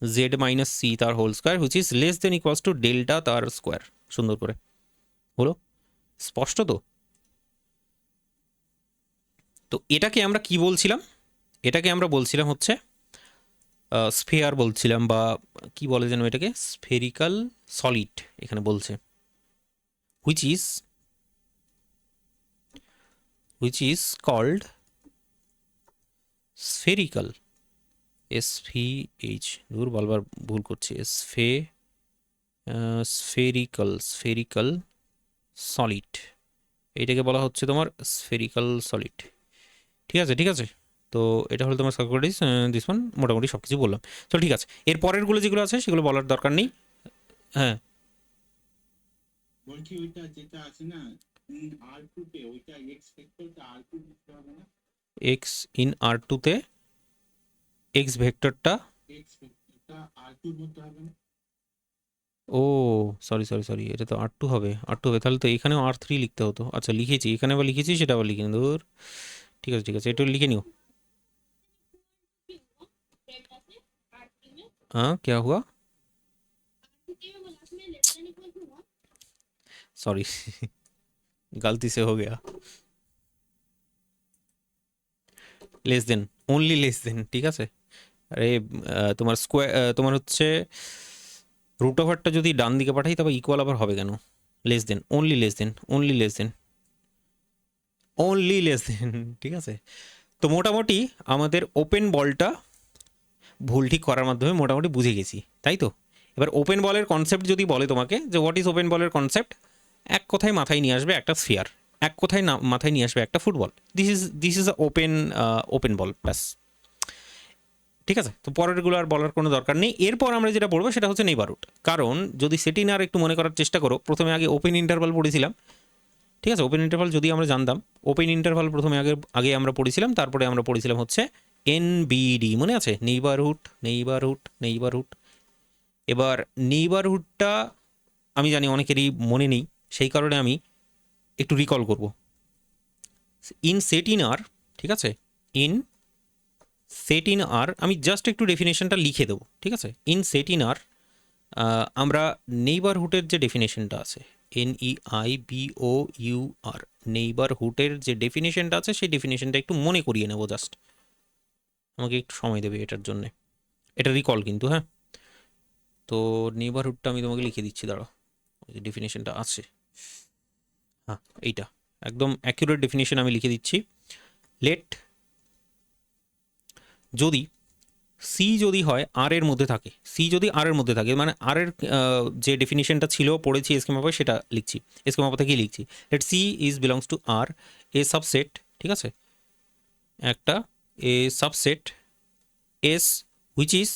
জেড মাইনাস সি তার whole square which is less than equals to delta তার স্কোয়ার। সুন্দর করে হলো, স্পষ্ট তো? তো এটাকে আমরা কি বলছিলাম? এটাকে আমরা বলছিলাম হচ্ছে স্ফেয়ার বলছিলাম, বা কি বলে যেন এটাকে, স্ফেরিক্যাল সলিড এখানে বলছে, হুইচ ইজ কল্ড স্ফেরিক্যাল, এসভিএইচ, দূর বারবার ভুল করছি, স্ফেরিক্যাল সলিড, এইটাকে বলা হচ্ছে তোমার স্ফেরিক্যাল সলিড। ঠিক আছে, ঠিক আছে। তো এটা হলো তোমার সক্রেটিস, দিস ওয়ান, মোটামুটি সব কিছু বললাম। চলো ঠিক আছে, এর পরেরগুলো যেগুলো আছে সেগুলো বলার দরকার নেই। হ্যাঁ, বলছি ওইটা যেটা আছে না আর টু তে, ওইটা এক্স ভেক্টরটা আর টু দিতে হবে না? এক্স ইন আর টুতে এক্স ভেক্টরটা, এক্স ভেক্টরটা আর টুর মধ্যে হবে না? ও সরি সরি সরি, এটা তো আর টু হবে, আর টু হবে, তাহলে তো এখানেও আর থ্রি লিখতে হতো। আচ্ছা লিখেছি, এখানে আবার লিখেছি, সেটা আবার লিখে দূর। ঠিক আছে ঠিক আছে, এটা লিখে নিও। हाँ क्या हुआ? सॉरी गलती से हो गया। Less than, only less than, ঠিক আছে। আরে তোমার স্কোয়ার, তোমার হচ্ছে রুট ওভারটা যদি ডান দিকে পাঠাই তবে ইকুয়াল আবার হবে কেন? Less than, only less than, only less than, only less than, ঠিক আছে। তো মোটামুটি আমাদের ওপেন বলটা ভুল ঠিক করার মাধ্যমে মোটামুটি বুঝে গেছি, তাই তো? এবার ওপেন বলের কনসেপ্ট যদি বলে তোমাকে যে হোয়াট ইজ ওপেন বলের কনসেপ্ট, এক কথায় মাথায় নিয়ে আসবে একটা স্ফিয়ার, এক কথায় না মাথায় নিয়ে আসবে একটা football. This is a open ball, ব্যাস। ঠিক আছে, তো পরেরগুলো আর বলার কোনো দরকার নেই। এরপর আমরা যেটা পড়বো সেটা হচ্ছে নেইবারহুড। কারণ যদি সেটিনার একটু মনে করার চেষ্টা করো, প্রথমে আগে ওপেন ইন্টারভাল পড়েছিলাম, ঠিক আছে। ওপেন ইন্টারভাল যদি আমরা জানতাম, ওপেন ইন্টারভাল প্রথমে আগে আগে আমরা পড়েছিলাম, তারপরে আমরা পড়েছিলাম হচ্ছে এনবিডি, মনে আছে? Neighbourhood, neighbourhood, neighbourhood. এবার নেইবারহুডটা আমি জানি অনেকেরই মনে নেই, সেই কারণে আমি একটু রিকল করব। ইন সেট ইন আর, ঠিক আছে, ইন সেট ইন আর আমি জাস্ট একটু ডেফিনেশনটা লিখে দেবো, ঠিক আছে। ইন সেট ইন আর আমরা নেইবারহুডের যে ডেফিনেশনটা আছে, NEIBOUR, নেইবারহুডের যে ডেফিনেশনটা আছে সেই ডেফিনেশনটা একটু মনে করিয়ে নেবো জাস্ট, আমাকে একটু সময় দেবে এটার জন্যে, এটা রিকল কিন্তু, হ্যাঁ। তো নেইবারহুডটা আমি তোমাকে লিখে দিচ্ছি, দাঁড়াও, যে ডেফিনেশনটা আছে, হ্যাঁ এইটা একদম অ্যাকুরেট ডেফিনেশন আমি লিখে দিচ্ছি। লেট, যদি সি যদি হয় আর এর মধ্যে থাকে, সি যদি আর এর মধ্যে থাকে, মানে আর এর যে ডেফিনিশনটা ছিল পড়েছি এসকেমাপে, সেটা লিখছি, এসকেমাপা থেকেই লিখছি। Let C is belongs to R, A subset, ঠিক আছে, একটা A subset S which is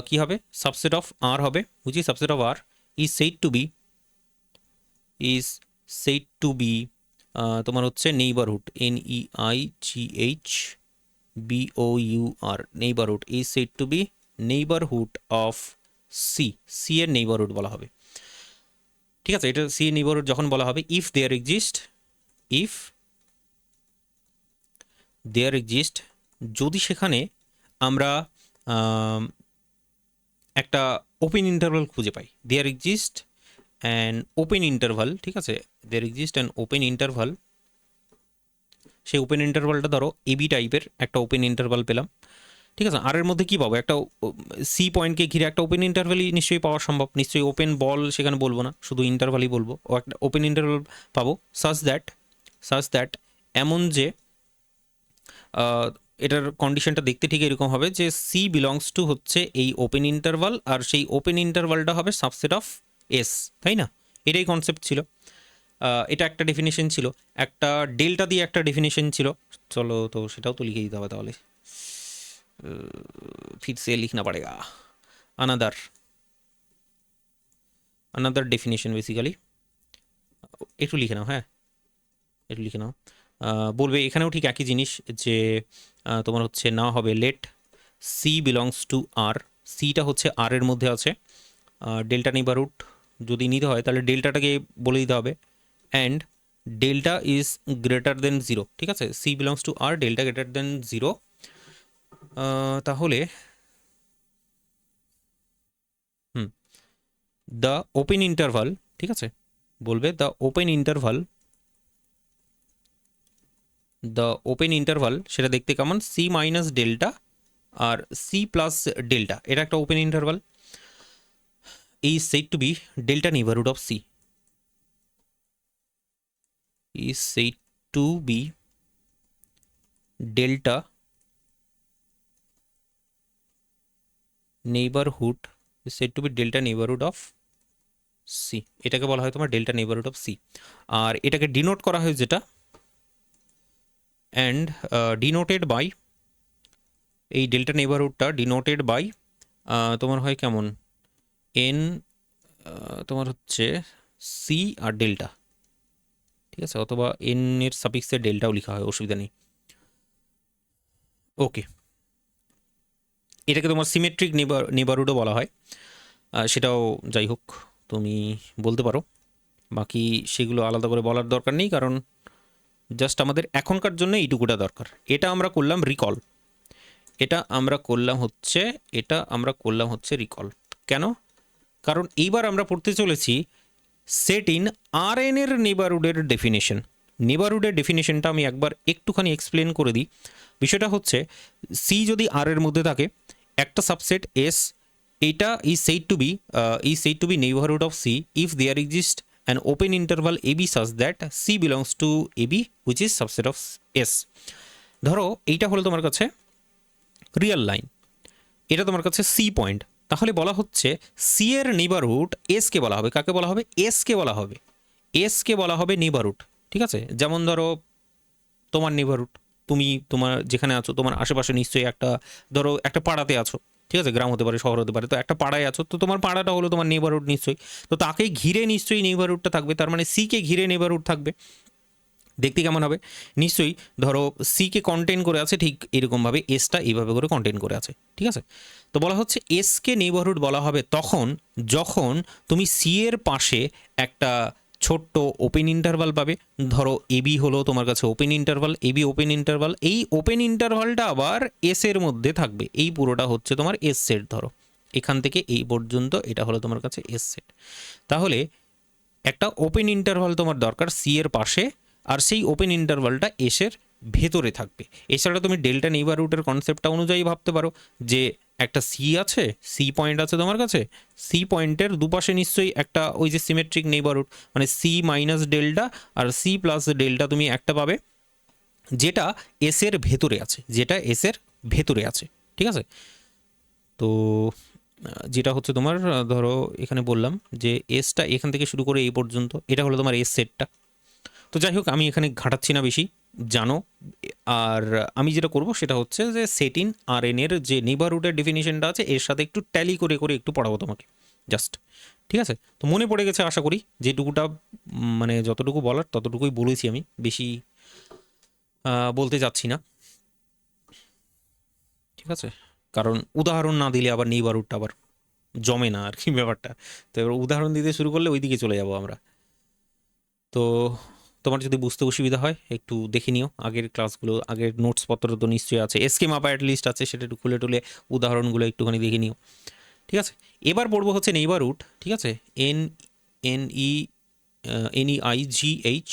কী হবে, সাবসেট অফ আর হবে, which is subset of R, is said to be, is said to be তোমার হচ্ছে neighbourhood, NEIGH BOUR, neighbourhood is said to be neighbourhood of C, C এর neighbourhood বলা হবে, ঠিক আছে। এটা সি এর নেইবারহুড যখন বলা হবে, ইফ দেয়ার এক্সিস্ট, যদি সেখানে আমরা একটা ওপেন ইন্টারভাল খুঁজে পাই, there exist and open interval, ঠিক আছে, there exist and open interval, সেই ওপেন ইন্টারভালটা ধরো এবি টাইপের একটা ওপেন ইন্টারভাল পেলাম, ঠিক আছে, আর এর মধ্যে কি পাবো, একটা সি পয়েন্টকে ঘিরে একটা ওপেন ইন্টারভ্যালই নিশ্চয়ই পাওয়া সম্ভব, নিশ্চয়ই ওপেন বল সেখানে বলবো না, শুধু ইন্টারভ্যালই বলবো, ও একটা ওপেন ইন্টারভ্যাল পাবো সাচ দ্যাট এমন যে এটার কন্ডিশনটা দেখতে ঠিক এরকম হবে যে সি বিলংস টু হচ্ছে এই ওপেন ইন্টারভাল, আর সেই ওপেন ইন্টারভালটা হবে সাবসেট অফ এস, তাই না? এটাই কনসেপ্ট ছিল। এটা একটা ডেফিনেশন ছিল, একটা ডেল্টা দিয়ে একটা ডেফিনেশন ছিল। চলো তো সেটাও তো লিখে দিতে হবে তাহলে, फिर से लिखना पड़ेगा अनदर अनदर डेफिनेशन बेसिकली। একটু লিখে নাও, হ্যাঁ একটু লিখে নাও। বলবে এখানেও ঠিক একই জিনিস যে তোমার হচ্ছে না হবে লেট সি বিলংস টু আর, সিটা হচ্ছে আর এর মধ্যে আছে, ডেল্টা নেইবারহুড যদি নিতে হয় তাহলে ডেল্টাটাকে বলে দিতে হবে, and delta is greater than zero, ঠিক আছে, C belongs to R, delta greater than zero. তাহলে দ্য ওপেন ইন্টারভাল, ঠিক আছে, বলবে দ্য ওপেন ইন্টারভাল সেটা দেখতে কেমন, সি মাইনাস ডেল্টা আর সি প্লাস ডেল্টা, এটা একটা open interval, is said to be delta neighborhood of C, is said to be delta neighborhood, is said to be delta neighborhood of C, এটাকে বলা হয় তোমার ডেল্টা নেইবারহুড অফ সি। আর এটাকে denote করা হয় যেটা, অ্যান্ড ডিনোটেড বাই, এই delta নেইবারহুডটা denoted by তোমার হয় কেমন, এন তোমার হচ্ছে সি আর ডেল্টা, ঠিক আছে, অথবা এন এর সাফিক্সে ডেল্টাও লেখা হয়, অসুবিধা নেই। ওকে, এটাকে তোমার সিমেট্রিক নেবারহুডও বলা হয়, সেটাও যাই হোক তুমি বলতে পারো, বাকি সেগুলো আলাদা করে বলার দরকার নেই, কারণ জাস্ট আমাদের এখনকার জন্য এইটুকুটা দরকার। এটা আমরা করলাম রিকল, এটা আমরা করলাম হচ্ছে রিকল। কেন? কারণ এইবার আমরা পড়তে চলেছি সেট ইন আর এন এর নেবারহুডের ডেফিনেশন। নেবারহুডের ডেফিনেশনটা আমি একবার একটুখানি এক্সপ্লেন করে দিই। বিষয়টা হচ্ছে সি যদি আর এর মধ্যে থাকে, একটা সাবসেট এস, এটা is said to be neighbourhood of C if there exist an open interval A B such that C belongs to A B which is subset of S. ধরো এইটা হলো তোমার কাছে রিয়েল লাইন, এটা তোমার কাছে C point, তাহলে বলা হচ্ছে সি এর নেইবারহুড এসকে বলা হবে, কাকে বলা হবে, এসকে বলা হবে, এসকে বলা হবে নেইবারহুড, ঠিক আছে। যেমন ধরো তোমার নেইবারহুড, তুমি তোমার যেখানে আছো তোমার আশেপাশে নিশ্চয়ই একটা, ধরো একটা পাড়াতে আছো, ঠিক আছে, গ্রাম হতে পারে শহর হতে পারে, তো একটা পাড়ায় আছো, তো তোমার পাড়াটা হলো তোমার নেইবারহুড নিশ্চয়ই, তো তাকে ঘিরে নিশ্চয়ই নেইবারহুডটা থাকবে, তার মানে সিকে ঘিরে নেইবারহুড থাকবে। দেখতে কেমন হবে, নিশ্চয়ই ধরো সিকে কন্টেন করে আছে, ঠিক এরকমভাবে এসটা এইভাবে করে কন্টেন করে আছে, ঠিক আছে। তো বলা হচ্ছে এসকে নেইবারহুড বলা হবে তখন যখন তুমি সি এর পাশে একটা ছোট্ট ওপেন ইন্টারভাল পাবে। ধরো এবি হলো তোমার কাছে open interval, A B open interval, এই ওপেন ইন্টারভালটা আবার এস এর মধ্যে থাকবে, এই পুরোটা হচ্ছে তোমার এস সেট। ধরো এখান থেকে এই পর্যন্ত এটা হলো তোমার কাছে এস সেট, তাহলে একটা ওপেন ইন্টারভাল তোমার দরকার সি এর পাশে, আর সেই ওপেন ইন্টারভালটা এসের ভেতরে থাকবে। এছাড়া তুমি ডেল্টা নেইবারহুডের কনসেপ্টটা অনুযায়ী ভাবতে পারো যে একটা সি আছে, সি পয়েন্ট আছে তোমার কাছে, সি পয়েন্টের দুপাশে নিশ্চয়ই একটা ওই যে সিমেট্রিক নেইবারহুড, মানে সি মাইনাস ডেল্টা আর সি প্লাস ডেল্টা তুমি একটা পাবে, যেটা এসের ভেতরে আছে, ঠিক আছে। তো যেটা হচ্ছে তোমার ধরো এখানে বললাম যে এসটা এখান থেকে শুরু করে এই পর্যন্ত, এটা হলো তোমার এস সেটটা। তো যাই হোক আমি এখানে ঘাটাচ্ছি না বেশি, জানো। আর আমি যেটা করব সেটা হচ্ছে যে সেট ইন আর এন এর যে নেইবারহুডের ডেফিনিশনটা আছে এর সাথে একটু ট্যালি করে করে একটু পড়াবো তোমাকে জাস্ট, ঠিক আছে। তো মনে পড়ে গেছে আশা করি, যেটুকুটা মানে যতটুকু বলার ততটুকুই বলেছি, আমি বেশি বলতে যাচ্ছি না, ঠিক আছে। কারণ উদাহরণ না দিলে আবার নেইবারহুডটা আবার জমে না আর কি ব্যাপারটা। তো এবার উদাহরণ দিতে শুরু করলে ওই দিকে চলে যাব আমরা। তো তোমার যদি বুঝতে অসুবিধা হয় একটু দেখে নিও আগের ক্লাসগুলো, আগের নোটসপত্র তো নিশ্চয়ই আছে, এসকে মাপা অ্যাটলিস্ট আছে, সেটা একটু খুলে টুলে উদাহরণগুলো একটুখানি দেখে নিও, ঠিক আছে। এবার পড়বো হচ্ছে নেইবারহুড, ঠিক আছে, NEIGH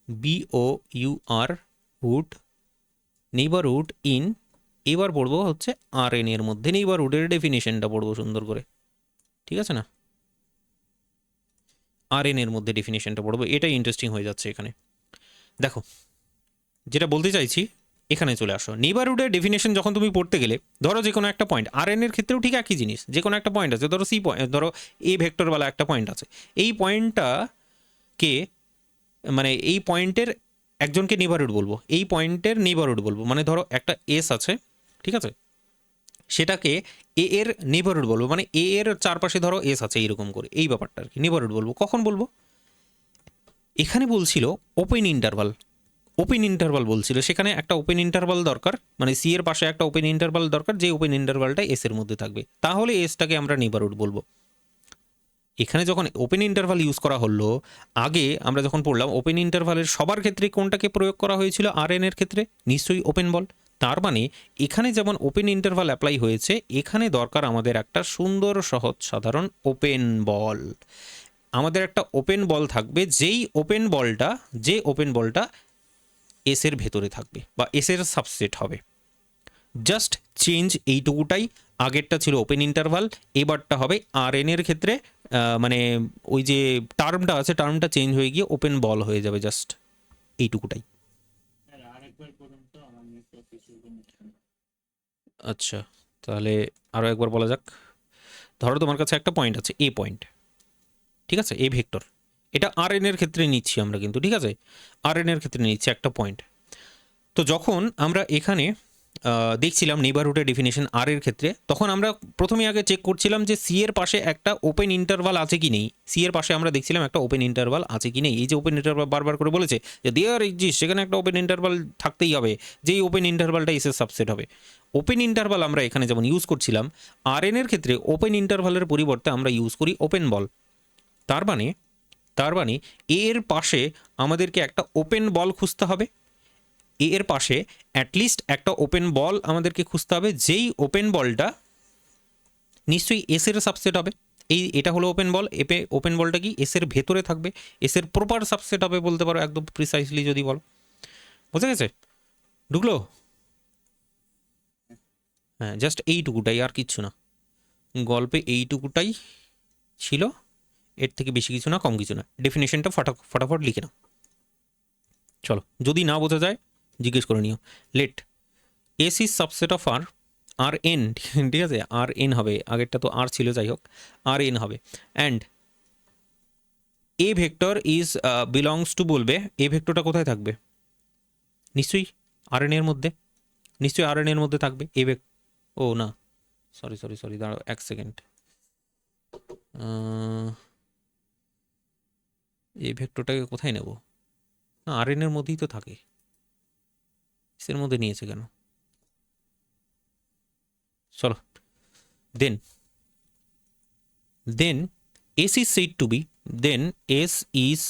BOUR hood, neighbourhood in এবার পড়বো হচ্ছে আর এন এর মধ্যে নেইবারহুডের ডেফিনেশনটা পড়বো সুন্দর করে, ঠিক আছে না? আর এন এর মধ্যে ডেফিনেশনটা পড়বো, এটাই ইন্টারেস্টিং হয়ে যাচ্ছে এখানে। দেখো যেটা বলতে চাইছি, এখানে চলে আসো। নেইবারহুডের ডেফিনেশন যখন তুমি পড়তে গেলে, ধরো যে কোনো একটা পয়েন্ট, আর এন এর ক্ষেত্রেও ঠিক একই জিনিস, যে কোনো একটা পয়েন্ট আছে, ধরো সি পয়েন্ট, ধরো এ ভেক্টরওয়ালা একটা পয়েন্ট আছে, এই পয়েন্টটাকে মানে এই পয়েন্টের একজনকে নেইবারহুড বলবো, এই পয়েন্টের নেইবারহুড বলবো, মানে ধরো একটা এস আছে, ঠিক আছে, সেটাকে এ এর নেইবারহুড বলবো, মানে এ এর চারপাশে ধরো এস আছে এইরকম করে, এই ব্যাপারটা আর কি নেইবারহুড বলবো। কখন বলবো? এখানে বলছিল ওপেন ইন্টারভাল, ওপেন ইন্টারভাল বলছিল, সেখানে একটা ওপেন ইন্টারভাল দরকার, মানে সি এর পাশে একটা ওপেন ইন্টারভাল দরকার, যে ওপেন ইন্টারভালটা এস এর মধ্যে থাকবে, তাহলে এসটাকে আমরা নেইবারহুড বলবো। এখানে যখন ওপেন ইন্টারভাল ইউজ করা হলো, আগে আমরা যখন পড়লাম ওপেন ইন্টারভালের সবার ক্ষেত্রে কোনটাকে প্রয়োগ করা হয়েছিল? আর এন এর ক্ষেত্রে নিশ্চয়ই ওপেন বল। তার মানে এখানে যেমন ওপেন ইন্টারভাল অ্যাপ্লাই হয়েছে, এখানে দরকার আমাদের একটা সুন্দর সহজ সাধারণ ওপেন বল। আমাদের একটা ওপেন বল থাকবে, যে ওপেন বলটা এস এর ভেতরে থাকবে বা এস এর সাবসেট হবে। জাস্ট চেঞ্জ এইটুকুটাই, আগেরটা ছিল ওপেন ইন্টারভাল, এবারটা হবে আর এন এর ক্ষেত্রে মানে ওই যে টার্মটা আছে, টার্মটা চেঞ্জ হয়ে গিয়ে ওপেন বল হয়ে যাবে, জাস্ট এইটুকুটাই। স্যার আরেকবার বলুন তো, আমার নেটওয়ার্ক ইস্যুর জন্য। আচ্ছা, তাহলে আরও একবার বলা যাক। ধরো তোমার কাছে একটা পয়েন্ট আছে, এ পয়েন্ট, ঠিক আছে, এ ভেক্টর, এটা আর এন এর ক্ষেত্রে নিচ্ছি আমরা কিন্তু, ঠিক আছে, আর এন এর ক্ষেত্রে নিচ্ছি একটা পয়েন্ট। তো যখন আমরা এখানে দেখছিলাম নেইবারহুডের ডেফিনেশন আর এর ক্ষেত্রে, তখন আমরা প্রথমে আগে চেক করছিলাম যে সি এর পাশে একটা ওপেন ইন্টারভাল আছে কি নেই। সি এর পাশে আমরা দেখছিলাম একটা ওপেন ইন্টারভাল আছে কি নেই। এই যে ওপেন ইন্টারভাল বারবার করে বলেছে যে দেয়ার এক্সিস্ট, সেখানে একটা ওপেন ইন্টারভাল থাকতেই হবে, যেই ওপেন ইন্টারভালটা এসে সাবসেট হবে। ওপেন ইন্টারভাল আমরা এখানে যেমন ইউজ করছিলাম, আর এন এর ক্ষেত্রে ওপেন ইন্টারভালের পরিবর্তে আমরা ইউজ করি ওপেন বল। তার মানে এ এর পাশে আমাদেরকে একটা ওপেন বল খুঁজতে হবে, এ এর পাশে অ্যাটলিস্ট একটা ওপেন বল আমাদেরকে খুঁজতে হবে, যেই ওপেন বলটা নিশ্চয়ই এস এর সাবসেট হবে। এটা হলো ওপেন বল, ওপেন বলটা কি এস এর ভেতরে থাকবে, এস এর প্রপার সাবসেট হবে বলতে পারো, একদম প্রিসাইসলি যদি বলো। বুঝা গেছে? ঢুকলো? হ্যাঁ, জাস্ট এইটুকুটাই, আর কিচ্ছু না। গল্পে এইটুকুটাই ছিল, এর থেকে বেশি কিছু না, কম কিছু না। ডেফিনেশনটা ফটাফট লিখে নাও। চলো, যদি না বোঝা যায় জিজ্ঞেস করে নিও। Let S is subset of R, R N, ঠিক আছে, আর এন হবে, আগেরটা তো আর ছিল, যাই হোক, আর এন হবে। And a vector is belongs two, বলবে এ ভেক্টরটা কোথায় থাকবে? নিশ্চয়ই আর এন এর মধ্যে, নিশ্চয়ই আর এন এর মধ্যে থাকবে এ ও না, সরি দাঁড়াও এক সেকেন্ড। এ ভেক্টরটাকে কোথায় নেব? না, আর এন এর মধ্যেই তো থাকে, এর মধ্যে নিয়েছে কেন? চলো, দেন S is said to be, then S is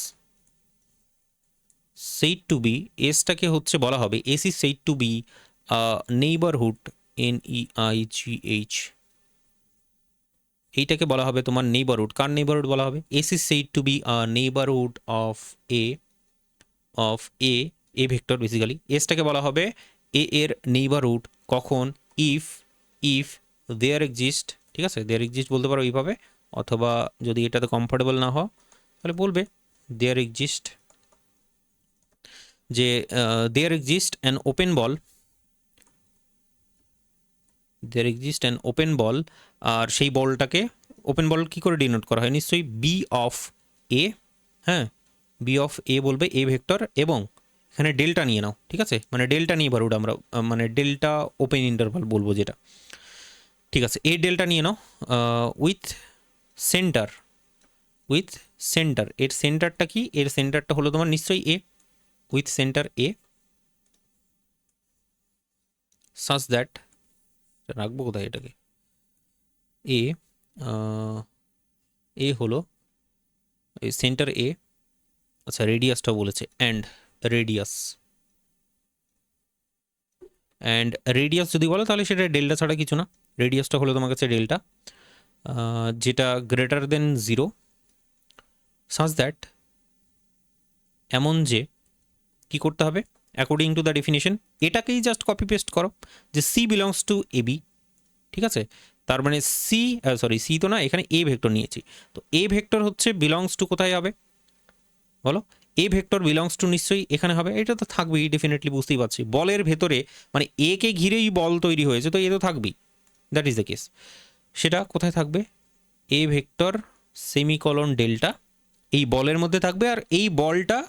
said to be, এসটাকে হচ্ছে বলা হবে S is said to be a neighborhood, NEIGH, এইটাকে বলা হবে তোমার নেইবারহুড। কার নেইবারহুড বলা হবে? S is said to be a neighborhood of a vector, basically এসটাকে বলা হবে এ এর নেইবারহুড কখন? ইফ দেয়ার এক্সিস্ট, ঠিক আছে, দেয়ার এক্সিস্ট বলতে পারো এইভাবে, অথবা যদি এটাতে কমফোর্টেবল না হও তাহলে বলবে দেয়ার এক্সিস্ট, যে there exist an open ball, there exist an open ball. আর সেই বলটাকে ওপেন বল কী করে ডিনোট করা হয়? নিশ্চয়ই বি অফ এ, হ্যাঁ, বি অফ এ বলবে এ ভেক্টর, এবং এখানে ডেল্টা নিয়ে নাও, ঠিক আছে, মানে ডেল্টা নিয়ে বারুড আমরা, মানে ডেল্টা ওপেন ইন্টারভাল বলবো যেটা, ঠিক আছে, এ ডেল্টা নিয়ে নাও উইথ সেন্টার, এর সেন্টারটা কি? এর সেন্টারটা হলো তোমার নিশ্চয়ই A, with centre A, such that, রাখবো কোথায় এটাকে, এ এ হলো সেন্টার এ, আচ্ছা রেডিয়াসটা বলেছে, রেডিয়াস যদি বলো তাহলে সেটা ডেল্টা ছাড়া কিছু না। রেডিয়াসটা হলো তোমার কাছে ডেল্টা, যেটা গ্রেটার দেন 0, সাচ দ্যাট, এমন যে কি করতে হবে? According to the definition. এটাকেই জাস্ট কপি পেস্ট করো যে C belongs to A B, ঠিক আছে? তার মানে সি তো না, এখানে এ ভেক্টর নিয়েছি, তো এ ভেক্টর হচ্ছে বিলংস টু কোথায় হবে বলো? এ ভেক্টর বিলংস টু নিশ্চয়ই এখানে হবে, এটা তো থাকবেই ডেফিনেটলি, বুঝতেই পারছি বলের ভেতরে মানে এ কে ঘিরেই বল তৈরি হয়েছে, তো এ তো থাকবেই, দ্যাট ইজ দ্য কেস। সেটা কোথায় থাকবে? এ ভেক্টর সেমিকলন ডেল্টা এই বলের মধ্যে থাকবে, আর এই বলটা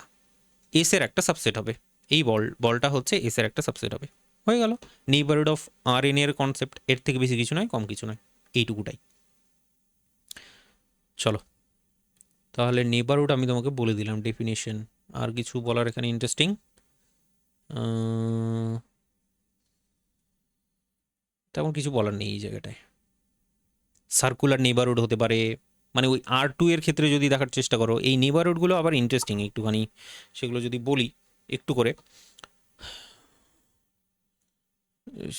এস এর একটা সাবসেট হবে, এই বলটা হচ্ছে এস এর একটা সাবসেট হবে। হয়ে গেল নেইবারহুড অফ আর এন এর কনসেপ্ট, এর থেকে বেশি কিছু নয়, কম কিছু নয়, এইটুকুটাই। চলো তাহলে নেইবারহুড আমি তোমাকে বলে দিলাম ডেফিনেশন। আর কিছু বলার এখানে ইন্টারেস্টিং তেমন কিছু বলার নেই এই জায়গাটায়। সার্কুলার নেইবারহুড হতে পারে, মানে ওই R2 এর ক্ষেত্রে যদি দেখার চেষ্টা করো, এই নেইবারহুডগুলো আবার ইন্টারেস্টিং একটুখানি, সেগুলো যদি বলি একটু করে,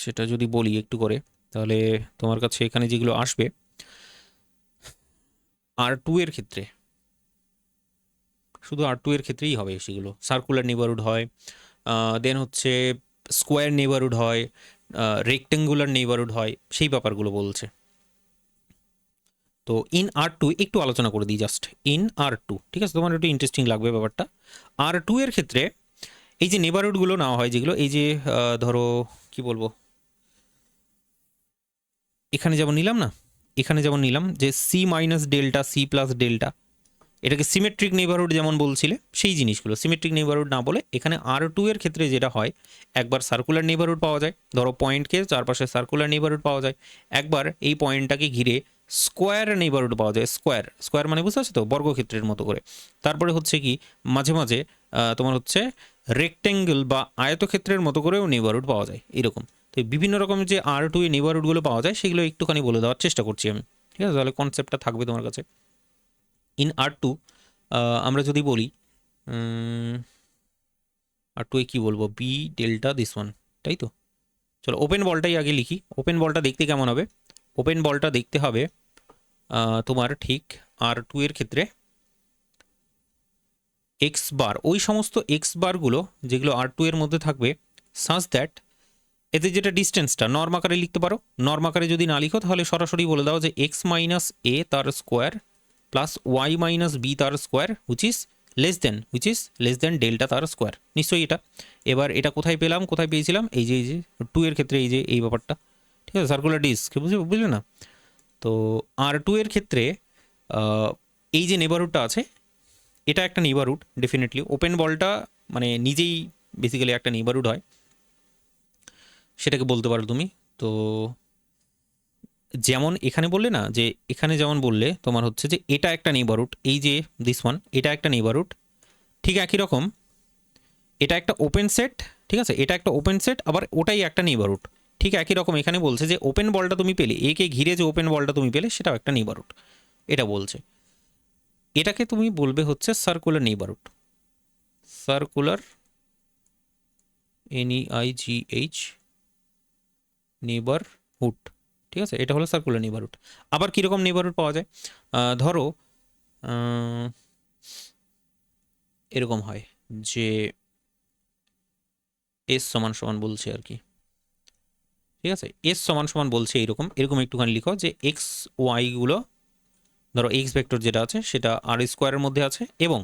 সেটা যদি বলি একটু করে, তাহলে তোমার কাছে এখানে যেগুলো আসবে R2 এর ক্ষেত্রে, শুধু R2 এর ক্ষেত্রেই হবে সেগুলো। সার্কুলার নেইবারহুড হয়, দেন হচ্ছে স্কোয়ার নেইবারহুড হয়, রেক্টেঙ্গুলার নেইবারহুড হয়, সেই ব্যাপারগুলো বলছে। তো ইন R2 একটু আলোচনা করে দিই জাস্ট, ইন R2, ঠিক আছে? তোমার একটু ইন্টারেস্টিং লাগবে ব্যাপারটা। R2 এর ক্ষেত্রে এই যে নেইবারহুডগুলো নেওয়া হয় যেগুলো, এই যে ধরো কি বলবো, এখানে যেমন নিলাম না, এখানে যেমন নিলাম যে C minus delta, C plus delta, এটাকে সিমেট্রিক নেইবারহুড যেমন বলছিলে, সেই জিনিসগুলো সিমেট্রিক নেইবারহুড না বলে এখানে R2 এর ক্ষেত্রে যেটা হয়, একবার সার্কুলার নেইবারহুড পাওয়া যায়, ধরো পয়েন্টকে চারপাশে সার্কুলার নেইবারহুড পাওয়া যায়, একবার এই পয়েন্টটাকে ঘিরে স্কোয়ার নেইবারহুড পাওয়া যায়, স্কোয়ার স্কোয়ার মানে বুঝতে পারছো তো, বর্গক্ষেত্রের মতো করে। তারপরে হচ্ছে কি মাঝে মাঝে তোমার হচ্ছে রেক্টেঙ্গেল বা আয়তক্ষেত্রের মতো করেও নেইবারহুড পাওয়া যায় এরকম। তো এই বিভিন্ন রকমের যে R2 এ নেইবারহুডগুলো পাওয়া যায় সেগুলো একটুখানি বলে দেওয়ার চেষ্টা করছি আমি, ঠিক আছে? তাহলে কনসেপ্টটা থাকবে তোমার কাছে। ইন R2 আমরা যদি বলি R2 এ কী বলবো, বি ডেল্টা দিস ওয়ান, তাই তো? চলো ওপেন বলটাই আগে লিখি। ওপেন বলটা দেখতে কেমন হবে? ওপেন বলটা দেখতে হবে তোমার ঠিক R2 এর ক্ষেত্রে এক্স বার, ওই সমস্ত এক্স বারগুলো যেগুলো R2 এর মধ্যে থাকবে, সাজ দ্যাট এতে যেটা ডিস্টেন্সটা নর্ম আকারে লিখতে পারো, নর্ম আকারে যদি না লিখো তাহলে সরাসরি বলে দাও যে এক্স মাইনাস এ তার square plus Y minus B তার square which is less than delta তার স্কোয়ার, নিশ্চয়ই এটা। এবার এটা কোথায় পেলাম, কোথায় পেয়েছিলাম? এই যে 2 এর ক্ষেত্রে এই যে এই ব্যাপারটা, ঠিক আছে? সার্কুলার ডিস্ক, বুঝলে না? তো R2 এর ক্ষেত্রে এই যে নেবারহুডটা আছে, এটা একটা নেবারহুড ডেফিনেটলি। ওপেন বলটা মানে নিজেই বেসিক্যালি একটা নেবারহুড হয়, সেটাকে বলতে পারো তুমি। তো যেমন এখানে বললে না, যে এখানে যেমন বললে তোমার হচ্ছে যে এটা একটা নেইবারহুড, এই যে দিস ওয়ান, এটা একটা নেইবারহুড, ঠিক একই রকম এটা একটা ওপেন সেট, ঠিক আছে? এটা একটা ওপেন সেট, আবার ওটাই একটা নেইবারহুড, ঠিক একই রকম এখানে বলছে যে ওপেন বলটা তুমি পেলে, একে ঘিরে যে ওপেন বলটা তুমি পেলে সেটাও একটা নেইবারহুড, এটা বলছে। এটাকে তুমি বলবে হচ্ছে circular neighbourhood, circular NEIGH neighbourhood, ঠিক আছে? এটা হলো সার্কুলার নেইবারহুড। আবার কীরকম নেইবারহুড পাওয়া যায়, ধরো এরকম হয় যে এস সমান সমান বলছে আর কি, ঠিক আছে? এস সমান সমান বলছে এরকম এরকম একটুখানি লিখো যে এক্স ওয়াইগুলো, ধরো এক্স ভেক্টর যেটা আছে সেটা আর স্কোয়ারের মধ্যে আছে, এবং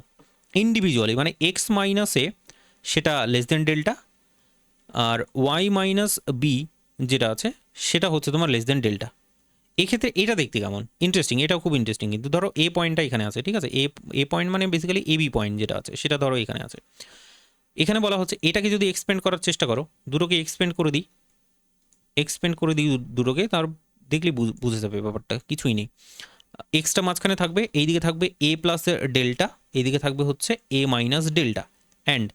ইন্ডিভিজুয়ালি মানে এক্স মাইনাসে সেটা লেস দেন ডেল্টা, আর ওয়াই মাইনাস বি যেটা আছে সেটা হচ্ছে তোমার লেস দেন ডেল্টা। এক্ষেত্রে এটা দেখতে কেমন ইন্টারেস্টিং, এটাও খুব ইন্টারেস্টিং কিন্তু। ধরো এ পয়েন্টটা এখানে আছে, ঠিক আছে? এ পয়েন্ট মানে বেসিক্যালি এবি পয়েন্ট যেটা আছে সেটা ধরো এখানে আছে। এখানে বলা হচ্ছে এটাকে যদি এক্সপেন্ড করার চেষ্টা করো, দুটোকে এক্সপেন্ড করে দিই দুটোকে, তার দেখলে বুঝে যাবে ব্যাপারটা, কিছুই নেই। এক্সটা মাঝখানে থাকবে, এইদিকে থাকবে এ প্লাস ডেল্টা, এইদিকে থাকবে হচ্ছে এ মাইনাস ডেল্টা, অ্যান্ড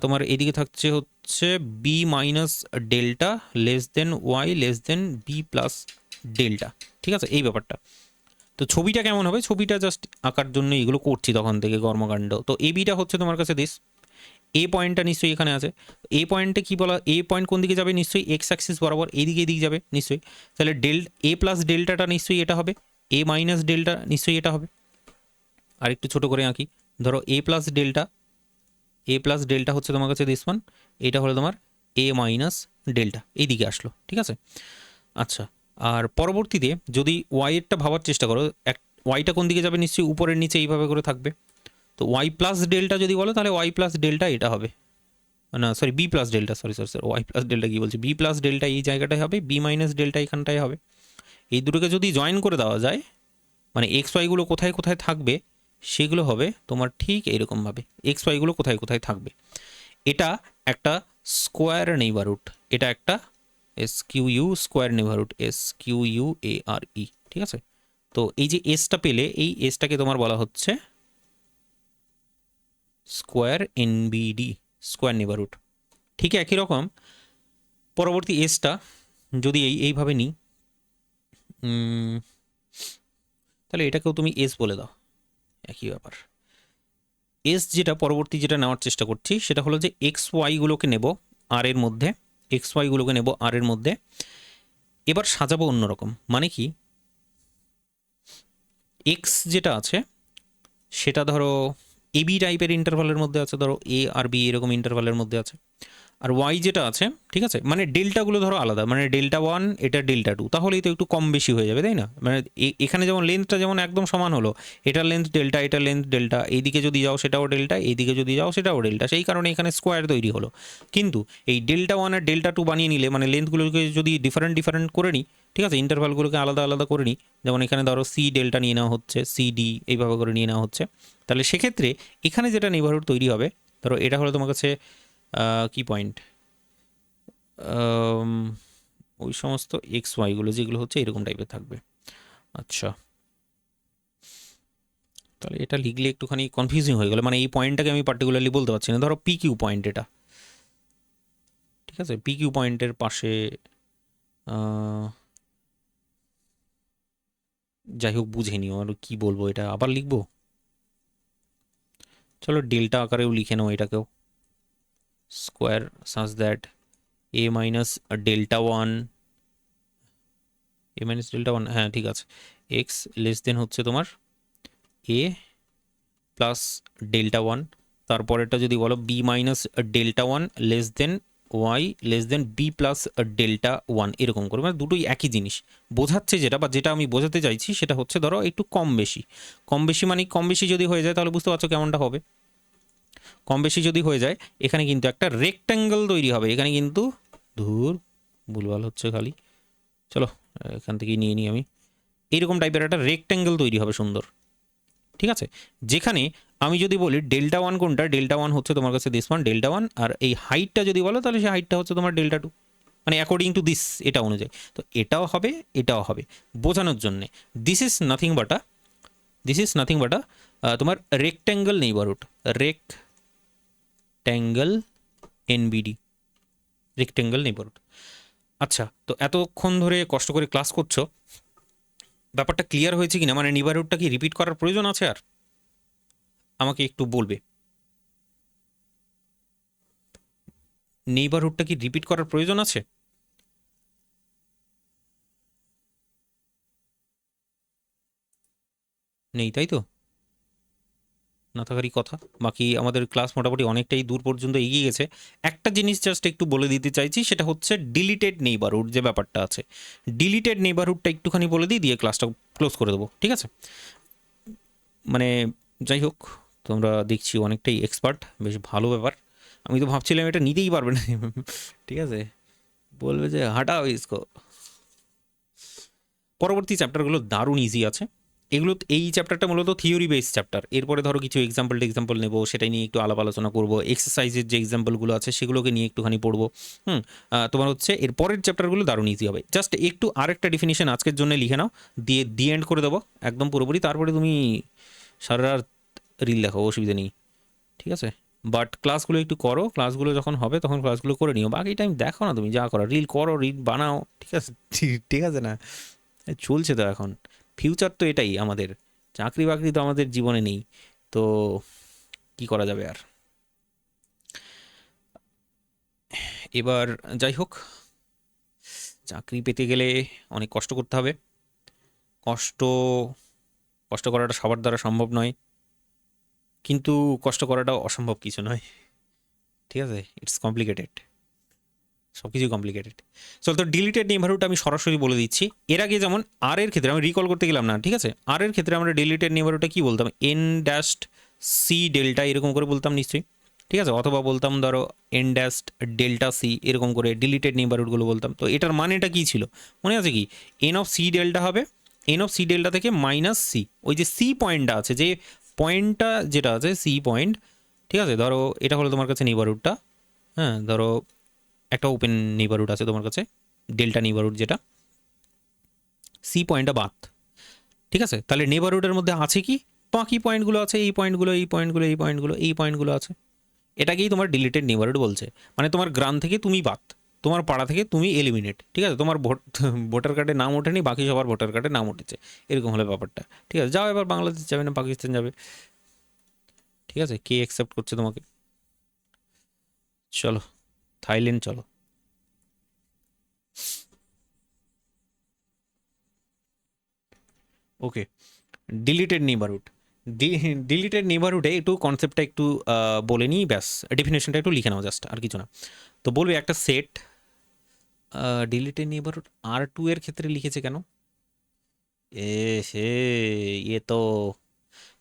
তোমার এইদিকে থাকছে হচ্ছে B minus delta less than Y less than B plus delta, ঠিক আছে? এই ব্যাপারটা। তো ছবিটা কেমন হবে, ছবিটা জাস্ট আঁকার জন্য এগুলো করছি তখন থেকে কর্মকাণ্ড। তো এ বিটা হচ্ছে তোমার কাছে দিস, এ পয়েন্টটা নিশ্চয়ই এখানে আছে, এ পয়েন্টে কী বলা, এ পয়েন্ট কোন দিকে যাবে, নিশ্চয়ই এক্স অ্যাক্সিস বরাবর এদিকে যাবে নিশ্চয়ই, তাহলে এ প্লাস ডেল্টাটা নিশ্চয়ই এটা হবে, এ মাইনাস ডেল্টা নিশ্চয়ই এটা হবে। আর একটু ছোটো করে আঁকি, ধরো A plus delta A plus delta হচ্ছে তোমার কাছে দিস ওয়ান, এটা হলো তোমার এ মাইনাস ডেল্টা, এইদিকে আসলো, ঠিক আছে। আচ্ছা, আর পরবর্তীতে যদি ওয়াইয়েরটা ভাবার চেষ্টা করো, ওয়াইটা কোন দিকে যাবে, নিশ্চয়ই উপরের নিচে এইভাবে করে থাকবে। তো ওয়াই প্লাস ডেল্টা যদি বলো তাহলে ওয়াই প্লাস ডেল্টা এটা হবে, না sorry B plus delta, sorry sorry sorry Y plus delta কী বলছি, বি প্লাস ডেল্টা এই জায়গাটায় হবে, বি মাইনাস ডেল্টা এখানটায় হবে। এই দুটোকে যদি জয়েন করে দেওয়া যায়, মানে এক্স ওয়াইগুলো কোথায় কোথায় থাকবে সেগুলো হবে তোমার ঠিক এইরকমভাবে, এক্স ওয়াইগুলো কোথায় কোথায় থাকবে। এটা একটা স্কোয়ার নেইবারহুড, এটা একটা S Q U square neighbourhood, S Q U A R E, ঠিক আছে। তো এই যে এসটা পেলে, এই এসটাকে তোমার বলা হচ্ছে স্কোয়ার এনবিডি, স্কোয়ার নেইবারহুড। ঠিক একই রকম পরবর্তী এসটা যদি এইভাবে নিই, তাহলে এটাকেও তুমি এস বলে দাও, একই ব্যাপার। এস যেটা পরবর্তী যেটা নেওয়ার চেষ্টা করছি সেটা হলো যে এক্স ওয়াইগুলোকে নেব আর এর মধ্যে, এক্স ওয়াইগুলোকে নেব আর এর মধ্যে, এবার সাজাবো অন্যরকম। মানে কি, এক্স যেটা আছে সেটা ধরো এবি টাইপের ইন্টারভালের মধ্যে আছে, ধরো এ আর বি এরকম ইন্টারভালের মধ্যে আছে। আর ওয়াই যেটা আছে, ঠিক আছে, মানে ডেল্টাগুলো ধরো আলাদা, মানে ডেল্টা ওয়ান এটা ডেল্টা টু, তাহলেই তো একটু কম বেশি হয়ে যাবে, তাই না? মানে এখানে যেমন লেন্থটা যেমন একদম সমান হলো, এটার লেন্থ ডেল্টা, এটার লেন্থ ডেল্টা, এইদিকে যদি যাও সেটাও ডেল্টা, এইদিকে যদি যাও সেটাও ডেল্টা, সেই কারণে এখানে স্কোয়ার তৈরি হলো। কিন্তু এই ডেল্টা ওয়ান আর ডেল্টা টু বানিয়ে নিলে, মানে লেন্থগুলোকে যদি ডিফারেন্ট ডিফারেন্ট করে নিই, ঠিক আছে, ইন্টারভালগুলোকে আলাদা আলাদা করে নিই, যেমন এখানে ধরো সি ডেল্টা নিয়ে নেওয়া হচ্ছে, সি ডি এইভাবে করে নিয়ে নেওয়া হচ্ছে, তাহলে সেক্ষেত্রে এখানে যেটা নেইবারহুড তৈরি হবে, ধরো এটা হলো তোমার কাছে কি পয়েন্ট, ওই সমস্ত এক্স ওয়াইগুলো যেগুলো হচ্ছে এরকম টাইপের থাকবে। আচ্ছা, তাহলে এটা লিখলে একটুখানি কনফিউজিং হয়ে গেল, মানে এই পয়েন্টটাকে আমি পার্টিকুলারলি বলতে পারছি না। ধরো পি কিউ পয়েন্ট এটা, ঠিক আছে, পি কিউ পয়েন্টের পাশে যাই হোক বুঝে নিও, আর কি বলবো, এটা আবার লিখবো, চলো ডেল্টা আকারেও লিখে নাও এটাকেও, square such that a minus delta one, A minus delta one, হ্যাঁ ঠিক আছে, এক্স লেস দেন হচ্ছে তোমার এ প্লাস ডেল্টা ওয়ান, তারপরেরটা যদি বলো B minus delta one less than Y less than B plus delta one, এরকম করে, মানে দুটোই একই জিনিস বোঝাচ্ছে। যেটা বা যেটা আমি বোঝাতে চাইছি সেটা হচ্ছে ধরো একটু কম বেশি, কম বেশি মানে কম বেশি যদি হয়ে যায় তাহলে বুঝতে পারছো কেমনটা হবে। কম বেশি যদি হয়ে যায় এখানে কিন্তু একটা রেক্ট্যাঙ্গেল তৈরি হবে, এখানে কিন্তু ধুর ভুলভাল হচ্ছে খালি, চলো এখান থেকেই নিয়ে নিই আমি, এইরকম টাইপের একটা রেক্ট্যাঙ্গেল তৈরি হবে সুন্দর, ঠিক আছে। যেখানে আমি যদি বলি ডেল্টা ওয়ান কোনটা, ডেল্টা ওয়ান হচ্ছে তোমার কাছে দিস ওয়ান ডেল্টা ওয়ান, আর এই হাইটটা যদি বলো তাহলে সেই হাইটটা হচ্ছে তোমার ডেল্টা টু, মানে অ্যাকর্ডিং টু দিস এটা অনুযায়ী। তো এটাও হবে এটাও হবে বোঝানোর জন্যে, this is nothing but a, this is nothing but a তোমার rectangle neighbourhood, rectangle NBD, rectangle neighbourhood. আচ্ছা, তো এতক্ষণ ধরে কষ্ট করে ক্লাস করছো, ব্যাপারটা ক্লিয়ার হয়েছে কিনা, মানে নেইবারহুডটা কি রিপিট করার প্রয়োজন আছে আর, আমাকে একটু বলবে, নেইবারহুডটা কি রিপিট করার প্রয়োজন আছে? নেই তাই তো, না থাকারই কথা। বাকি আমাদের ক্লাস মোটামুটি অনেকটাই দূর পর্যন্ত এগিয়ে গেছে। একটা জিনিস জাস্ট একটু বলে দিতে চাইছি, সেটা হচ্ছে ডিলিটেড নেইবারহুড যে ব্যাপারটা আছে, ডিলিটেড নেইবারহুডটা একটুখানি বলে দিই, দিয়ে ক্লাসটা ক্লোজ করে দেবো, ঠিক আছে। মানে যাই হোক, তোমরা দেখছি অনেকটাই এক্সপার্ট, বেশ ভালো ব্যাপার। আমি তো ভাবছিলাম এটা নিতেই পারবে না ঠিক আছে, বলবে যে হাঁটাও ইসকো। পরবর্তী চ্যাপ্টারগুলো দারুণ ইজি আছে, এগুলো এই চ্যাপ্টারটা মূলত থিওরি বেস চ্যাপ্টার, এরপরে ধরো কিছু এক্সাম্পল নেবো, সেটাই নিয়ে একটু আলাপ আলোচনা করবো, এক্সারসাইজের যে এক্সাম্পলগুলো আছে সেগুলোকে নিয়ে একটুখানি পড়বো। তোমার হচ্ছে এর পরের চ্যাপ্টারগুলো দারুণ ইজি হবে। জাস্ট একটু আরেকটা ডেফিনিশন আজকের জন্য লিখে নাও, দিয়ে দি এন্ড করে দেবো একদম পুরোপুরি, তারপরে তুমি সারা রাত রিল দেখো, অসুবিধা নেই, ঠিক আছে। বাট ক্লাসগুলো একটু করো, ক্লাসগুলো যখন হবে তখন ক্লাসগুলো করে নিও, বাকি টাইম দেখো না তুমি যা করো, রিল করো, রিল বানাও, ঠিক আছে ঠিক আছে না, চলছে তো এখন, ফিউচার তো এটাই আমাদের, চাকরি বাকরি তো আমাদের জীবনে নেই, তো কি করা যাবে আর। এবার যাই হোক, চাকরি পেতে গেলে অনেক কষ্ট করতে হবে, কষ্ট কষ্ট করাটা সবার দ্বারা সম্ভব নয়, কিন্তু কষ্ট করাটাও অসম্ভব কিছু নয়, ঠিক আছে, ইটস কমপ্লিকেটেড, সব কিছু কমপ্লিকেটেড। চল, তো ডিলিটেড নেইবারহুড আমি সরাসরি বলে দিচ্ছি। এর আগে যেমন আর এর ক্ষেত্রে আমি রিকল করতে গেলাম না, ঠিক আছে, আর এর ক্ষেত্রে আমরা ডিলিটেড নেইবারহুডটা কী বলতাম, এন ড্যাশড সি ডেল্টা এরকম করে বলতাম নিশ্চয়ই, ঠিক আছে, অথবা বলতাম ধরো এন ড্যাশড ডেল্টা সি এরকম করে ডিলিটেড নেইবারহুডগুলো বলতাম। তো এটার মানেটা কী ছিল মনে আছে কি, এন অফ সি ডেল্টা হবে এন অফ সি ডেল্টা থেকে মাইনাস সি, ওই যে সি পয়েন্টটা আছে, যে পয়েন্টটা যেটা আছে সি পয়েন্ট, ঠিক আছে, ধরো এটা হলো তোমার কাছে নেইবারহুডটা, হ্যাঁ, ধরো একটা ওপেন নেইবারহুড আছে তোমার কাছে, ডেল্টা নেইবারহুড যেটা, সি পয়েন্টটা বাদ, ঠিক আছে, তাহলে নেইবারহুডের মধ্যে আছে কি, বাকি পয়েন্টগুলো আছে, এই পয়েন্টগুলো এই পয়েন্টগুলো এই পয়েন্টগুলো এই পয়েন্টগুলো আছে, এটাকেই তোমার ডিলিটেড নেইবারহুড বলছে। মানে তোমার গ্রাম থেকে তুমি বাদ, তোমার পাড়া থেকে তুমি এলিমিনেট, ঠিক আছে, তোমার ভোটার কার্ডে নাম ওঠেনি, বাকি সবার ভোটার কার্ডে নাম উঠেছে, এরকম হলে ব্যাপারটা, ঠিক আছে, যাও এবার বাংলাদেশ যাবে না পাকিস্তান যাবে, ঠিক আছে, কে অ্যাকসেপ্ট করছে তোমাকে, চলো থাইল্যান্ড চলো। ওকে, ডিলিটেড নেইবারহুড, ডিলিটেড নেইবারহুডে একটু কনসেপ্টটা একটু বলে নিই, ব্যাস ডেফিনেশনটা একটু লিখে নাও জাস্ট, আর কিছু না। তো বলবে একটা সেট, ডিলিটেড নেইবারহুড R2 এর ক্ষেত্রে লিখেছে কেন, এ সে ইয়ে তো,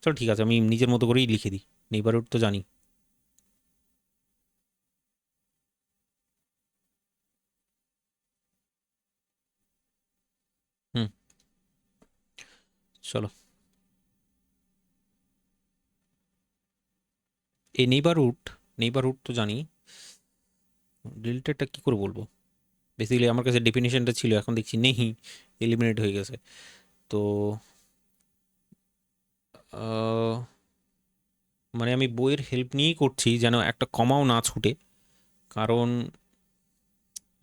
চলো ঠিক আছে আমি নিজের মতো করেই লিখে দিই, নেইবারহুড তো জানি। হুম, চলো, এই নেইবারহুড, নেইবারহুড তো জানি, ডিলিটেডটা কী করে বলবো, বেসিক্যালি আমার কাছে ডেফিনেশনটা ছিল, এখন দেখছি নেই, এলিমিনেট হয়ে গেছে। তো আহ, মানে আমি বইয়ের হেল্প নিয়েই করছি যেন একটা কমাও না ছুটে, কারণ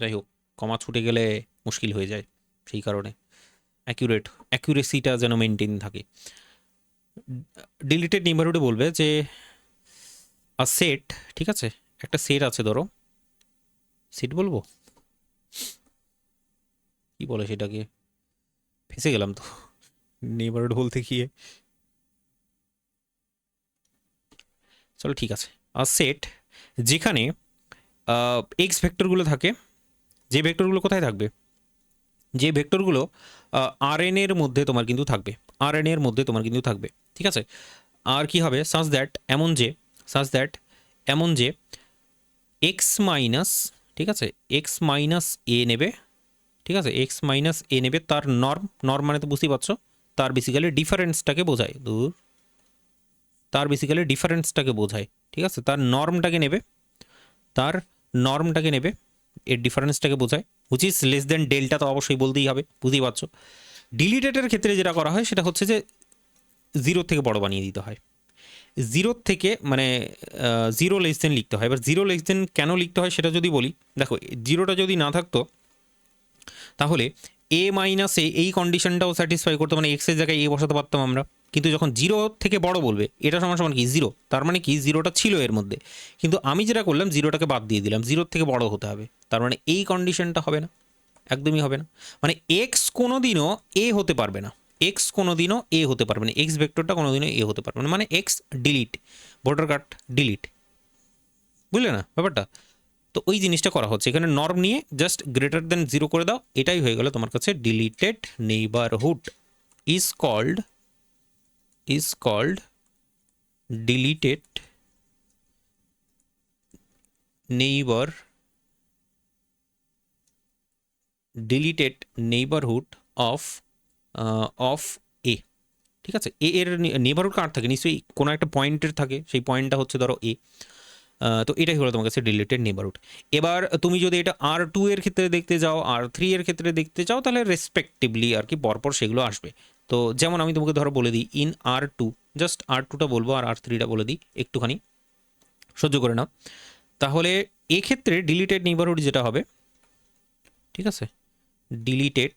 যাই হোক কমা ছুটে গেলে মুশকিল হয়ে যায়, সেই কারণে অ্যাকুরেসিটা যেন মেনটেন থাকে। ডিলিটেড নেইবারহুডে বলবে যে সেট, ঠিক আছে, একটা সেট আছে ধরো, সেট বলবো কি বলে সেটাকে, ফেসে গেলাম তো নেইবারহুড বলতে গিয়ে, চলো ঠিক আছে, সেট যেখানে এক্স ভেক্টরগুলো থাকে, যে ভেক্টরগুলো কোথায় থাকবে, যে ভেক্টরগুলো RN এর মধ্যে তোমার কিন্তু থাকবে, RN এর মধ্যে তোমার কিন্তু থাকবে, ঠিক আছে, আর কি হবে সাজ দ্যাট এমন যে এক্স মাইনাস, ঠিক আছে, এক্স মাইনাস এ নেবে, ঠিক আছে, এক্স মাইনাস এ নেবে, তার নর্ম মানে তো বুঝতেই পারছো, তার বেসিক্যালি ডিফারেন্সটাকে বোঝায়, তার বেসিক্যালি ডিফারেন্সটাকে বোঝায়, ঠিক আছে, তার নর্মটাকে নেবে, তার নর্মটাকে নেবে, এর ডিফারেন্সটাকে বোঝায়, which is less than delta, তো অবশ্যই বলতেই হবে, বুঝতেই পারছো। ডিলিটেডের ক্ষেত্রে যেটা করা হয় সেটা হচ্ছে যে জিরোর থেকে বড় বানিয়ে দিতে হয়, জিরোর থেকে মানে জিরো লেস দেন লিখতে হয়। এবার জিরো লেস দেন কেন লিখতে হয় সেটা যদি বলি, দেখো জিরোটা যদি না থাকতো তাহলে এ মাইনাস এ এই কন্ডিশনটাও স্যাটিসফাই করতো, মানে এক্সের জায়গায় এ বসাতে পারতাম আমরা, কিন্তু যখন জিরো থেকে বড় বলবে এটা সমান সমান কি জিরো, তার মানে কি জিরোটা ছিল এর মধ্যে, কিন্তু আমি যেটা করলাম জিরোটাকে বাদ দিয়ে দিলাম, জিরোর থেকে বড় হতে হবে, তার মানে এই কন্ডিশনটা হবে না, একদমই হবে না, মানে এক্স কোনো দিনও এ হতে পারবে না, এক্স কোনো দিনও এ হতে পারবে না, এক্স ভেক্টরটা কোনো দিনও এ হতে পারবে না, মানে x delete, voter card delete, বুঝলে না ব্যাপারটা। তো ওই জিনিসটা করা হচ্ছে এখানে, নর্ম নিয়ে জাস্ট গ্রেটার দেন জিরো করে দাও, এটাই হয়ে গেল তোমার কাছে deleted neighbourhood, is called deleted neighbour deleted neighbourhood of of A, ঠিক আছে, এ এর নেইবারহুড কার থাকে, নিশ্চয়ই কোনো একটা পয়েন্টের থাকে, সেই পয়েন্টটা হচ্ছে ধরো এ, তো এটাই হলো তোমার কাছে ডিলিটেড নেইবারহুড। এবার তুমি যদি এটা R2 এর ক্ষেত্রে দেখতে যাও, R3 এর ক্ষেত্রে দেখতে চাও, তাহলে রেসপেক্টিভলি আর কি পরপর সেগুলো আসবে। তো যেমন আমি তোমাকে ধরো বলে দিই ইন R2, জাস্ট R2টা বলবো আর R3টা বলে দিই, একটুখানি সহ্য করে নাও। তাহলে এক্ষেত্রে ডিলিটেড নেইবারহুড যেটা হবে, ঠিক আছে, ডিলিটেড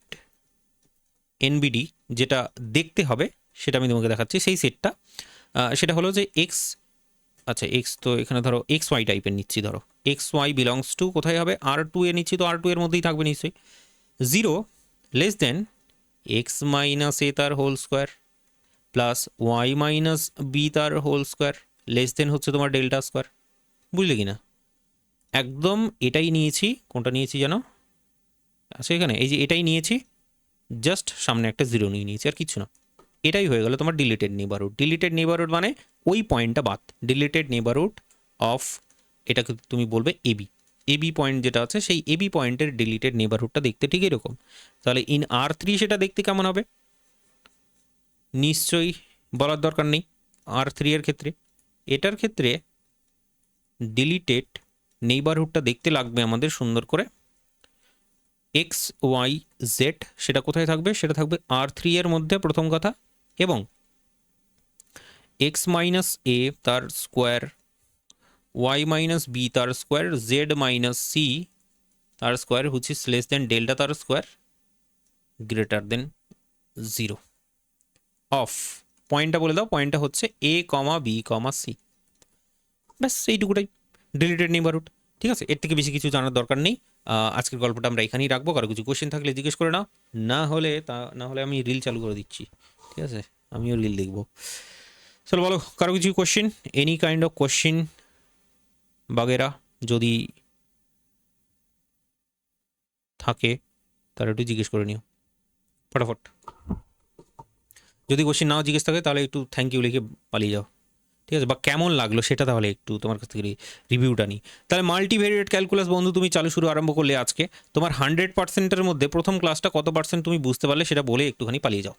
NBD যেটা দেখতে হবে সেটা আমি তোমাকে দেখাচ্ছি, সেই সেটটা সেটা হলো যে এক্স, আচ্ছা এক্স তো এখানে ধরো এক্স ওয়াই টাইপের নিচ্ছি, ধরো এক্স ওয়াই বিলংস টু কোথায় হবে, R2 এ নিচ্ছি, তো R2 এর মধ্যেই থাকবে নিশ্চয়ই, zero less than X minus A তার whole square plus Y minus B তার হোল স্কোয়ার লেস দেন হচ্ছে তোমার ডেল্টা স্কোয়ার, বুঝলে কি না, একদম এটাই নিয়েছি, কোনটা নিয়েছি জানো, আচ্ছা এখানে এই যে এটাই নিয়েছি, জাস্ট সামনে একটা জিরো নিয়ে নিয়েছি, আর কিছু না। এটাই হয়ে গেল তোমার ডিলিটেড নেবারহুড। ডিলিটেড নেবারহুড মানে ওই পয়েন্টটা বাদ, ডিলিটেড নেবারহুড অফ, এটাকে তুমি বলবে এবি। এবি পয়েন্ট যেটা আছে সেই এবি পয়েন্টের ডিলিটেড নেবারহুডটা দেখতে ঠিক এরকম। তাহলে ইন R3 সেটা দেখতে কেমন হবে নিশ্চয়ই বলার দরকার নেই। R3 এর ক্ষেত্রে, এটার ক্ষেত্রে ডিলিটেড নেইবারহুডটা দেখতে লাগবে আমাদের সুন্দর করে এক্স ওয়াই জেড, সেটা কোথায় থাকবে, সেটা থাকবে R3 এর মধ্যে প্রথম কথা, এবং এক্স মাইনাস এ তার স্কোয়ার, ওয়াই মাইনাস বি তার স্কোয়ার, জেড মাইনাস সি তার square which is less than delta তার স্কোয়ার গ্রেটার দেন 0 অফ, পয়েন্টটা বলে দাও, পয়েন্টটা হচ্ছে এ কমা বি কমা সি। ব্যাস এইটুকুটাই ডিলিটেড নেইবারহুড। ঠিক আছে, এর থেকে বেশি কিছু জানার দরকার নেই। আজকের গল্পটা আমরা এখানেই রাখবো, কারো কিছু কোশ্চেন থাকলে জিজ্ঞেস করে নাও, না হলে আমি রিল চালু করে দিচ্ছি। ঠিক আছে, আমিও রিল দেখবো। চলো বলো, কারো কিছু question, any kind of question বাগেরা যদি থাকে তাহলে একটু জিজ্ঞেস করে নিও ফটাফট। যদি কোশ্চেন নাও জিজ্ঞেস থাকে তাহলে একটু থ্যাংক ইউ লিখে পালিয়ে যাও। ঠিক আছে, বা কেমন লাগলো সেটা তাহলে একটু তোমার কাছ থেকে রিভিউটা নিই। তাহলে মাল্টিভেরিয়েট ক্যালকুলাস বন্ধু তুমি শুরু আরম্ভ করলে আজকে, তোমার 100%-এর মধ্যে প্রথম ক্লাসটা কত পার্সেন্ট তুমি বুঝতে পারলে সেটা বলে একটুখানি পালিয়ে যাও,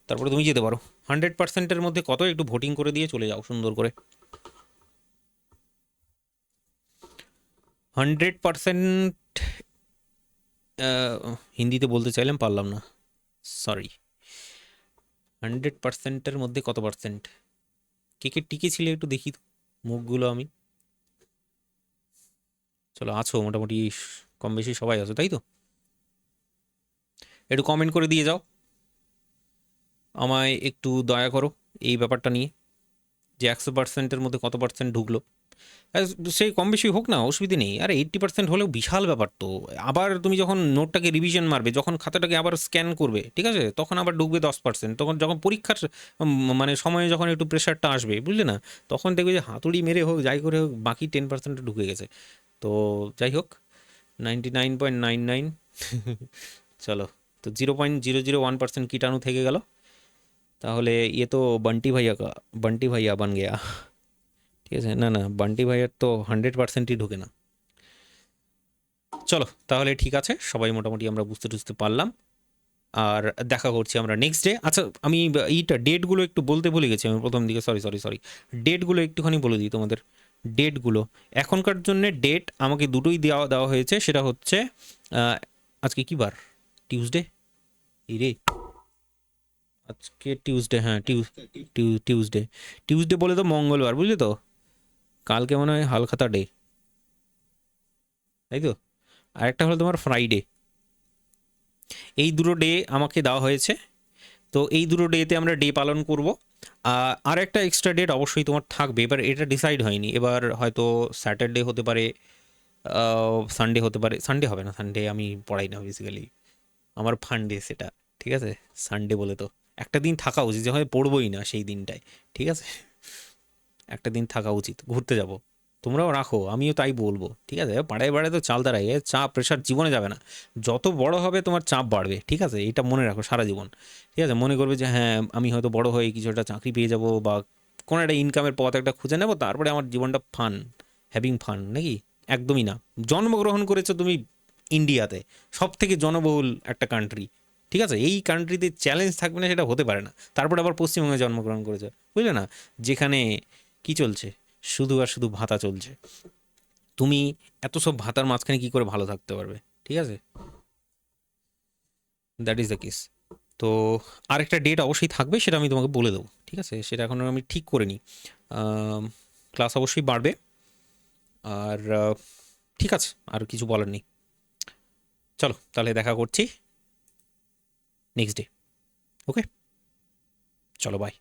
তারপরে তুমি যেতে পারো। 100%-এর মধ্যে কত একটু ভোটিং করে দিয়ে চলে যাও সুন্দর করে। 100%, হিন্দিতে বলতে চাইলাম পারলাম না, সরি। 100%-এর মধ্যে কত পার্সেন্ট, কে কে টিকে ছিলে একটু দেখি তো মুখগুলো আমি। চলো আছো মোটামুটি, কম বেশি সবাই আছো তাই তো, একটু কমেন্ট করে দিয়ে যাও, আমায় একটু দয়া করো এই ব্যাপারটা নিয়ে, যে 100%-এর মধ্যে কত পার্সেন্ট ঢুকলো। সেই কম বেশি হোক না, অসুবিধে নেই। আর 80% হলেও বিশাল ব্যাপার তো। আবার তুমি যখন নোটটাকে রিভিশন মারবে, যখন খাতাটাকে আবার স্ক্যান করবে, ঠিক আছে, তখন আবার ঢুকবে 10%। তখন যখন পরীক্ষার মানে সময়ে যখন একটু প্রেশারটা আসবে, বুঝলে না, তখন দেখবে যে হাতুড়ি মেরে হোক যাই করে হোক বাকি 10% ঢুকে গেছে। তো যাই হোক, 99.99 চলো, তো 0.001% कीटाणु থেকে গেল। তাহলে ইয়ে তো बंटी भैया बन गया। ঠিক আছে, না না, বান্টি ভাইয়ের তো 100%ই ঢুকে না। চলো তাহলে ঠিক আছে, সবাই মোটামুটি আমরা বুঝতে টুঝতে পারলাম, আর দেখা করছি আমরা নেক্সট ডে। আচ্ছা আমি এইটা ডেটগুলো একটু বলতে ভুলে গেছি আমি প্রথম দিকে, সরি, ডেটগুলো একটুখানি বলে দিই তোমাদের। ডেটগুলো এখনকার জন্য ডেট আমাকে দুটোই দেওয়া হয়েছে, সেটা হচ্ছে আজকে কি বার, টিউসডে, এই রে আজকে টিউসডে, হ্যাঁ টিউসডে, টিউসডে বলে তো মঙ্গলবার, বুঝলি তো, কালকে মনে হয় হালখাতা ডে, তাই তো, আর একটা হলো তোমার ফ্রাইডে। এই দুটো ডে আমাকে দেওয়া হয়েছে, তো এই দুটো ডেতে আমরা ডে পালন করব। আর একটা এক্সট্রা ডেট অবশ্যই তোমার থাকবে, এবার এটা ডিসাইড হয়নি, এবার হয়তো স্যাটারডে হতে পারে, সানডে হতে পারে, সানডে হবে না, সানডে আমি পড়াই না বেসিক্যালি, আমার ফান্ডে সেটা। ঠিক আছে, সানডে বলে তো একটা দিন থাকা উচিত, যে হয় পড়বোই না সেই দিনটায়। ঠিক আছে, একটা দিন থাকা উচিত, ঘুরতে যাব, তোমরাও রাখো, আমিও তাই বলবো। ঠিক আছে, পাড়ায় পাড়ায় তো চাল দাঁড়ায়, এ চাপ প্রেশার জীবনে যাবে না, যত বড় হবে তোমার চাপ বাড়বে। ঠিক আছে, এটা মনে রাখো সারা জীবন। ঠিক আছে, মনে করবে যে হ্যাঁ আমি হয়তো বড় হয়ে কিছু একটা চাকরি পেয়ে যাব, বা কোনো একটা ইনকামের পথ একটা খুঁজে নেবো, তারপরে আমার জীবনটা ফান, হ্যাভিং ফান, নাকি? একদমই না। জন্মগ্রহণ করেছো তুমি ইন্ডিয়াতে, সব থেকে জনবহুল একটা কান্ট্রি। ঠিক আছে, এই কান্ট্রিতে চ্যালেঞ্জ থাকবে না সেটা হতে পারে না। তারপরে আবার পশ্চিমবঙ্গে জন্মগ্রহণ করেছো, বুঝলে না, যেখানে কি চলছে, শুধু আর শুধু ভাতা চলছে। তুমি এত সব ভাতার মাঝখানে কি করে ভালো থাকতে পারবে? ঠিক আছে, দ্যাট ইজ দ্য কেস। তো আরেকটা ডেট অবশ্যই থাকবে, সেটা আমি তোমাকে বলে দেবো। ঠিক আছে, সেটা এখন আমি ঠিক করে নিই। ক্লাস অবশ্যই বাড়বে, আর ঠিক আছে, আর কিছু বলার নেই। চলো তাহলে দেখা করছি নেক্সট ডে। ওকে, চলো বাই।